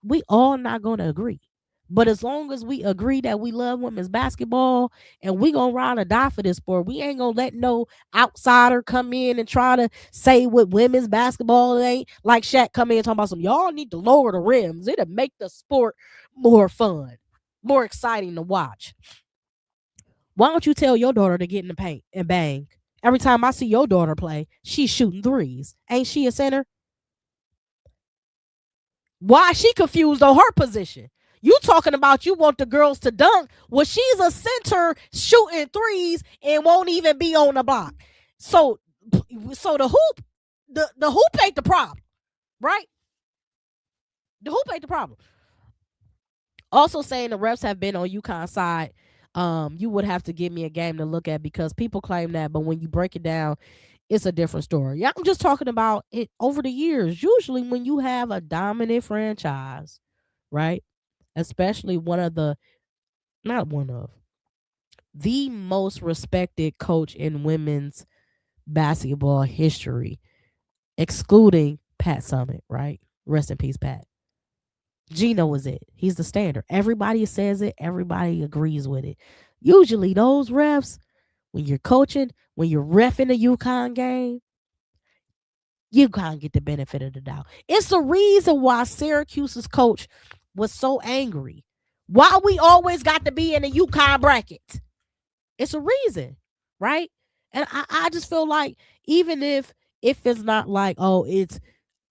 We all not going to agree. But as long as we agree that we love women's basketball and we going to ride or die for this sport, we ain't going to let no outsider come in and try to say what women's basketball ain't. Like Shaq come in and talk about some, y'all need to lower the rims. It'll make the sport more fun, more exciting to watch. Why don't you tell your daughter to get in the paint and bang? Every time I see your daughter play, she's shooting threes. Ain't she a center? Why is she confused on her position? You talking about you want the girls to dunk. Well, she's a center shooting threes and won't even be on the block. So the hoop ain't the problem, right? The hoop ain't the problem. Also saying the refs have been on UConn's side. You would have to give me a game to look at because people claim that, but when you break it down, it's a different story. Yeah, I'm just talking about it over the years. Usually when you have a dominant franchise, right? Especially the most respected coach in women's basketball history, excluding Pat Summitt, right? Rest in peace, Pat. Gino is it. He's the standard. Everybody says it. Everybody agrees with it. Usually those refs, when you're coaching, when you're reffing a UConn game, you can't get the benefit of the doubt. It's the reason why Syracuse's coach was so angry. Why we always got to be in the UConn bracket. It's a reason, right? And I just feel like even if it's not like, oh, it's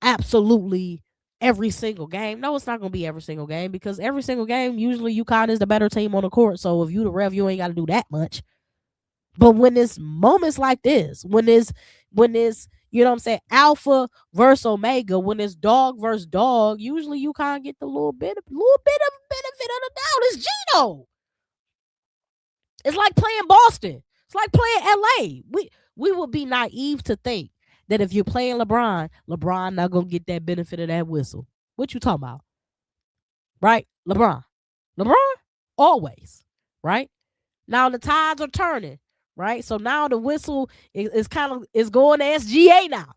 absolutely every single game. No, it's not going to be every single game because every single game, usually UConn is the better team on the court. So if you the ref, you ain't got to do that much. But when it's moments like this, when it's You know what I'm saying? Alpha versus Omega. When it's dog versus dog, usually you kind of get the little bit of benefit of the doubt. It's Gino. It's like playing Boston. It's like playing LA. We would be naive to think that if you're playing LeBron not gonna get that benefit of that whistle. What you talking about? Right? LeBron always. Right? Now the tides are turning. Right? So now the whistle is going to SGA now.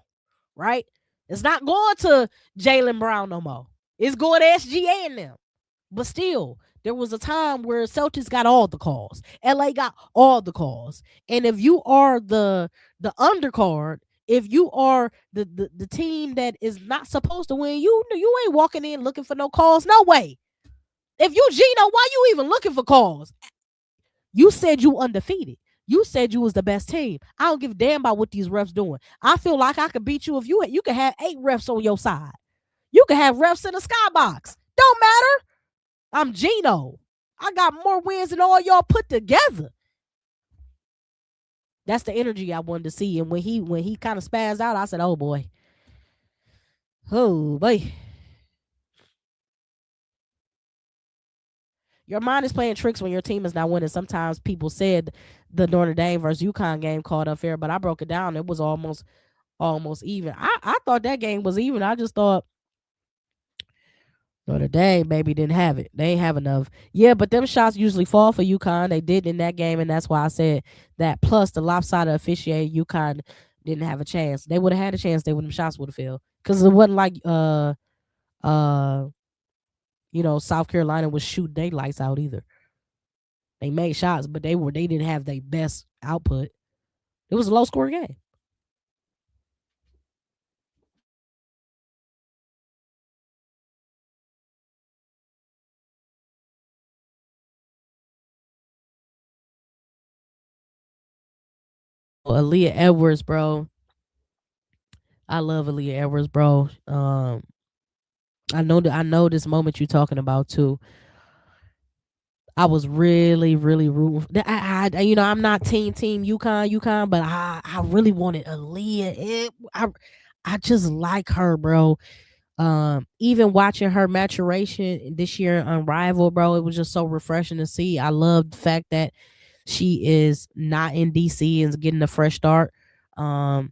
Right? It's not going to Jaylen Brown no more. It's going to SGA and them. But still, there was a time where Celtics got all the calls. LA got all the calls. And if you are the undercard, if you are the team that is not supposed to win, you ain't walking in looking for no calls. No way. If you Gino, why you even looking for calls? You said you undefeated. You said you was the best team. I don't give a damn about what these refs doing. I feel like I could beat you if you could have 8 refs on your side. You could have refs in the skybox. Don't matter. I'm Gino. I got more wins than all y'all put together. That's the energy I wanted to see. And when he kind of spazzed out, I said, oh boy. Oh boy. Your mind is playing tricks when your team is not winning. Sometimes people said the Notre Dame versus UConn game called unfair, but I broke it down. It was almost even. I thought that game was even. I just thought Notre Dame maybe didn't have it. They ain't have enough. Yeah, but them shots usually fall for UConn. They did in that game, and that's why I said that. Plus, the lopsided officiate, UConn didn't have a chance. They would have had a chance. Them shots would have failed because it wasn't like South Carolina was shooting their lights out either. They made shots, but they didn't have their best output. It was a low score game. Aaliyah Edwards, bro. I love Aaliyah Edwards, bro. I know this moment you're talking about too. I was really, really rooting. I'm not team UConn, but I really wanted Aaliyah. I just like her, bro. Even watching her maturation this year in Unrivaled, bro, it was just so refreshing to see. I love the fact that she is not in DC and getting a fresh start. About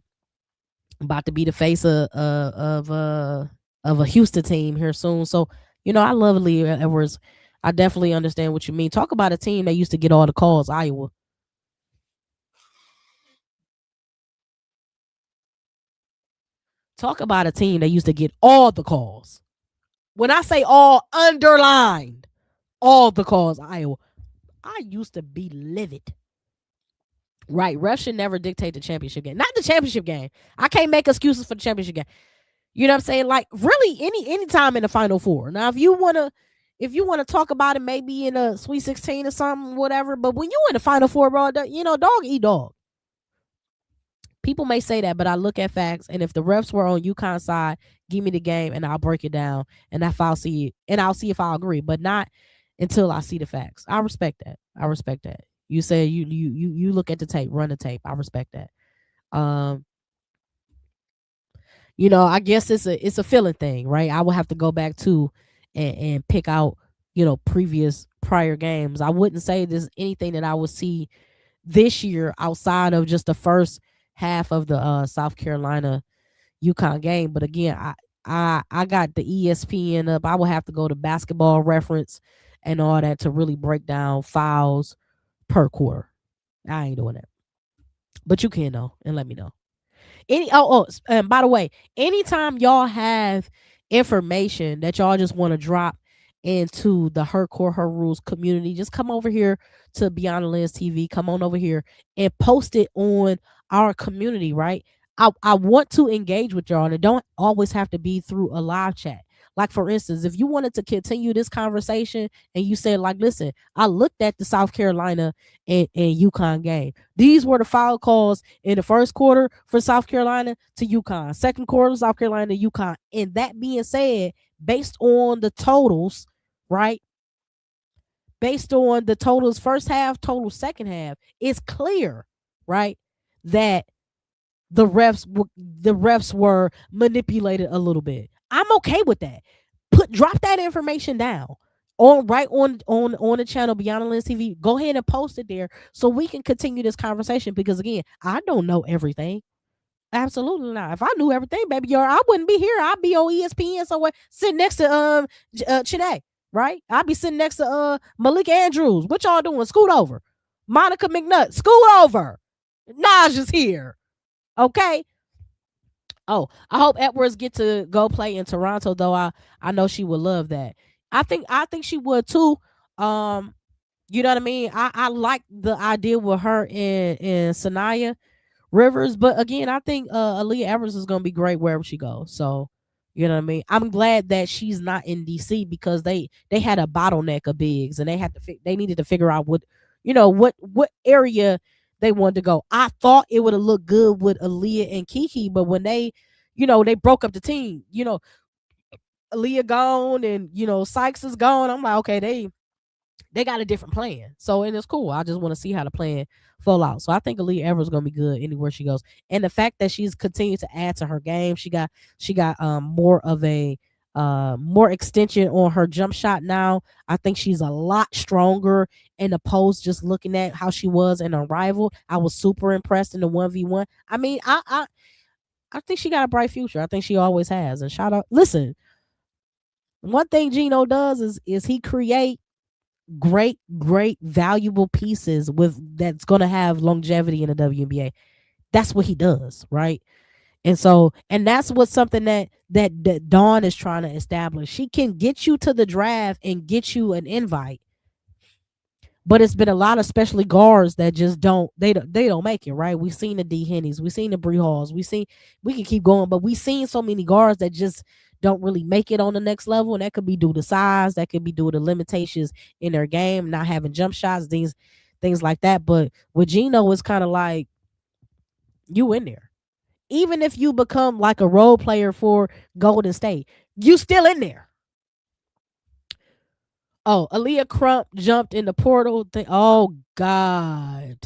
to be the face of a Houston team here soon. So, I love Aaliyah Edwards. I definitely understand what you mean. Talk about a team that used to get all the calls, Iowa. Talk about a team that used to get all the calls. When I say all, underlined all the calls, Iowa. I used to be livid. Right, refs should never dictate the championship game. Not the championship game. I can't make excuses for the championship game. You know what I'm saying? Like, really, any time in the Final Four. Now, if you wanna talk about it, maybe in a Sweet 16 or something, whatever. But when you in the Final Four, bro, dog eat dog. People may say that, but I look at facts, and if the refs were on UConn's side, give me the game, and I'll break it down, and I'll see if I agree, but not until I see the facts. I respect that. You say you look at the tape, run the tape. I respect that. I guess it's a feeling thing, right? I will have to go back to and pick out, prior games. I wouldn't say there's anything that I would see this year outside of just the first half of the South Carolina UConn game. But again, I got the ESPN up. I will have to go to Basketball Reference and all that to really break down fouls per quarter. I ain't doing that. But you can know and let me know. And by the way, anytime y'all have information that y'all just want to drop into the Her Core Her Rules community, just come over here to Beyond the Lens TV. Come on over here and post it on our community, right? I want to engage with y'all, and it don't always have to be through a live chat. Like, for instance, if you wanted to continue this conversation and you said, like, listen, I looked at the South Carolina and UConn game. These were the foul calls in the first quarter for South Carolina to UConn. Second quarter, South Carolina to UConn. And that being said, based on the totals, right? Based on the totals first half, total second half, it's clear, right, that the refs were manipulated a little bit. I'm okay with that. Drop that information down on the channel Beyond the Lens TV. Go ahead and post it there so we can continue this conversation, because again, I don't know everything. Absolutely not. If I knew everything, baby, I wouldn't be here. I'd be on ESPN somewhere sitting next to Chine, right? I'd be sitting next to Malik Andrews. What y'all doing? Scoot over. Monica McNutt, scoot over. Naja's here. Okay. Oh, I hope Edwards get to go play in Toronto, though. I know she would love that. I think she would too. You know what I mean? I like the idea with her and Sanaya Rivers, but again, I think Aaliyah Evers is gonna be great wherever she goes. So, you know what I mean? I'm glad that she's not in DC, because they had a bottleneck of bigs, and they needed to figure out what area they wanted to go. I thought it would have looked good with Aaliyah and Kiki, but when they broke up the team, Aaliyah gone and Sykes is gone. I'm like, okay, they got a different plan. So, and it's cool. I just want to see how the plan fall out. So I think Aaliyah Evers is gonna be good anywhere she goes. And the fact that she's continued to add to her game, she got more of a more extension on her jump shot now. I think she's a lot stronger in the post. Just looking at how she was in her rival, I was super impressed in the 1v1. I mean, I think she got a bright future. I think she always has. And shout out, listen, one thing Gino does is he create great valuable pieces that's going to have longevity in the WNBA. That's what he does, right? And so, and that's what something that Dawn is trying to establish. She can get you to the draft and get you an invite, but it's been a lot of especially guards that just don't make it, right? We've seen the D Henneys, we've seen the Bree Halls, we can keep going, but we've seen so many guards that just don't really make it on the next level, and that could be due to size, that could be due to limitations in their game, not having jump shots, things like that. But with Gino, it's kind of like you in there. Even if you become like a role player for Golden State, you still in there. Oh, Aaliyah Crump jumped in the portal thing. Oh, God.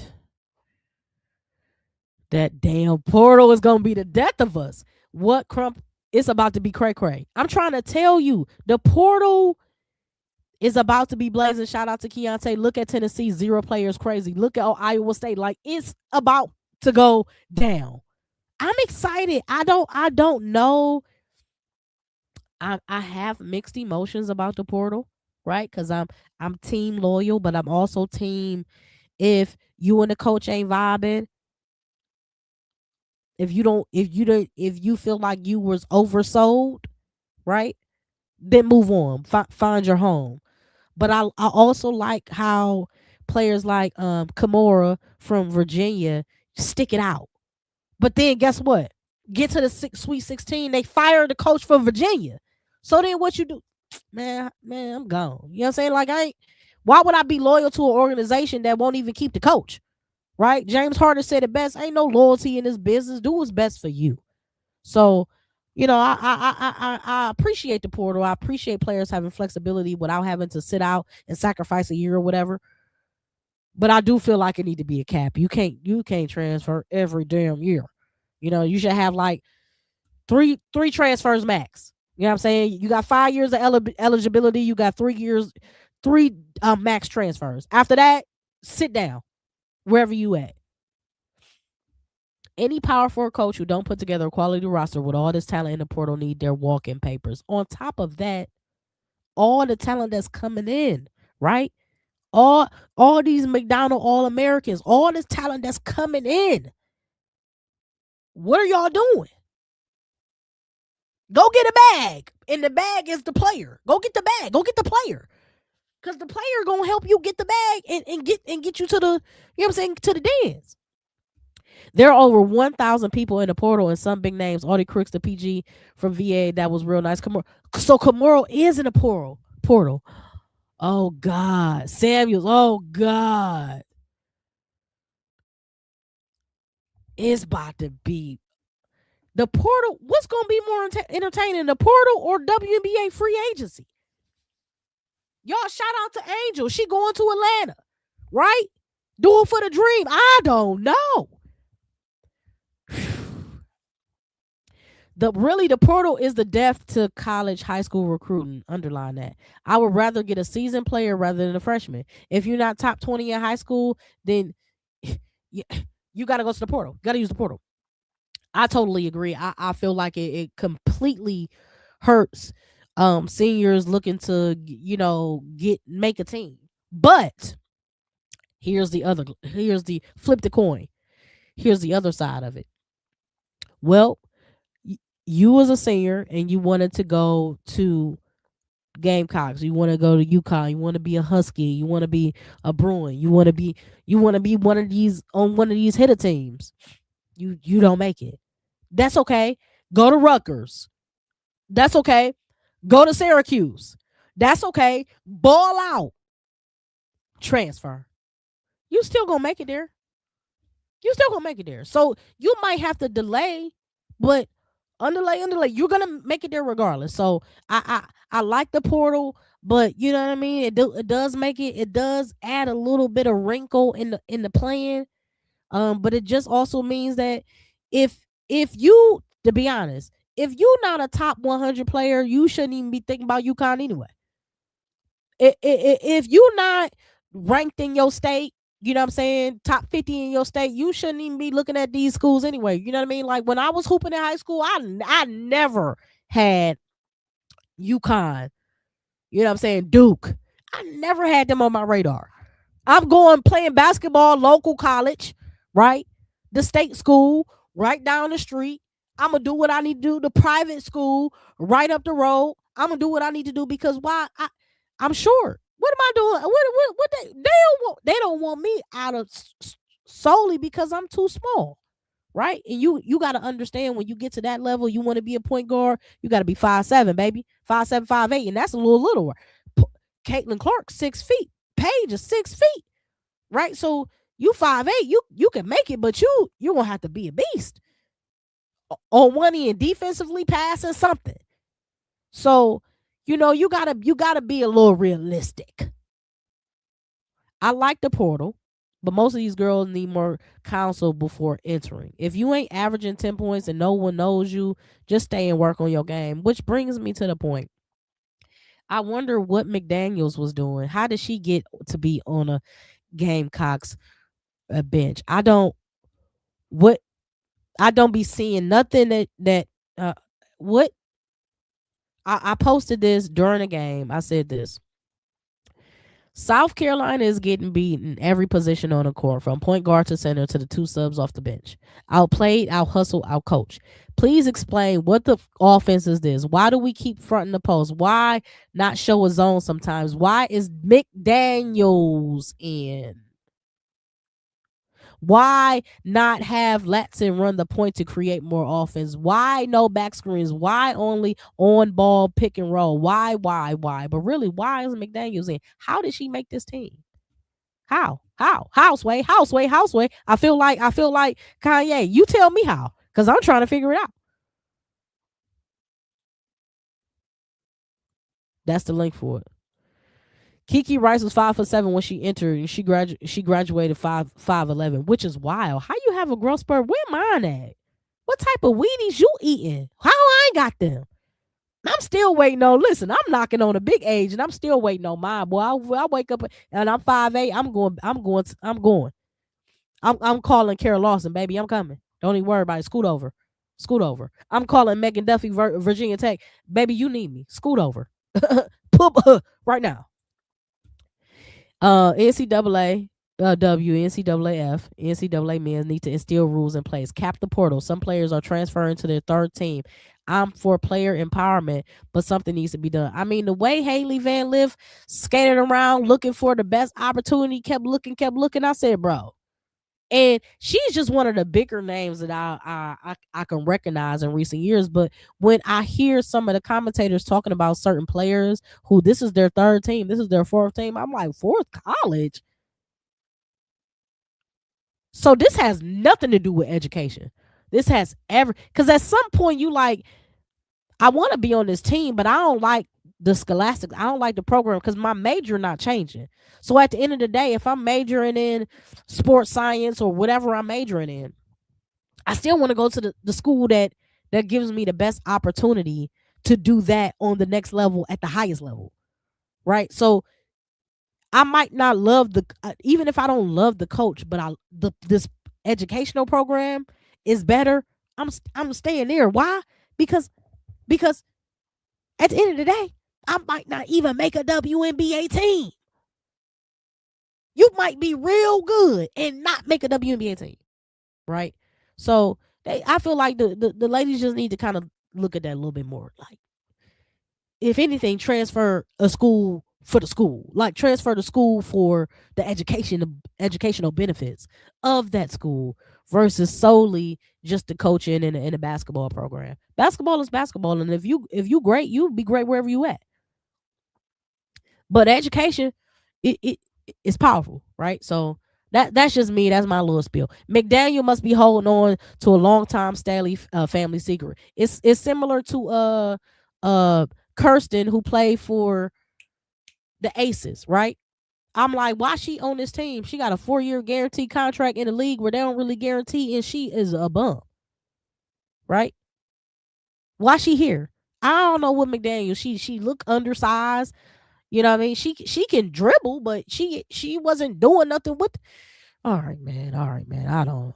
That damn portal is going to be the death of us. What Crump? It's about to be cray-cray. I'm trying to tell you, the portal is about to be blazing. Shout out to Keontae. Look at Tennessee, 0 players crazy. Look at Iowa State. Like, it's about to go down. I'm excited. I don't know. I have mixed emotions about the portal, right? Because I'm team loyal, but I'm also team if you and the coach ain't vibing. If you feel like you was oversold, right? Then move on. Find your home. But I also like how players like Kimora from Virginia stick it out. But then guess what? Get to the Sweet 16, they fire the coach from Virginia. So then what you do? Man, I'm gone. You know what I'm saying? Like, why would I be loyal to an organization that won't even keep the coach? Right? James Harden said it best. Ain't no loyalty in this business. Do what's best for you. So, I appreciate the portal. I appreciate players having flexibility without having to sit out and sacrifice a year or whatever. But I do feel like it need to be a cap. You can't transfer every damn year. You should have like three transfers max. You know what I'm saying? You got 5 years of eligibility. You got 3 years, 3 max transfers. After that, sit down wherever you at. Any power forward coach who don't put together a quality roster with all this talent in the portal need their walk-in papers. On top of that, all the talent that's coming in, right? All these McDonald All-Americans, all this talent that's coming in. What are y'all doing? Go get a bag. And the bag is the player. Go get the bag. Go get the player. Because the player gonna help you get the bag and get you to the, to the dance. There are over 1,000 people in the portal and some big names. Audie Crooks, the PG from VA, that was real nice. So Camaro is in the portal. Oh, God. Samuels. Oh, God. It's about to be. The portal, what's going to be more entertaining, the portal or WNBA free agency? Y'all, shout out to Angel. She going to Atlanta, right? Do it for the dream. I don't know. The portal is the death to college, high school recruiting. Underline that. I would rather get a seasoned player rather than a freshman. If you're not top 20 in high school, then you got to go to the portal. Got to use the portal. I totally agree. I feel like it completely hurts seniors looking to make a team. But here's the flip the coin. Here's the other side of it. Well, you as a senior and you wanted to go to Gamecocks, you want to go to UConn, you want to be a Husky, you want to be a Bruin, you want to be one of these hitter teams. You don't make it. That's okay. Go to Rutgers. That's okay. Go to Syracuse. That's okay. Ball out. Transfer. You still gonna make it there. So you might have to delay, but underlay. You're gonna make it there regardless. So I like the portal, but you know what I mean. It does make it. It does add a little bit of wrinkle in the plan. But it just also means that if you, to be honest, if you're not a top 100 player, you shouldn't even be thinking about UConn anyway. If you're not ranked in your state, you know what I'm saying, top 50 in your state, you shouldn't even be looking at these schools anyway. You know what I mean? Like when I was hooping in high school, I never had UConn, you know what I'm saying, Duke. I never had them on my radar. I'm going playing basketball, local college, right? The state school, right down the street. I'm going to do what I need to do. The private school, right up the road. I'm going to do what I need to do because why? I'm short. What am I doing? What they don't want me out of solely because I'm too small, right? And you got to understand when you get to that level, you want to be a point guard, you got to be 5'7", baby, 5'7", 5'8", and that's a little littler. Caitlin Clark 6 feet, Paige is 6 feet, right? So you 5'8", you can make it, but you're gonna have to be a beast on one end, defensively passing something. So you gotta be a little realistic. I like the portal, but most of these girls need more counsel before entering. If you ain't averaging 10 points and no one knows you, just stay and work on your game. Which brings me to the point. I wonder what McDaniels was doing. How did she get to be on a Gamecocks bench? I don't be seeing nothing that what I posted this during the game. I said this. South Carolina is getting beaten every position on the court, from point guard to center to the two subs off the bench. Outplayed, out hustle, out coach. Please explain what the offense is this. Why do we keep fronting the post? Why not show a zone sometimes? Why is McDaniels in? Why not have Latson run the point to create more offense? Why no back screens? Why only on ball pick and roll? Why? But really, why is McDaniels in? How did she make this team? How? Houseway. I feel like Kanye. You tell me how, because I'm trying to figure it out. That's the link for it. Kiki Rice was 5'7" when she entered, and she graduated 5'11", which is wild. How you have a growth spurt? Where mine at? What type of Wheaties you eating? How I ain't got them? I'm still waiting on. Listen, I'm knocking on a big age, and I'm still waiting on mine. Boy, I wake up and I'm 5'8". I'm going. I'm calling Carol Lawson, baby. I'm coming. Don't even worry about it. Scoot over. I'm calling Megan Duffy, Virginia Tech, baby. You need me. Scoot over. Right now. NCAA NCAAF, NCAA men need to instill rules in place. Cap the portal. Some players are transferring to their third team. I'm for player empowerment, but something needs to be done. I mean, the way Haley Van Lith skated around looking for the best opportunity, kept looking. I said, bro. And she's just one of the bigger names that I can recognize in recent years. But when I hear some of the commentators talking about certain players who this is their third team, this is their fourth team, I'm like, fourth college? So this has nothing to do with education. This has because at some point you like, I want to be on this team, but I don't like the scholastics. I don't like the program because my major not changing. So at the end of the day, if I'm majoring in sports science or whatever I'm majoring in, I still want to go to the school that that gives me the best opportunity to do that on the next level at the highest level, right? So I might not love even if I don't love the coach, but this educational program is better. I'm staying there. Why? Because because at the end of the day, I might not even make a WNBA team. You might be real good and not make a WNBA team, right? So I feel like the ladies just need to kind of look at that a little bit more. Like, if anything, transfer a school for the school. Like, transfer the school for the educational benefits of that school versus solely just the coaching in a basketball program. Basketball is basketball, and if you great, you'll be great wherever you at. But education, it it's powerful, right? So that's just me. That's my little spiel. McDaniel must be holding on to a long time Staley family secret. It's similar to Kirsten, who played for the Aces, right? I'm like, why she on this team? She got a 4-year guaranteed contract in a league where they don't really guarantee, and she is a bum, right? Why she here? I don't know what McDaniel. She look undersized. You know what I mean? She can dribble, but she wasn't doing nothing with. All right, man. I don't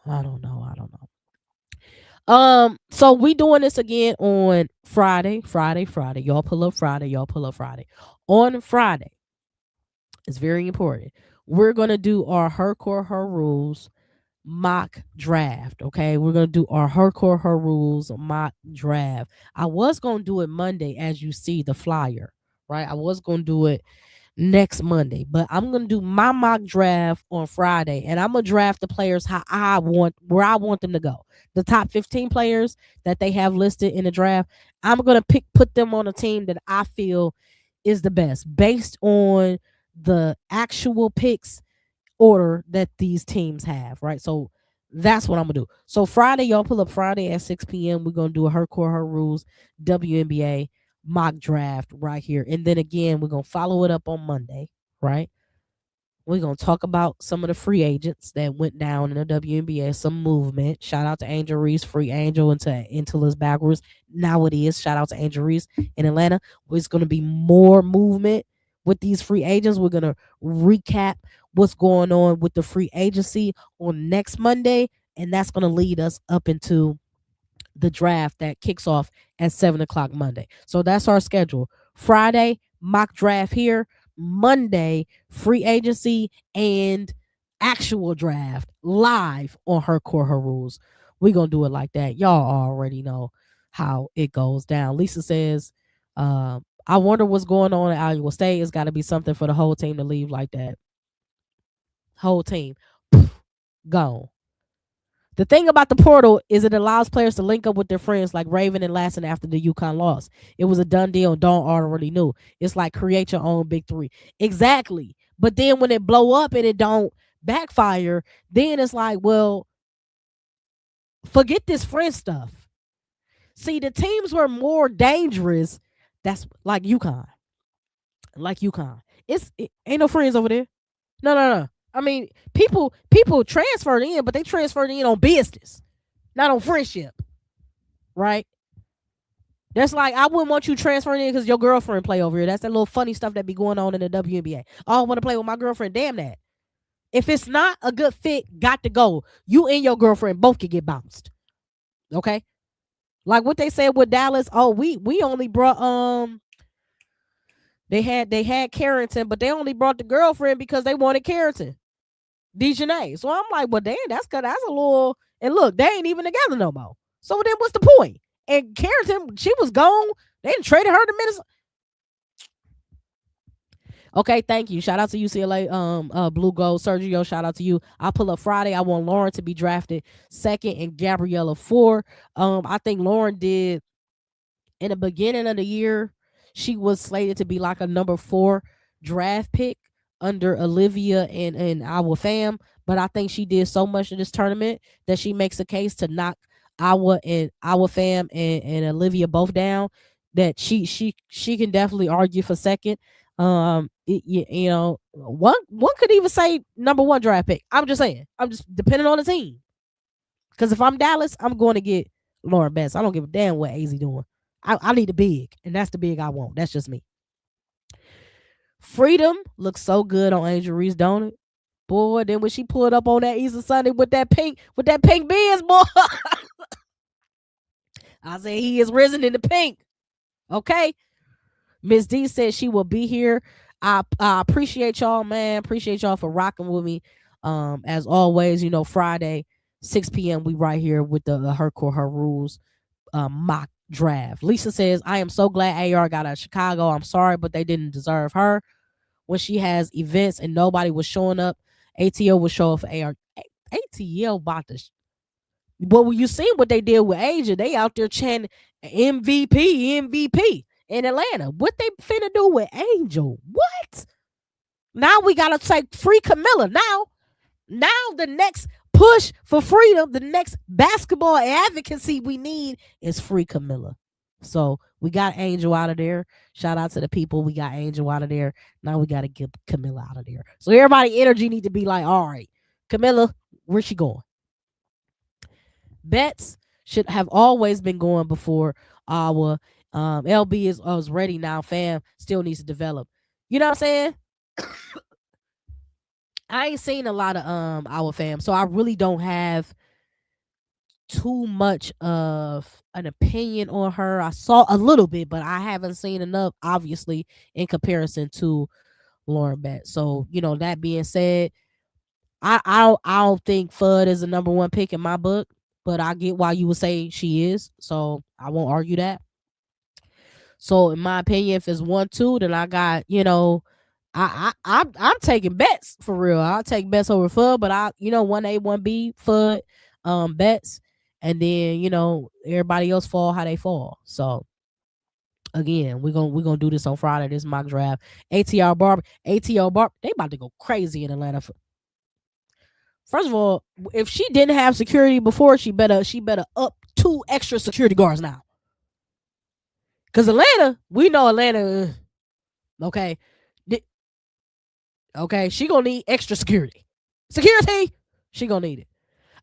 know. So we doing this again on Friday. Y'all pull up Friday. On Friday, it's very important. We're gonna do our her core her rules mock draft. Okay, we're gonna do our her core her rules mock draft. I was gonna do it Monday, as you see the flyer, right? I was gonna do it next Monday, but I'm gonna do my mock draft on Friday, and I'm gonna draft the players where I want them to go. The top 15 players that they have listed in the draft, I'm gonna put them on a team that I feel is the best based on the actual picks order that these teams have, right? So that's what I'm gonna do. So Friday, y'all pull up Friday at 6 p.m. We're gonna do a her core her rules WNBA mock draft right here, and then again we're gonna follow it up on Monday, right? We're gonna talk about some of the free agents that went down in the WNBA, some movement. Shout out to Angel Reese, free Angel until it's backwards. Now it is. Shout out to Angel Reese in Atlanta. There's gonna be more movement with these free agents. We're gonna recap what's going on with the free agency on next Monday, and that's gonna lead us up into the draft that kicks off at 7 o'clock Monday. So that's our schedule. Friday, mock draft here. Monday, free agency and actual draft live on her core her rules. We're gonna do it like that. Y'all already know how it goes down. Lisa says, I wonder what's going on at Iowa State. It's got to be something for the whole team to leave like that. Whole team gone. The thing about the portal is it allows players to link up with their friends like Raven and Lassen after the UConn loss. It was a done deal and Dawn already knew. It's like create your own big three. Exactly. But then when it blow up and it don't backfire, then it's like, well, forget this friend stuff. See, the teams were more dangerous. That's like UConn. It ain't no friends over there. No. I mean, people transferred in, but they transferred in on business, not on friendship, right? That's like, I wouldn't want you transferring in because your girlfriend play over here. That's that little funny stuff that be going on in the WNBA. Oh, I want to play with my girlfriend. Damn that. If it's not a good fit, got to go. You and your girlfriend both could get bounced. Okay? Like what they said with Dallas. Oh, we only brought they had Carrington, but they only brought the girlfriend because they wanted Carrington. Dejanay. So I'm like, well, damn, that's a little. And look, they ain't even together no more. So then what's the point? And Carrington, she was gone. They didn't traded her to Minnesota. Okay, thank you. Shout out to UCLA, Blue Gold. Sergio, shout out to you. I'll pull up Friday. I want Lauren to be drafted second and Gabriela 4. I think Lauren did in the beginning of the year. She was slated to be like a number 4 draft pick under Olivia and our fam, but I think she did so much in this tournament that she makes a case to knock our fam and Olivia both down. That she can definitely argue for second. One could even say number 1 draft pick. I'm just saying. I'm just depending on the team. Because if I'm Dallas, I'm going to get Lauren Betts. I don't give a damn what AZ doing. I need the big, and that's the big I want. That's just me. Freedom looks so good on Angel Reese, don't it? Boy, then when she pulled up on that Easter Sunday with that pink Benz, boy, I said he is risen in the pink. Okay. Miss D said she will be here. I appreciate y'all, man. Appreciate y'all for rocking with me. As always, Friday, 6 p.m. we right here with the Her Core Her Rules mock draft. Lisa says, I am so glad AR got out of Chicago. I'm sorry, but they didn't deserve her. When she has events and nobody was showing up, ATL will show up for AR. ATL about to. But when you see what they did with Asia, they out there chanting MVP in Atlanta. What they finna do with Angel? What? Now we gotta take free Camilla. Now the next push for freedom, the next basketball advocacy we need is free Camilla. So we got Angel out of there. Shout out to the people. We got Angel out of there. Now we got to get Camilla out of there. So everybody energy need to be like, all right, Camilla, where's she going? Bets should have always been going before our LB is ready now. Fam still needs to develop. You know what I'm saying? I ain't seen a lot of our fam, so I really don't have too much of an opinion on her. I saw a little bit, but I haven't seen enough, obviously, in comparison to Lauren Betts. So, that being said, I don't think Fudd is the number one pick in my book, but I get why you would say she is. So I won't argue that. So in my opinion, if it's 1-2, then I got, I'm taking Betts for real. I'll take Betts over Fudd, but 1A, 1B, Fudd, Betts. And then, everybody else fall how they fall. So again, we're gonna do this on Friday, this mock draft. ATL Barber, they about to go crazy in Atlanta. First of all, if she didn't have security before, she better up 2 extra security guards now. Cause Atlanta, we know Atlanta, okay. Okay, she gonna need extra security. She gonna need it.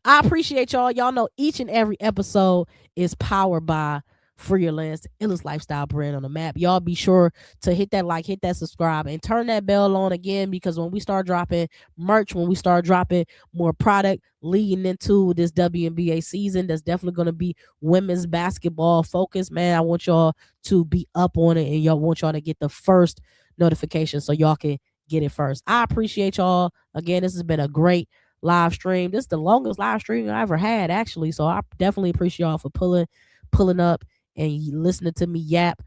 I appreciate y'all. Y'all know each and every episode is powered by Fearlessness, the illest lifestyle brand on the map. Y'all be sure to hit that like, hit that subscribe, and turn that bell on again, because when we start dropping merch, when we start dropping more product leading into this WNBA season, that's definitely going to be women's basketball focused, man. I want y'all to be up on it, and y'all want y'all to get the first notification so y'all can get it first. I appreciate y'all. Again, this has been a great live stream. This is the longest live stream I ever had, actually. So I definitely appreciate y'all for pulling up and listening to me yap,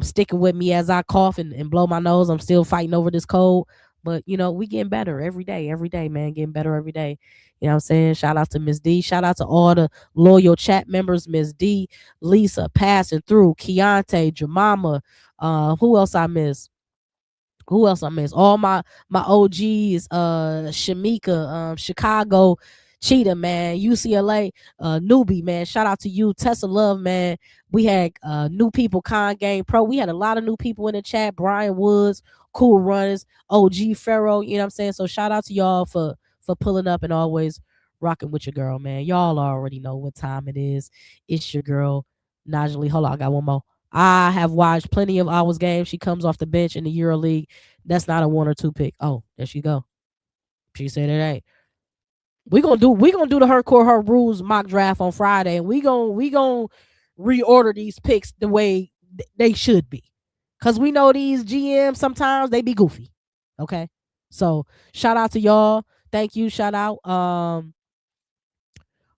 sticking with me as I cough and blow my nose. I'm still fighting over this cold, but we getting better every day, man, getting better every day. You know what I'm saying? Shout out to Miss D. Shout out to all the loyal chat members, Miss D, Lisa, passing through, Keontae, Jemima, who else I miss? All my OGs, Shamika, Chicago, Cheetah, man, UCLA, newbie, man. Shout out to you, Tessa Love, man. We had new people, Con Game Pro. We had a lot of new people in the chat. Brian Woods, Cool Runners, OG Pharaoh. You know what I'm saying? So shout out to y'all for pulling up and always rocking with your girl, man. Y'all already know what time it is. It's your girl, Najee. Hold on, I got one more. I have watched plenty of Hours games. She comes off the bench in the EuroLeague. That's not a 1 or 2 pick. Oh, there she go. She said it ain't. We gonna do the Her Core Her Rules mock draft on Friday, and we gonna reorder these picks the way they should be, cause we know these GMs sometimes they be goofy. Okay, so shout out to y'all. Thank you. Shout out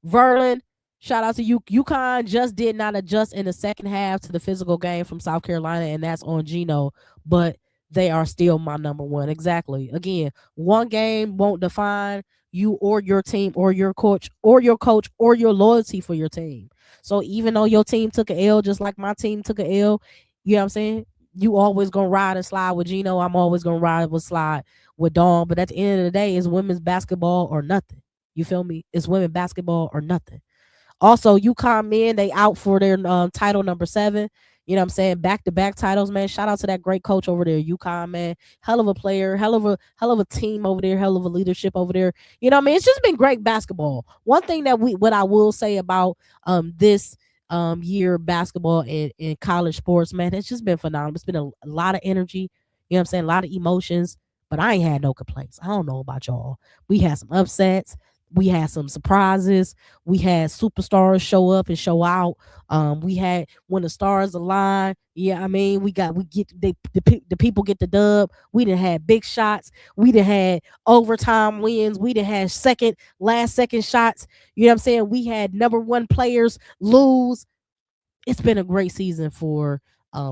Verlin. Shout out to you. UConn just did not adjust in the second half to the physical game from South Carolina, and that's on Gino. But they are still my number one. Exactly. Again, one game won't define you or your team or your coach or your loyalty for your team. So even though your team took an L, just like my team took an L, you know what I'm saying? You always gonna ride and slide with Gino. I'm always gonna ride with slide with Dawn. But at the end of the day, it's women's basketball or nothing. You feel me? It's women's basketball or nothing. Also, UConn men, they out for their title number 7. You know You know what I'm saying? Back-to-back titles, man. Shout out to that great coach over there, UConn, man. Hell of a player, hell of a team over there, hell of a leadership over there. You know what I mean? It's just been great basketball. One thing what I will say about this year basketball in college sports, man, it's just been phenomenal. It's been a lot of energy, you know what I'm saying? A lot of emotions, but I ain't had no complaints. I don't know about y'all. We had some upsets. We had some surprises. We had superstars show up and show out. We had when the stars align. Yeah, I mean, we get the people get the dub. We done had big shots. We done had overtime wins. We done had last second shots. You know what I'm saying? We had number one players lose. It's been a great season for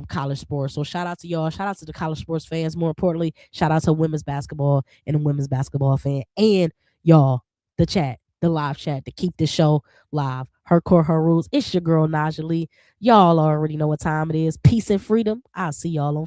college sports. So shout out to y'all. Shout out to the college sports fans. More importantly, shout out to women's basketball and the women's basketball fan. And y'all, the chat, the live chat to keep this show live. Her core, her rules. It's your girl, Naja Lee. Y'all already know what time it is. Peace and freedom. I'll see y'all on